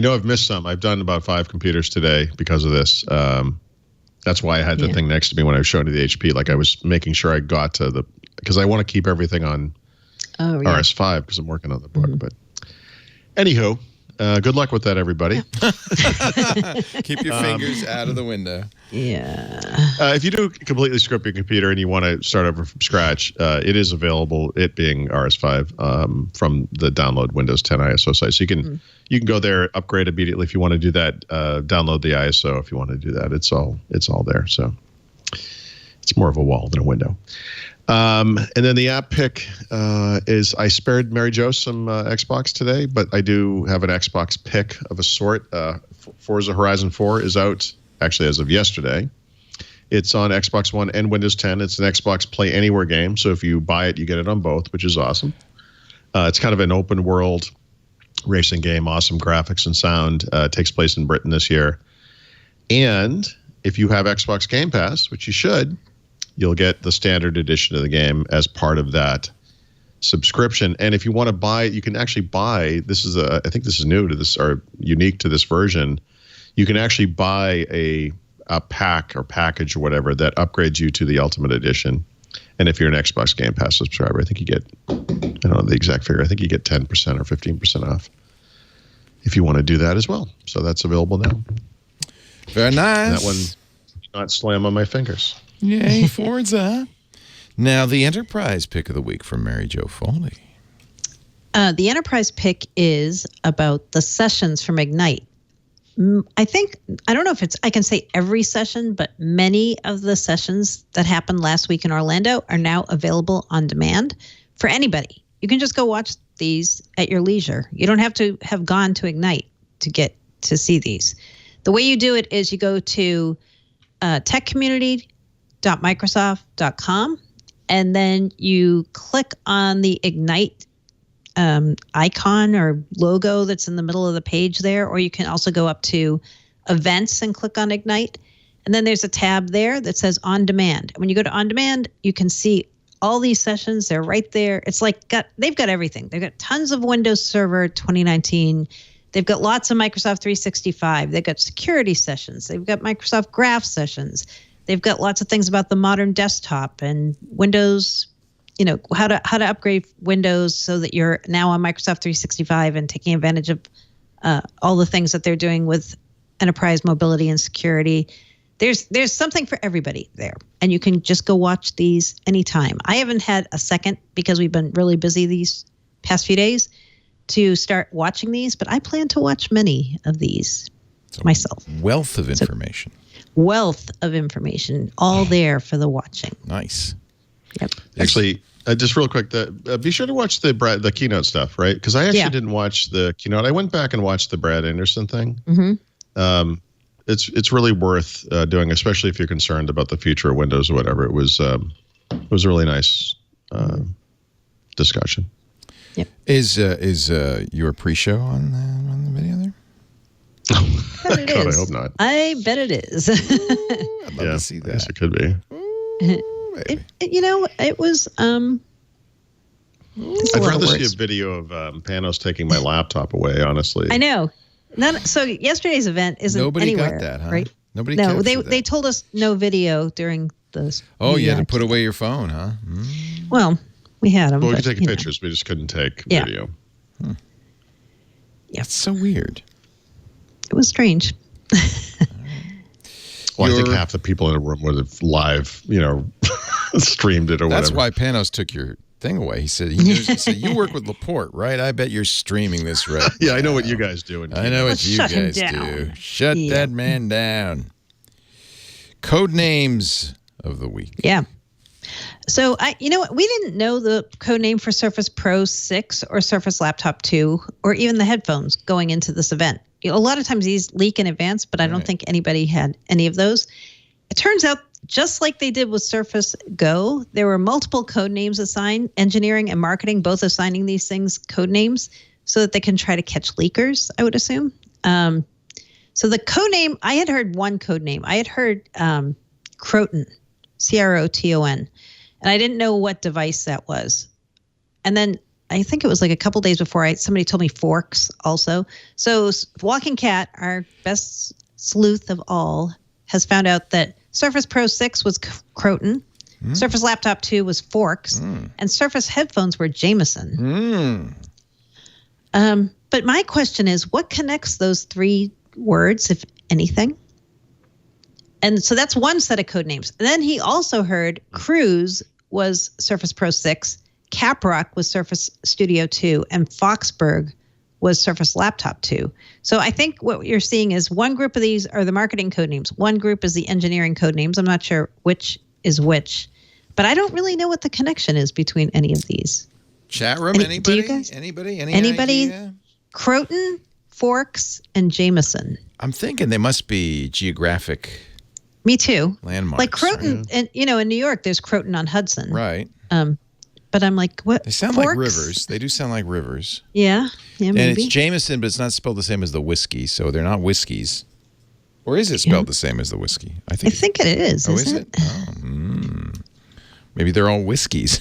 know I've missed some. I've done about 5 computers today because of this. That's why I had the thing next to me when I was showing you the HP. Like I was making sure I got to because I want to keep everything on RS5 because I'm working on the book. But anywho, Good luck with that, everybody. Keep your fingers out of the window. Yeah. If you do completely script your computer and you want to start over from scratch, it is available, it being RS5, from the download Windows 10 ISO site. So you can go there, upgrade immediately if you want to do that. Download the ISO if you want to do that. It's all there. So it's more of a wall than a window. And then the app pick is I spared Mary Jo some Xbox today, but I do have an Xbox pick of a sort. Forza Horizon 4 is out, actually, as of yesterday. It's on Xbox One and Windows 10. It's an Xbox Play Anywhere game, so if you buy it, you get it on both, which is awesome. It's kind of an open world racing game, awesome graphics and sound. Takes place in Britain this year. And if you have Xbox Game Pass, which you should, you'll get the standard edition of the game as part of that subscription. And if you want to buy it, you can actually buy, I think this is new to this, or unique to this version. You can actually buy a pack or package or whatever that upgrades you to the Ultimate Edition. And if you're an Xbox Game Pass subscriber, I think you get, I don't know the exact figure, I think you get 10% or 15% off if you want to do that as well. So that's available now. Very nice. And that one, not slam on my fingers. Yay, Forza. Now, the Enterprise pick of the week from Mary Jo Foley. The Enterprise pick is about the sessions from Ignite. I don't know if I can say every session, but many of the sessions that happened last week in Orlando are now available on demand for anybody. You can just go watch these at your leisure. You don't have to have gone to Ignite to get to see these. The way you do it is you go to techcommunity.microsoft.com, and then you click on the Ignite icon or logo that's in the middle of the page there, or you can also go up to events and click on Ignite. And then there's a tab there that says on demand. When you go to on demand, you can see all these sessions. They're right there. It's like they've got everything. They've got tons of Windows Server 2019. They've got lots of Microsoft 365. They've got security sessions. They've got Microsoft Graph sessions. They've got lots of things about the modern desktop and Windows, how to upgrade Windows so that you're now on Microsoft 365 and taking advantage of all the things that they're doing with enterprise mobility and security. There's something for everybody there, and you can just go watch these anytime. I haven't had a second because we've been really busy these past few days to start watching these, but I plan to watch many of these myself. Wealth of information. Wealth of information, all there for the watching. Nice. Yep. Actually, just real quick, be sure to watch the keynote stuff, right? Because I actually didn't watch the keynote. I went back and watched the Brad Anderson thing. Mm-hmm. It's really worth doing, especially if you're concerned about the future of Windows or whatever. It was a really nice discussion. Yep. Is your pre-show on the video there? God, I hope not. I bet it is. I'd love to see that. I guess it could be. It was. I'd rather see a video of Panos taking my laptop away. Honestly, I know. So yesterday's event isn't anywhere. Nobody got that, huh? Right? Nobody. No, they told us no video during the. Oh, you had to put away your phone, huh? Mm. Well, we had them. Well, we could take pictures. We just couldn't take video. Yeah, it's so weird. It was strange. Well, I think half the people in the room would have live, streamed it or That's whatever. That's why Panos took your thing away. He said, he said, you work with Laporte, right? I bet you're streaming this right Yeah, now. I know what you guys do. I know what you guys do. Shut that man down. Code names of the week. Yeah. So, we didn't know the code name for Surface Pro 6 or Surface Laptop 2 or even the headphones going into this event. A lot of times these leak in advance, but I don't think anybody had any of those. It turns out, just like they did with Surface Go, there were multiple code names assigned, engineering and marketing both assigning these things code names so that they can try to catch leakers, I would assume. So the code name, I had heard one code name. I had heard Croton, Croton, and I didn't know what device that was. And then I think it was like a couple days before somebody told me Forks also. So Walking Cat, our best sleuth of all, has found out that Surface Pro 6 was Croton, Surface Laptop 2 was Forks, and Surface headphones were Jameson. But But my question is, what connects those three words, if anything? And so that's one set of code names. And then he also heard Cruise was Surface Pro 6, Caprock was Surface Studio 2, and Foxburg was Surface Laptop 2. So I think what you're seeing is one group of these are the marketing code names. One group is the engineering code names. I'm not sure which is which, but I don't really know what the connection is between any of these. Chat room, anybody? Anybody? Idea? Croton, Forks, and Jameson. I'm thinking they must be geographic. Me too. Landmarks. Like Croton, right? and in New York, there's Croton on Hudson. Right. But I'm like, what? They sound Forks? like rivers. They do sound like rivers. Yeah, maybe. And it's Jameson, but it's not spelled the same as the whiskey, so they're not whiskeys. Or is it spelled the same as the whiskey? I think it is. Oh, is it? Oh, maybe they're all whiskeys.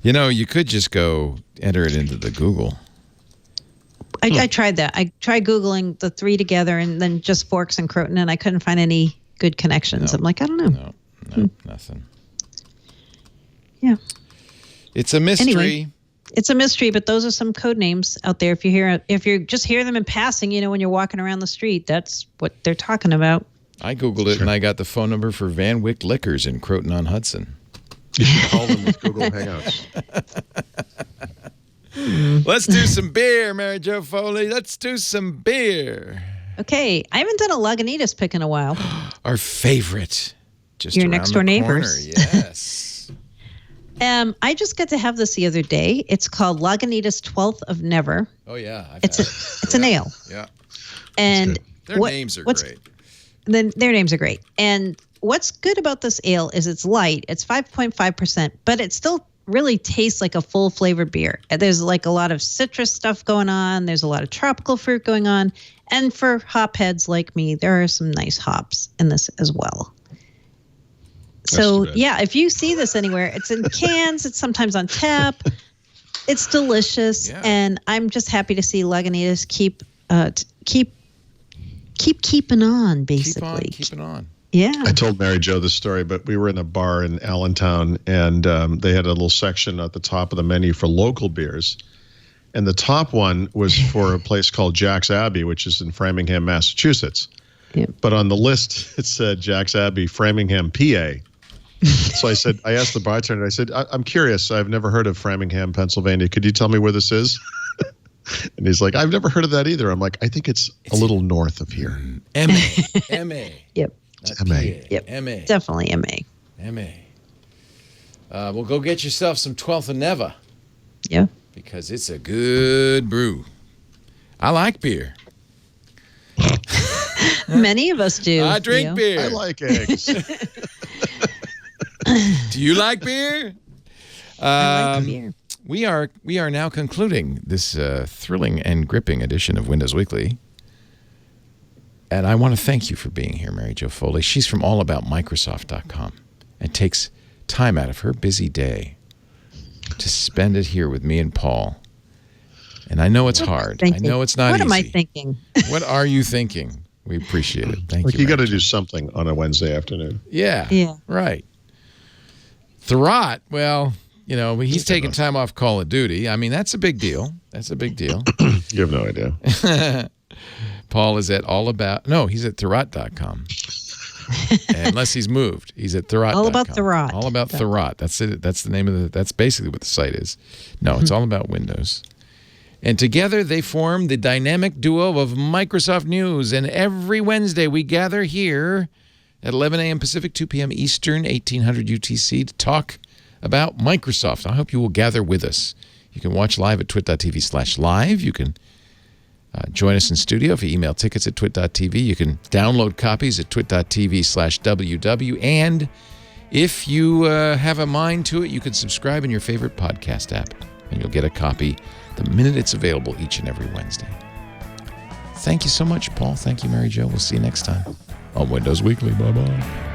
You could just go enter it into the Google. I tried that. I tried Googling the three together and then just Forks and Croton, and I couldn't find any good connections. I'm like, I don't know. No, nothing. Yeah. It's a mystery. Anyway, it's a mystery, but those are some code names out there. If you just hear them in passing, when you're walking around the street, that's what they're talking about. I Googled it, and I got the phone number for Van Wyck Liquors in Croton on Hudson. You should call them with Google Hangouts. Let's do some beer, Mary Jo Foley. Let's do some beer. Okay. I haven't done a Lagunitas pick in a while. Our favorite. Just your around next door the neighbors. Corner. Yes. I just got to have this the other day. It's called Lagunitas 12th of Never. Oh, yeah. It's an ale. Yeah. And their names are great. Then their names are great. And what's good about this ale is it's light. It's 5.5%, but it still really tastes like a full flavored beer. There's like a lot of citrus stuff going on. There's a lot of tropical fruit going on. And for hop heads like me, there are some nice hops in this as well. So, yeah, if you see this anywhere, it's in cans. It's sometimes on tap. It's delicious. Yeah. And I'm just happy to see Lagunitas keep keeping on, basically. Keeping on. Yeah. I told Mary Jo this story, but we were in a bar in Allentown, and they had a little section at the top of the menu for local beers. And the top one was for a place called Jack's Abbey, which is in Framingham, Massachusetts. Yep. But on the list, it said Jack's Abbey, Framingham, PA. So I asked the bartender, I said, I'm curious. I've never heard of Framingham, Pennsylvania. Could you tell me where this is? And he's like, I've never heard of that either. I'm like, I think it's a little north of here. M.A. Yep. M.A. Yep. M.A. Definitely M.A. M.A. Well, go get yourself some 12th of Never. Yeah. Because it's a good brew. I like beer. Many of us do. I drink beer. I like eggs. Do you like beer? I like beer. We are now concluding this thrilling and gripping edition of Windows Weekly. And I want to thank you for being here, Mary Jo Foley. She's from allaboutmicrosoft.com and takes time out of her busy day to spend it here with me and Paul. And I know it's hard. I know it's not easy. What am I thinking? What are you thinking? We appreciate it. Thank you. You got to do something on a Wednesday afternoon. Yeah. Right. Thurrott, well, he's taking time off Call of Duty. I mean, that's a big deal. You have no idea. Paul is at he's at Thurrott.com. Unless he's moved. He's at Thurrott.com. All about Thurrott. All about Thurrott. That's it. That's the name of that's basically what the site is. No, it's all about Windows. And together they form the dynamic duo of Microsoft News. And every Wednesday we gather here at 11 a.m. Pacific, 2 p.m. Eastern, 1800 UTC to talk about Microsoft. I hope you will gather with us. You can watch live at twit.tv/live. You can join us in studio if you email tickets at twit.tv. You can download copies at twit.tv/ww. And if you have a mind to it, you can subscribe in your favorite podcast app, and you'll get a copy the minute it's available each and every Wednesday. Thank you so much, Paul. Thank you, Mary Jo. We'll see you next time on Windows Weekly. Bye-bye.